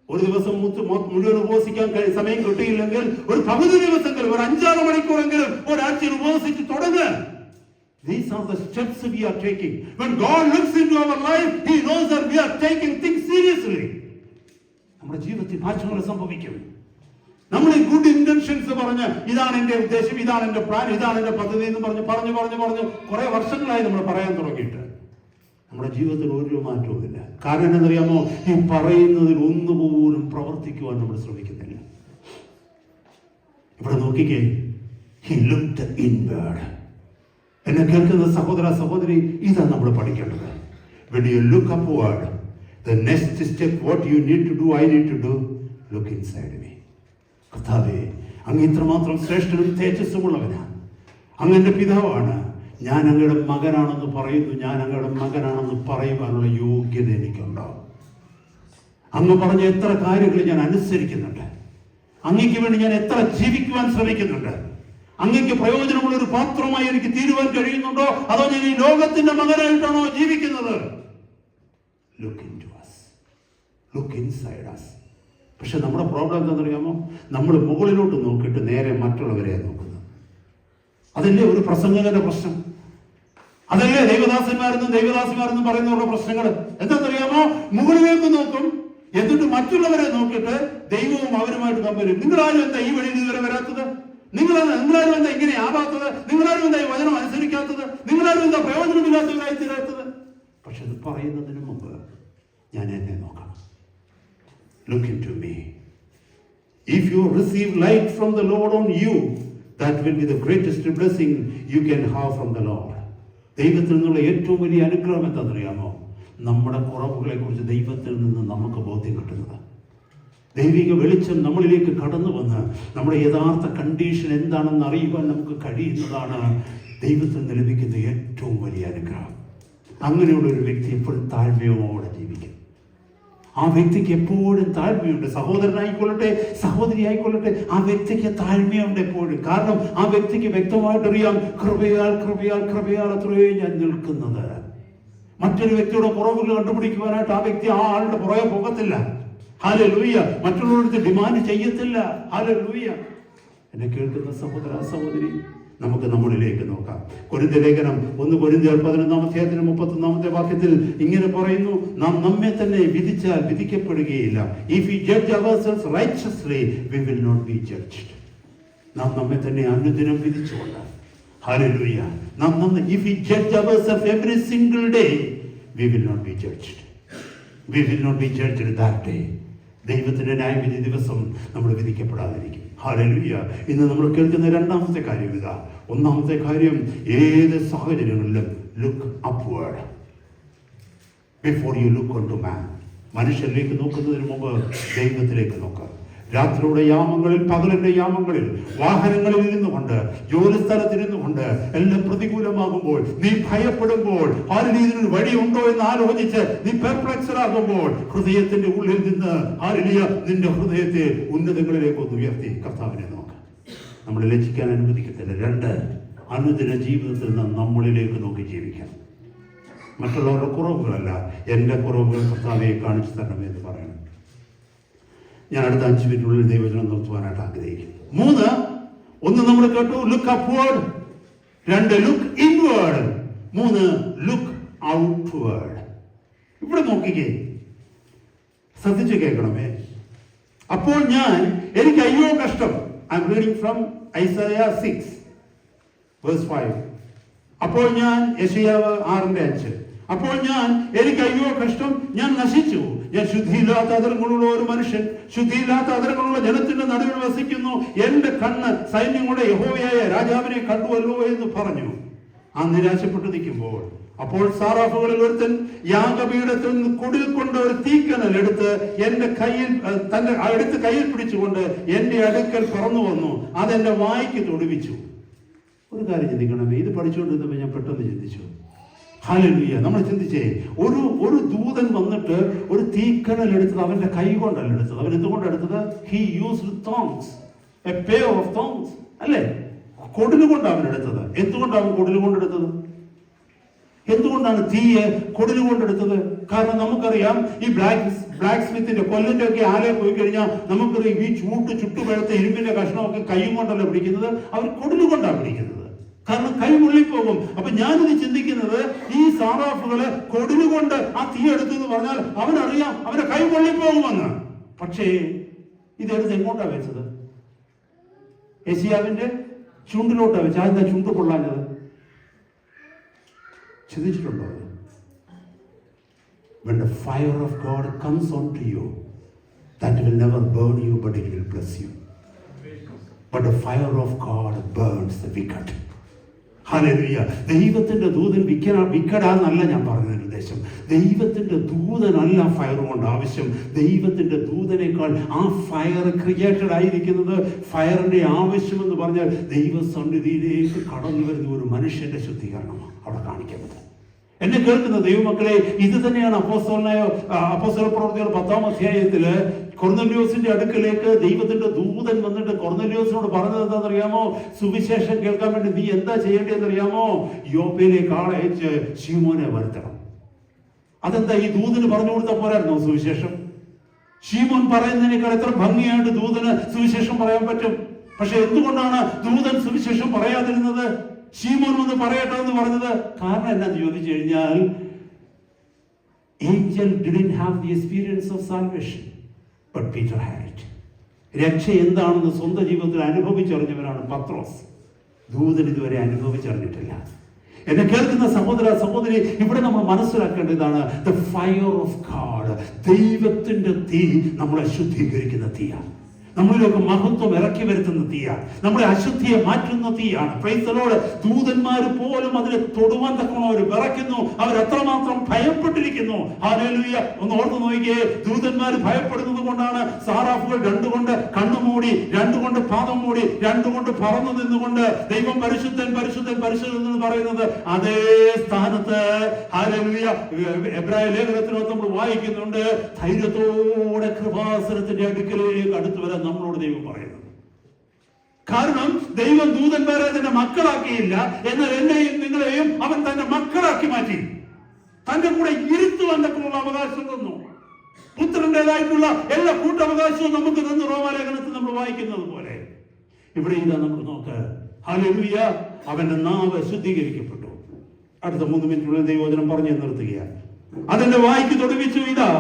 ഒരു ദിവസം മുഴുവൻ ഉപവസിക്കാൻ സമയം കിട്ടിയില്ലെങ്കിൽ ഒരു പകുതി ദിവസമെങ്കിലും, ഒരു 5-6 മണിക്കൂറെങ്കിലും ഒരാഴ്ചയിൽ ഉപവസിച്ച് തുടങ്ങുക. These are the steps we are taking. When God looks into our life, He knows that we are taking things seriously. നമ്മുടെ ജീവിതത്തിൽ മാറ്റങ്ങൾ സംഭവിക്കും. നമ്മൾ ഈ ഗുഡ് ഇന്റൻഷൻസ് പറഞ്ഞ് ഇതാണ് എന്റെ ഉദ്ദേശം, ഇതാണ് എന്റെ പ്ലാൻ, ഇതാണ് എന്റെ പദ്ധതി എന്ന് പറഞ്ഞു കുറെ വർഷങ്ങളായി നമ്മൾ പറയാൻ തുടങ്ങിയിട്ട് നമ്മുടെ ജീവിതത്തിൽ ഒരു മാറ്റവുമില്ല. കാരണം എന്നറിയാമോ? ഈ പറയുന്നതിൽ ഒന്നുപോലും പ്രവർത്തിക്കുവാൻ നമ്മൾ ശ്രമിക്കുന്നില്ല. ഇവിടെ നോക്കിക്കേ, He looked inward. എന്നെ കേൾക്കുന്ന സഹോദര സഹോദരി, ഇതാണ് നമ്മൾ പഠിക്കേണ്ടത്. When you look upward, the next step, what you need to do, I need to do, look inside me. കർത്താവേ, അങ്ങ് ഇത്രമാത്രം ശ്രേഷ്ഠനും തേജസ്സുമുള്ളവനാണ്, അങ്ങ് എൻ്റെ പിതാവാണ്, ഞാൻ അങ്ങയുടെ മകനാണെന്ന് പറയുന്നു, ഞാൻ അങ്ങയുടെ മകനാണെന്ന് പറയുവാനുള്ള യോഗ്യത എനിക്കുണ്ടോ? അങ്ങ് പറഞ്ഞ എത്ര കാര്യങ്ങൾ ഞാൻ അനുസരിക്കുന്നുണ്ട്, അങ്ങയ്ക്ക് വേണ്ടി ഞാൻ എത്ര ജീവിക്കുവാൻ ശ്രമിക്കുന്നുണ്ട്, അങ്ങയ്ക്ക് പ്രയോജനമുള്ള ഒരു പാത്രമായി എനിക്ക് തീരുവാൻ കഴിയുന്നുണ്ടോ, അതോ ഞാൻ ഈ ലോകത്തിന്റെ മകനായിട്ടാണോ ജീവിക്കുന്നത്? Look into us. Look inside us. പക്ഷെ നമ്മുടെ പ്രോബ്ലം എന്താണെന്നറിയാമോ? നമ്മൾ മുകളിലോട്ട് നോക്കിയിട്ട് നേരെ മറ്റുള്ളവരെ നോക്കുന്നത്. അതല്ലേ ഒരു പ്രസംഗകന്റെ പ്രശ്നം, അതല്ലേ ദൈവദാസന്മാരെന്നും ദൈവദാസിമാരെന്നും പറയുന്നവരുടെ പ്രശ്നങ്ങൾ. എന്താണെന്നറിയാമോ? മുകളിലേക്ക് നോക്കും, എന്നിട്ട് മറ്റുള്ളവരെ നോക്കിയിട്ട് ദൈവവും അവരുമായിട്ട് കമ്പയർ ചെയ്യും. നിങ്ങളാരും എന്താ ഈ വഴിയിൽ ഇതുവരെ വരാത്തത്? നിങ്ങളാരും എന്താ ഇങ്ങനെ ആവാത്തത്? നിങ്ങളാരും എന്താ ഈ വചനം അനുസരിക്കാത്തത്? നിങ്ങളാരും എന്താ പ്രയോജനമില്ലാത്തവരായി തീരാത്തത്? പക്ഷെ ഇത് പറയുന്നതിന് മുമ്പ് ഞാൻ എന്നെ നോക്കണം. Look into me. If you receive light from the Lord on you, that will be the greatest blessing you can have from the Lord. ദൈവത്തിൽ നിന്നുള്ള ഏറ്റവും വലിയ അനുഗ്രഹം എന്താണെന്നറിയാമോ? നമ്മുടെ കുറവുകളെ കുറിച്ച് ദൈവത്തിൽ നിന്ന് നമുക്ക് ബോധ്യം കിട്ടുന്നത്. ദൈവിക വെളിച്ചം നമ്മളിലേക്ക് കടന്നു വന്ന് നമ്മുടെ യഥാർത്ഥ കണ്ടീഷൻ എന്താണെന്ന് അറിയുവാൻ നമുക്ക് കഴിയുന്നതാണ് ദൈവത്തിൽ നിന്ന് ലഭിക്കുന്ന ഏറ്റവും വലിയ അനുഗ്രഹം. അങ്ങനെയുള്ള ഒരു വ്യക്തി എപ്പോഴും താഴ്മയോടെ ജീവിക്കും. ആ വ്യക്തിക്ക് എപ്പോഴും താഴ്മയുണ്ട്. സഹോദരനായിക്കൊള്ളട്ടെ, സഹോദരി ആയിക്കൊള്ളട്ടെ, ആ വ്യക്തിക്ക് താഴ്മയുണ്ട് എപ്പോഴും. കാരണം ആ വ്യക്തിക്ക് വ്യക്തമായിട്ടറിയാം, കൃപയാൽ കൃപയാൽ കൃപയാൽ അത്രയേ ഞാൻ നിൽക്കുന്നത്. മറ്റൊരു വ്യക്തിയുടെ കുറവുകൾ കണ്ടുപിടിക്കുവാനായിട്ട് ആ വ്യക്തി ആ ആളുടെ പുറകെ പോകത്തില്ല. ഹല്ലേലൂയ. മറ്റുള്ളവരുടെ ഡിമാൻഡ് ചെയ്യത്തില്ല. ഹല്ലേലൂയ. എന്നെ കേൾക്കുന്ന സഹോദര സഹോദരി, നമുക്ക് നമ്മളിലേക്ക് നോക്കാം. കൊരിന്ത്യർ ലേഖനം 1 കൊരിന്ത്യർ 11-ാമത്തെ വാക്യത്തിൽ ഇങ്ങനെ പറയുന്നു, നാം നമ്മെ തന്നെ വിധിച്ചാൽ വിധിക്കപ്പെടുകയില്ല. If we judge ourselves righteously, we will not be judged. നാം നമ്മെ തന്നെ അനുദിനം വിധിച്ചുകൊണ്ട്, hallelujah, if we judge ourselves every single day, we will not be judged. We will not be judged that day. ദൈവത്തിന്റെ ന്യായവിധി ദിവസം നമ്മൾ വിധിക്കപ്പെടാതിരിക്കും. ഹല്ലേലൂയ. ഇന്ന് നമ്മൾ കേൾക്കുന്ന രണ്ടാമത്തെ കാര്യം ഇതാ. ഒന്നാമത്തെ കാര്യം, ഏത് സാഹചര്യങ്ങളിലും look upward before you look on to man. മനുഷ്യരിലേക്ക് നോക്കുന്നതിന് മുമ്പ് ദൈവത്തിലേക്ക് നോക്കുക. രാത്രിയുടെ യാമങ്ങളിൽ, പകലിന്റെ യാമങ്ങളിൽ, വാഹനങ്ങളിൽ ഇരുന്നുകൊണ്ട്, ജോലി സ്ഥലത്തിരുന്നുകൊണ്ട് എല്ലാം പ്രതികൂലമാകുമ്പോൾ, നീ ഭയപ്പെടുമ്പോൾ, ആ രീതിയിൽ വഴിയുണ്ടോ എന്ന് ആലോചിച്ച് നീ പെർപ്ലക്സ്ഡ് ആകുമ്പോൾ, ഹൃദയത്തിന്റെ ഉള്ളിൽ നിന്ന് നിന്റെ ഹൃദയത്തെ ഉന്നതങ്ങളിലേക്ക് ഒന്ന് ഉയർത്തി കർത്താവിനെ നോക്ക്. നമ്മളെ ലജ്ജിക്കാൻ അനുവദിക്കത്തില്ല. 2, അനുദിന ജീവിതത്തിൽ നിന്ന് നമ്മളിലേക്ക് നോക്കി ജീവിക്കാം. മറ്റുള്ളവരുടെ കുറവുകളല്ല, എൻ്റെ കുറവുകൾ കർത്താവെ കാണിച്ചു തരണമേ എന്ന് പറയണം. ഞാൻ അടുത്ത 5 മിനിറ്റിനുള്ളിൽ ദൈവവചനം നിർത്തുവാനായിട്ട് ആഗ്രഹിക്കുന്നു. 3, ഒന്ന് നമ്മൾ കേട്ടു, look upward. 2, look inward. 3, look outward. ഇവിടെ നോക്കിക്കേ, ശ്രദ്ധിച്ചു കേൾക്കണമേ. അപ്പോൾ എനിക്ക് അയ്യോ കഷ്ടം. I'm reading from Isaiah 6:5. അപ്പോൾ യെശയ്യാവ് 6:5. അപ്പോൾ എനിക്ക് അയ്യോ കഷ്ടം, ഞാൻ നശിച്ചു. ഞാൻ ശുദ്ധിയില്ലാത്ത അതരങ്ങളുള്ള ഒരു മനുഷ്യൻ, ശുദ്ധിയില്ലാത്ത അതരങ്ങളുള്ള ജനത്തിന്റെ നടുവിൽ വസിക്കുന്നു. എന്റെ കണ്ണ് സൈന്യങ്ങളുടെ യഹോവയായ രാജാവിനെ കണ്ടുവല്ലോ എന്ന് പറഞ്ഞു. ആ നിരാശപ്പെട്ട് നിൽക്കുമ്പോൾ, അപ്പോൾ സാറാഫുകളിൽ ഒരുത്തൻ യാഗപീഠത്തിൽ നിന്ന് കുടിൽ കൊണ്ട് ഒരു തീക്കനൽ എടുത്ത് എന്റെ കയ്യിൽ പിടിച്ചുകൊണ്ട് എന്റെ അടുക്കൽ പറന്നു വന്നു. അതെന്റെ വായ്ക്ക് തൊടുവിച്ചു. ഒരു കാര്യം ചിന്തിക്കണമേ, ഇത് പഠിച്ചുകൊണ്ടിരുന്നപ്പോൾ ഞാൻ പെട്ടെന്ന് ചിന്തിച്ചു. ഹല്ലേലൂയ. നമ്മൾ ചിന്തിച്ചേ, ഒരു ദൂതൻ വന്നിട്ട് ഒരു തീക്കനൽ എടുത്തത് അവന്റെ കൈ കൊണ്ടല്ല എടുത്തത്. അവൻ എന്തുകൊണ്ട് എടുത്തത്? He used thongs, a pair of thongs, അല്ലേ? കൊടിലുകൊണ്ട് അവൻ എടുത്തത്. എന്തുകൊണ്ടാണ് അവൻ കൊടിലുകൊണ്ടെടുത്തത്? എന്തുകൊണ്ടാണ് തീയെ കൊടിലുകൊണ്ടെടുത്തത്? കാരണം നമുക്കറിയാം, ഈ ബ്ലാക്ക് സ്മിത്തിന്റെ കൊല്ലന്റെ ഒക്കെ ആലയിൽ പോയി കഴിഞ്ഞാൽ നമുക്കറിയാം, ഈ ചുട്ടുപഴുത്ത ഇരുമ്പിന്റെ കഷ്ണമൊക്കെ കൈയും കൊണ്ടല്ല പിടിക്കുന്നത്, അവർ കൊടിലുകൊണ്ടാണ് പിടിക്കുന്നത്. കാരണം കൈ മുള്ളിപ്പോകും. അപ്പൊ ഞാനിത് ചിന്തിക്കുന്നത്, ഈ സാറാഫുകള് കൊടിലുകൊണ്ട് ആ തീ എടുത്തു എന്ന് പറഞ്ഞാൽ അവനറിയാം അവന്റെ കൈ പൊള്ളിപ്പോകുമെന്ന്. പക്ഷേ ഇതെടുത്ത് എങ്ങോട്ടാ വെച്ചത്? യെശയ്യാവിന്റെ ചുണ്ടിലോട്ടാ വെച്ചത്. അതെന്താ ചുണ്ട് പൊള്ളാഞ്ഞത്? ചിന്തിച്ചിട്ടുണ്ടോ? When the fire of God comes onto you, that will never burn you, but it will bless you. But the fire of God burns the wicked. Hallelujah. ദൈവത്തിന്റെ ദൂതൻ വിക്കടാന്നല്ല ഞാൻ പറഞ്ഞതിന്റെ ഉദ്ദേശം. ദൈവത്തിന്റെ ദൂതനല്ല ഫയർ കൊണ്ട് ആവശ്യം. ദൈവത്തിന്റെ ദൂതനേക്കാൾ ആ ഫയർ ക്രിയേറ്റഡ് ആയിരിക്കുന്നത്. ഫയറിന്റെ ആവശ്യം എന്ന് പറഞ്ഞാൽ ദൈവസന്നിധിയിലേക്ക് കടന്നു വരുന്ന ഒരു മനുഷ്യന്റെ ശുദ്ധീകരണമാണ് അവിടെ കാണിക്കുന്നത്. എന്നെ കേൾക്കുന്ന ദൈവമക്കളെ, ഇത് തന്നെയാണ് അപ്പോസ്തല പ്രവൃത്തികൾ 10-ാം അധ്യായത്തില് കൊർന്നല്യോസിന്റെ അടുക്കലേക്ക് ദൈവത്തിന്റെ ദൂതൻ വന്നിട്ട് കൊർന്നല്യോസിനോട് പറഞ്ഞത് എന്താണെന്നറിയാമോ? സുവിശേഷം കേൾക്കാൻ വേണ്ടി നീ എന്താ ചെയ്യേണ്ടതെന്നറിയാമോ? യോപ്പയിലേക്ക് ആളെ അയച്ച് ശീമോനെ വരുത്തണം. അതെന്താ, ഈ ദൂതന് പറഞ്ഞു കൊടുത്താൽ പോരായിരുന്നോ സുവിശേഷം? ശീമോൻ പറയുന്നതിനേക്കാൾ എത്ര ഭംഗിയായിട്ട് ദൂതന് സുവിശേഷം പറയാൻ പറ്റും. പക്ഷെ എന്തുകൊണ്ടാണ് ദൂതൻ സുവിശേഷം പറയാതിരുന്നത്? ശീമോൻ ഒന്ന് പറയട്ടെ എന്ന് പറഞ്ഞത് കാരണം എന്നാന്ന് ചോദിച്ചു കഴിഞ്ഞാൽ, Angel didn't have the experience of salvation, but Peter had it. രക്ഷ എന്താണെന്ന് സ്വന്തം ജീവിതത്തിൽ അനുഭവിച്ചറിഞ്ഞവനാണ് പത്രോസ്. ദൂതൻ ഇതുവരെ അനുഭവിച്ചറിഞ്ഞിട്ടില്ല. എന്നെ കേൾക്കുന്ന സഹോദര സഹോദരി, ഇവിടെ നമ്മൾ മനസ്സിലാക്കേണ്ടതാണ് the fire of God. ദൈവത്തിന്റെ തീ നമ്മളെ ശുദ്ധീകരിക്കുന്ന തീയാണ്. നമ്മളിലേക്ക് മഹത്വം ഇറക്കി വരുത്തുന്ന തീയാണ്. നമ്മളെ അശുദ്ധിയെ മാറ്റുന്ന തീയാണ്. Praise the Lord. ദൂതന്മാർ പോലും അതിനെ തൊടുവാൻ തക്കവണ്ണം അവർ വിറയ്ക്കുന്നു. അവർ എത്രമാത്രം ഭയപ്പെട്ടിരിക്കുന്നു. ഹല്ലേലൂയ. ഒന്ന് ഓർത്ത് നോക്കിയേ, ദൂതന്മാർ ഭയപ്പെടുന്നത് കൊണ്ടാണ് സാറാഫുകൾ രണ്ടുകൊണ്ട് കണ്ണുമൂടി, രണ്ടുകൊണ്ട് പാദം മൂടി, രണ്ടുകൊണ്ട് പറന്നു നിന്നുകൊണ്ട് ദൈവം പരിശുദ്ധൻ പരിശുദ്ധൻ പരിശുദ്ധൻ എന്ന് പറയുന്നത്. അതേ സ്ഥാനത്ത് ഹല്ലേലൂയ എബ്രായ ലേഖനത്തിനകത്ത് നമ്മൾ വായിക്കുന്നുണ്ട്, ധൈര്യത്തോടെ കൃപാസനത്തിന്റെ അടുക്കലേക്ക് അടുത്ത് വരാൻ നമ്മളോട് ദൈവം പറയുന്നു. കാരണം ദൈവം ദൂതന്മാരെ തന്റെ മക്കളാക്കിയില്ല, എന്നാൽ എന്നെയും നിങ്ങളെയും അവൻ തന്റെ മക്കളാക്കി മാറ്റി. തന്റെ കൂടെ ഇരുത്തുവാൻ തക്കമുള്ള അവകാശം തന്നു. പുത്രന്റേതായിട്ടുള്ള എല്ലാ കൂട്ടവകാശവും നമുക്ക് തന്നു. റോമാലേഖനത്തിൽ നമ്മൾ വായിക്കുന്നത് പോലെ ഇവിടെ ഇതാ നമുക്ക് നോക്ക്. ഹല്ലേലൂയ. അവന്റെ നാവ് ശുദ്ധീകരിക്കപ്പെട്ടു. അടുത്ത 3 മിനിറ്റിനുള്ളിൽ ദൈവവചനം പറഞ്ഞു നിർത്തുകയാണ്. അതിന്റെ വായിക്ക് തൊടുവിച്ചു, ഇതാ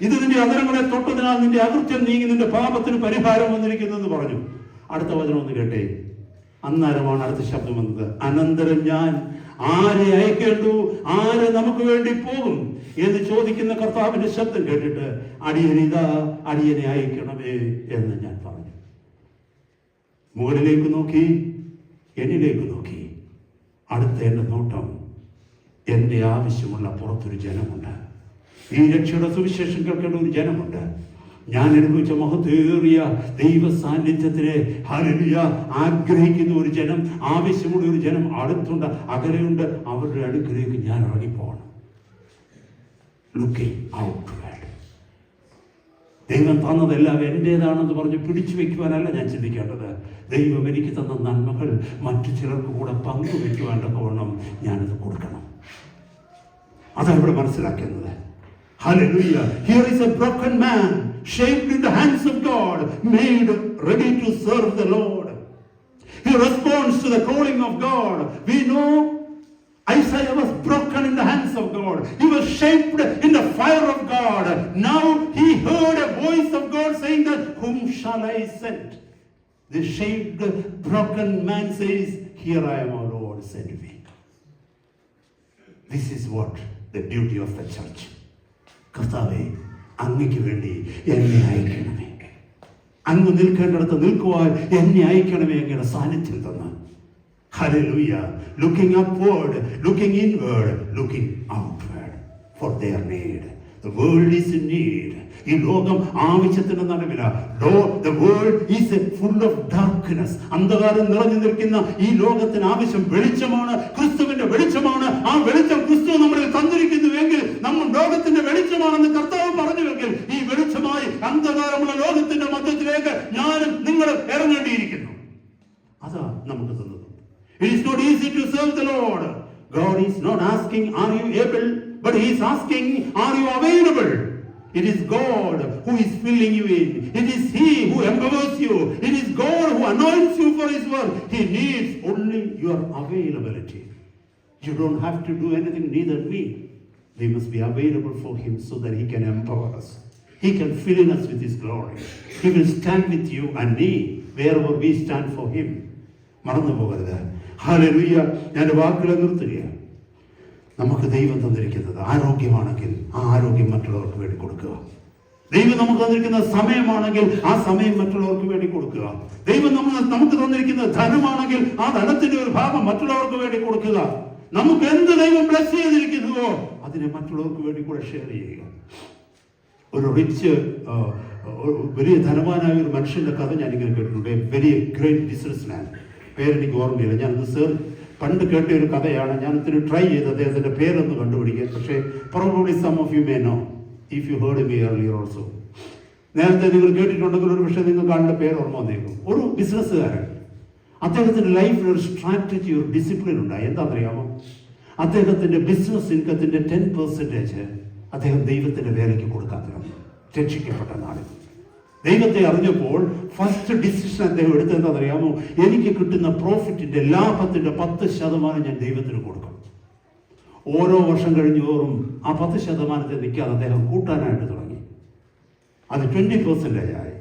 ഇത് നിന്റെ അധരങ്ങളെ തൊട്ടതിനാൽ നിന്റെ അകൃത്യം നീങ്ങി നിന്റെ പാപത്തിന് പരിഹാരം വന്നിരിക്കുന്നു എന്ന് പറഞ്ഞു. അടുത്ത വചനം ഒന്ന് കേട്ടേ. അന്നേരമാണ് അടുത്ത ശബ്ദം വന്നത്. അനന്തരം ഞാൻ ആരെ അയക്കേണ്ടു, ആരെ നമുക്ക് വേണ്ടി പോകും എന്ന് ചോദിക്കുന്ന കർത്താവിന്റെ ശബ്ദം കേട്ടിട്ട്, അടിയനിതാ, അടിയനെ അയക്കണമേ എന്ന് ഞാൻ പറഞ്ഞു. മുകളിലേക്ക് നോക്കി, എന്നിലേക്ക് നോക്കി. അടുത്ത എന്റെ നോട്ടം, എന്റെ ആവശ്യമുള്ള പുറത്തൊരു ജനമുണ്ട്. ഈ രക്ഷയുടെ സുവിശേഷം കേൾക്കേണ്ട ഒരു ജനമുണ്ട്. ഞാൻ അനുഭവിച്ച മഹത്തേറിയ ദൈവ സാന്നിധ്യത്തിനെ ഹല്ലേലൂയ ആഗ്രഹിക്കുന്ന ഒരു ജനം, ആവശ്യമുള്ള ഒരു ജനം അടുത്തുണ്ട്, അകലെയുണ്ട്. അവരുടെ അടുക്കിലേക്ക് ഞാൻ ഇറങ്ങിപ്പോകണം. Looking outward. ദൈവം തന്നതെല്ലാം എന്റേതാണെന്ന് പറഞ്ഞ് പിടിച്ചു വെക്കുവാനല്ല ഞാൻ ചിന്തിക്കേണ്ടത്. ദൈവം എനിക്ക് തന്ന നന്മകൾ മറ്റു ചിലർക്ക് കൂടെ പങ്കുവെക്കുവാൻ തക്കവണ്ണം ഞാനത് കൊടുക്കണം. അതാണ് ഇവിടെ മനസ്സിലാക്കുന്നത്. Hallelujah. Here is a broken man, shaped in the hands of God, made ready to serve the Lord. He responds to the calling of God. We know Isaiah was broken in the hands of God. He was shaped in the fire of God. Now he heard a voice of God saying that, whom shall I send? The shaped, broken man says, here I am, O Lord, send me. This is what the duty of the church. കർത്താവേ, അങ്ങയ്ക്ക് വേണ്ടി എന്നെ അയക്കണമേ. അങ്ങ് നിൽക്കേണ്ടിടത്ത് നിൽക്കുവാൻ എന്നെ അയക്കണമേ അങ്ങയുടെ സാന്നിധ്യം തന്ന്. Hallelujah. Looking upward, looking inward, looking outward. For they are need. The world is in need. ഈ ലോകം ആവശ്യത്തിന് നടുവില. The world is full of darkness. അന്ധകാരം നിറഞ്ഞു നിൽക്കുന്ന ഈ ലോകത്തിന് ആവശ്യം വെളിച്ചമാണ്, ക്രിസ്തുവിന്റെ വെളിച്ചമാണ്. ആ വെളിച്ചം ക്രിസ്തു നമ്മളിൽ തന്നിരിക്കുന്നുവെങ്കിൽ, നമ്മൾ ലോകത്തിന്റെ വെളിച്ചമാണെന്ന് കർത്താവ് പറഞ്ഞുവെങ്കിൽ, ഈ വെളിച്ചമായി അന്ധകാരമുള്ള ലോകത്തിന്റെ മധ്യത്തിലേക്ക് ഞാനും നിങ്ങളും ഇറങ്ങേണ്ടിയിരിക്കുന്നു. അതാ നമുക്ക് തന്നത്. It is not easy to serve the Lord. God is not asking, are you able? But he is asking, are you available? It is God who is filling you in. It is he who empowers you. It is God who anoints you for his work. He needs only your availability. You don't have to do anything, neither me. We must be available for him so that he can empower us. He can fill in us with his glory. He will stand with you and me wherever we stand for him. മറന്നു പോകരുത്. Hallelujah. ഞാൻ വാക്കുകളെ നിർത്തുകയാണ്. നമുക്ക് ദൈവം തന്നിരിക്കുന്നത് ആരോഗ്യമാണെങ്കിൽ ആ ആരോഗ്യം മറ്റുള്ളവർക്ക് വേണ്ടി കൊടുക്കുക. ദൈവം നമുക്ക് തന്നിരിക്കുന്ന സമയമാണെങ്കിൽ ആ സമയം മറ്റുള്ളവർക്ക് വേണ്ടി കൊടുക്കുക. ദൈവം നമുക്ക് തന്നിരിക്കുന്ന ധനമാണെങ്കിൽ ആ ധനത്തിന്റെ ഒരു ഭാഗം മറ്റുള്ളവർക്ക് വേണ്ടി കൊടുക്കുക. നമുക്ക് എന്ത് ദൈവം ബ്ലെസ് ചെയ്തിരിക്കുന്നുവോ അതിനെ മറ്റുള്ളവർക്ക് വേണ്ടി കൂടെ ഷെയർ ചെയ്യുക. ഒരു വലിയ ധനവാനായ ഒരു മനുഷ്യന്റെ കഥ ഞാനിങ്ങനെ കേട്ടിട്ടുണ്ട്. വലിയ ഗ്രേറ്റ് ബിസിനസ് മാൻ, പേരെനിക്ക് ഓർമ്മയില്ല. ഞാനത് പണ്ട് കേട്ട ഒരു കഥയാണ്. ഞാൻ ഒത്തിരി ട്രൈ ചെയ്ത് അദ്ദേഹത്തിന്റെ പേരൊന്ന് കണ്ടുപിടിക്കാൻ. പക്ഷേ probably some of you may know if you heard me earlier also. നേരത്തെ നിങ്ങൾ കേട്ടിട്ടുണ്ടെങ്കിൽ ഒരു പക്ഷേ നിങ്ങൾക്ക് ആളുടെ പേര് ഓർമ്മ വന്നേക്കും. ഒരു ബിസിനസ്സുകാരൻ, അദ്ദേഹത്തിന്റെ ലൈഫിൽ ഒരു സ്ട്രാറ്റജി, ഒരു ഡിസിപ്ലിൻ ഉണ്ടായി. എന്താണെന്നറിയാമോ? അദ്ദേഹത്തിന്റെ ബിസിനസ് ഇൻകത്തിന്റെ 10% അദ്ദേഹം ദൈവത്തിന്റെ വേലയ്ക്ക് കൊടുക്കാൻ തുടങ്ങി. രക്ഷിക്കപ്പെട്ട നാളിൽ ദൈവത്തെ അറിഞ്ഞപ്പോൾ ഫസ്റ്റ് ഡിസിഷൻ അദ്ദേഹം എടുത്തതെന്നറിയാമോ? എനിക്ക് കിട്ടുന്ന പ്രോഫിറ്റിന്റെ ലാഭത്തിന്റെ 10% ഞാൻ ദൈവത്തിന് കൊടുക്കും. ഓരോ വർഷം കഴിഞ്ഞോറും ആ 10% നിൽക്കാതെ അദ്ദേഹം കൂട്ടാനായിട്ട് തുടങ്ങി. അത് 20% ആയി.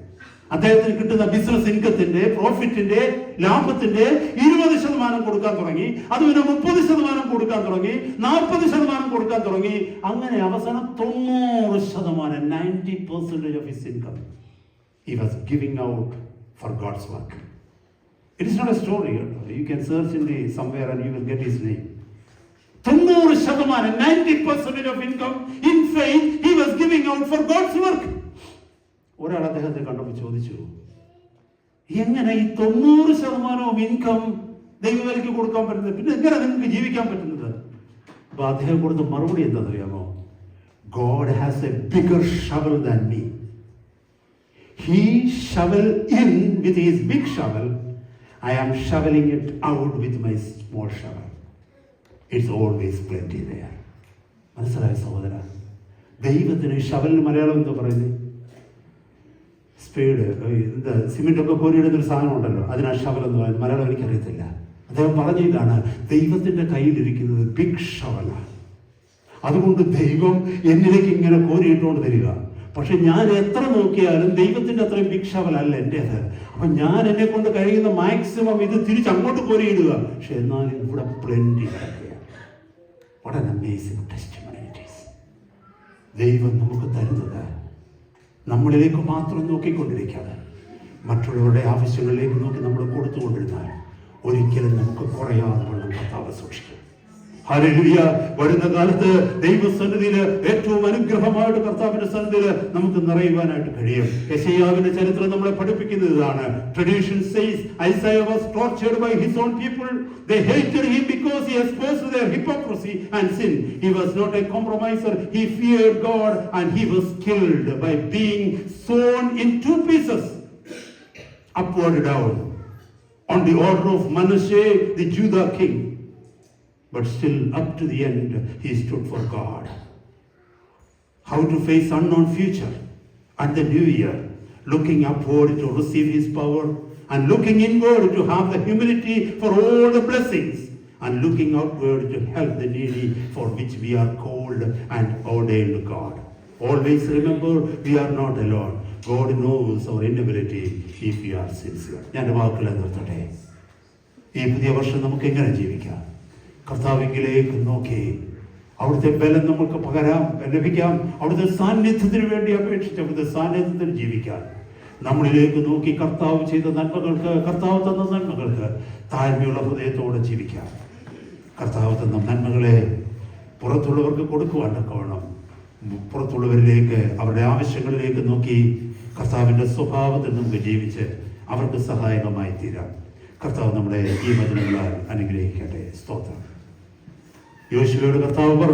അദ്ദേഹത്തിന് കിട്ടുന്ന ബിസിനസ് ഇൻകത്തിന്റെ, പ്രോഫിറ്റിന്റെ, ലാഭത്തിന്റെ 20% കൊടുക്കാൻ തുടങ്ങി. അത് പിന്നെ 30% കൊടുക്കാൻ തുടങ്ങി, 40% കൊടുക്കാൻ തുടങ്ങി. അങ്ങനെ അവസാനം 90%, 90% of his income he was giving out for God's work. It is not a story. You can search in somewhere and you will get his name. 90%, 90% of income in faith he was giving out for God's work. ഒരാൾ അദ്ദേഹത്തെ കണ്ടപ്പോൾ ചോദിച്ചു, എങ്ങനെ ഈ 90% income ദൈവവേലയ്ക്ക് കൊടുക്കാൻ പറ്റുന്നത്? പിന്നെ എങ്ങനെ നിങ്ങൾക്ക് ജീവിക്കാൻ പറ്റുന്നത്? അപ്പൊ അദ്ദേഹം കൊടുത്ത മറുപടി എന്താണെന്നറിയാമോ? God has a bigger shovel than me. He shovel in with his big shovel. I am shoveling it out with my small shovel. It's always plenty there. മനസ്സിലായ സഹോദര? ദൈവത്തിന് ഷവലിന് മലയാളം എന്താ പറയുന്നത്? സ്പീഡ്, എന്താ സിമെന്റ് ഒക്കെ കോരിയിടുന്നൊരു സാധനം ഉണ്ടല്ലോ, അതിനാ ഷവൽ എന്ന് പറയുന്നത്. മലയാളം എനിക്കറിയത്തില്ല. അദ്ദേഹം പറഞ്ഞതാണ്, ദൈവത്തിന്റെ കയ്യിലിരിക്കുന്നത് ബിഗ് ഷവലാണ്. അതുകൊണ്ട് ദൈവം എന്നിലേക്ക് ഇങ്ങനെ കോരിയിട്ടുകൊണ്ട് തരിക. പക്ഷെ ഞാൻ എത്ര നോക്കിയാലും ദൈവത്തിന്റെ അത്രയും ബിഗ് ഷവലല്ല എന്റേത്. അപ്പൊ ഞാൻ എന്നെ കൊണ്ട് കഴിയുന്ന മാക്സിമം ഇത് തിരിച്ചങ്ങോട്ട് കോരിയിടുക. പക്ഷെ എന്നാലും ഇവിടെ പ്ലെന്റി കിടക്കുകയാണ്. What an amazing testimony it is. ദൈവം നമുക്ക് തരുന്നത് നമ്മളിലേക്ക് മാത്രം നോക്കിക്കൊണ്ടിരിക്കാതെ മറ്റുള്ളവരുടെ ആവശ്യങ്ങളിലേക്ക് നോക്കി നമ്മൾ കൊടുത്തുകൊണ്ടിരുന്നാൽ ഒരിക്കലും നമുക്ക് കുറയാതെ വണ്ണം കർത്താവ് സൂക്ഷിക്കും. ഹല്ലേലൂയ. വരുന്ന കാലത്ത് ദൈവസന്നിധിയിൽ ഏറ്റവും അനുഗ്രഹമായിട്ട് കർത്താവിന്റെ സന്നിധിയിൽ നമുക്ക് നിറയുവാനായിട്ട് കഴിയും. യെശയ്യാവിന്റെ ചരിത്രം നമ്മളെ പഠിപ്പിക്കുന്നത് ഇതാണ്. Tradition says Isaiah was tortured by his own people. They hated him because he exposed their hypocrisy and sin. He was not a compromiser. He feared God and he was killed by being sawn in 2 pieces, upward down, on the order of Manasseh, the Judah king. But still, up to the end, he stood for God. How to face unknown future and the new year, looking upward to receive his power, and looking inward to have the humility for all the blessings, and looking outward to help the needy, for which we are called and ordained God. Always remember, we are not alone. God knows our inability if we are sincere. ഞാൻ വാക്കുകളെ നിർത്തട്ടെ. ഈ പുതിയ വർഷം നമുക്ക് എങ്ങനെ ജീവിക്കാം? കർത്താവിലേക്ക് നോക്കി അവിടുത്തെ ബലം നമുക്ക് ലഭിക്കാം. അവിടുത്തെ സാന്നിധ്യത്തിന് വേണ്ടി അപേക്ഷിച്ച് അവിടുത്തെ സാന്നിധ്യത്തിന് ജീവിക്കാൻ നമ്മളിലേക്ക് നോക്കി കർത്താവ് ചെയ്ത നന്മകൾക്ക്, കർത്താവ് തന്ന നന്മകൾക്ക് താഴ്മയുള്ള ഹൃദയത്തോടെ ജീവിക്കാം. കർത്താവ് തന്ന നന്മകളെ പുറത്തുള്ളവർക്ക് കൊടുക്കുവാൻ തക്കവണ്ണം പുറത്തുള്ളവരിലേക്ക്, അവരുടെ ആവശ്യങ്ങളിലേക്ക് നോക്കി കർത്താവിൻ്റെ സ്വഭാവത്തിൽ നമുക്ക് ജീവിച്ച് അവർക്ക് സഹായകമായി തീരാം. കർത്താവ് നമ്മളെ ഈ വചനങ്ങളാൽ അനുഗ്രഹിക്കട്ടെ. സ്തോത്രം. യോശുവയോട് കർത്താവ് പറഞ്ഞു,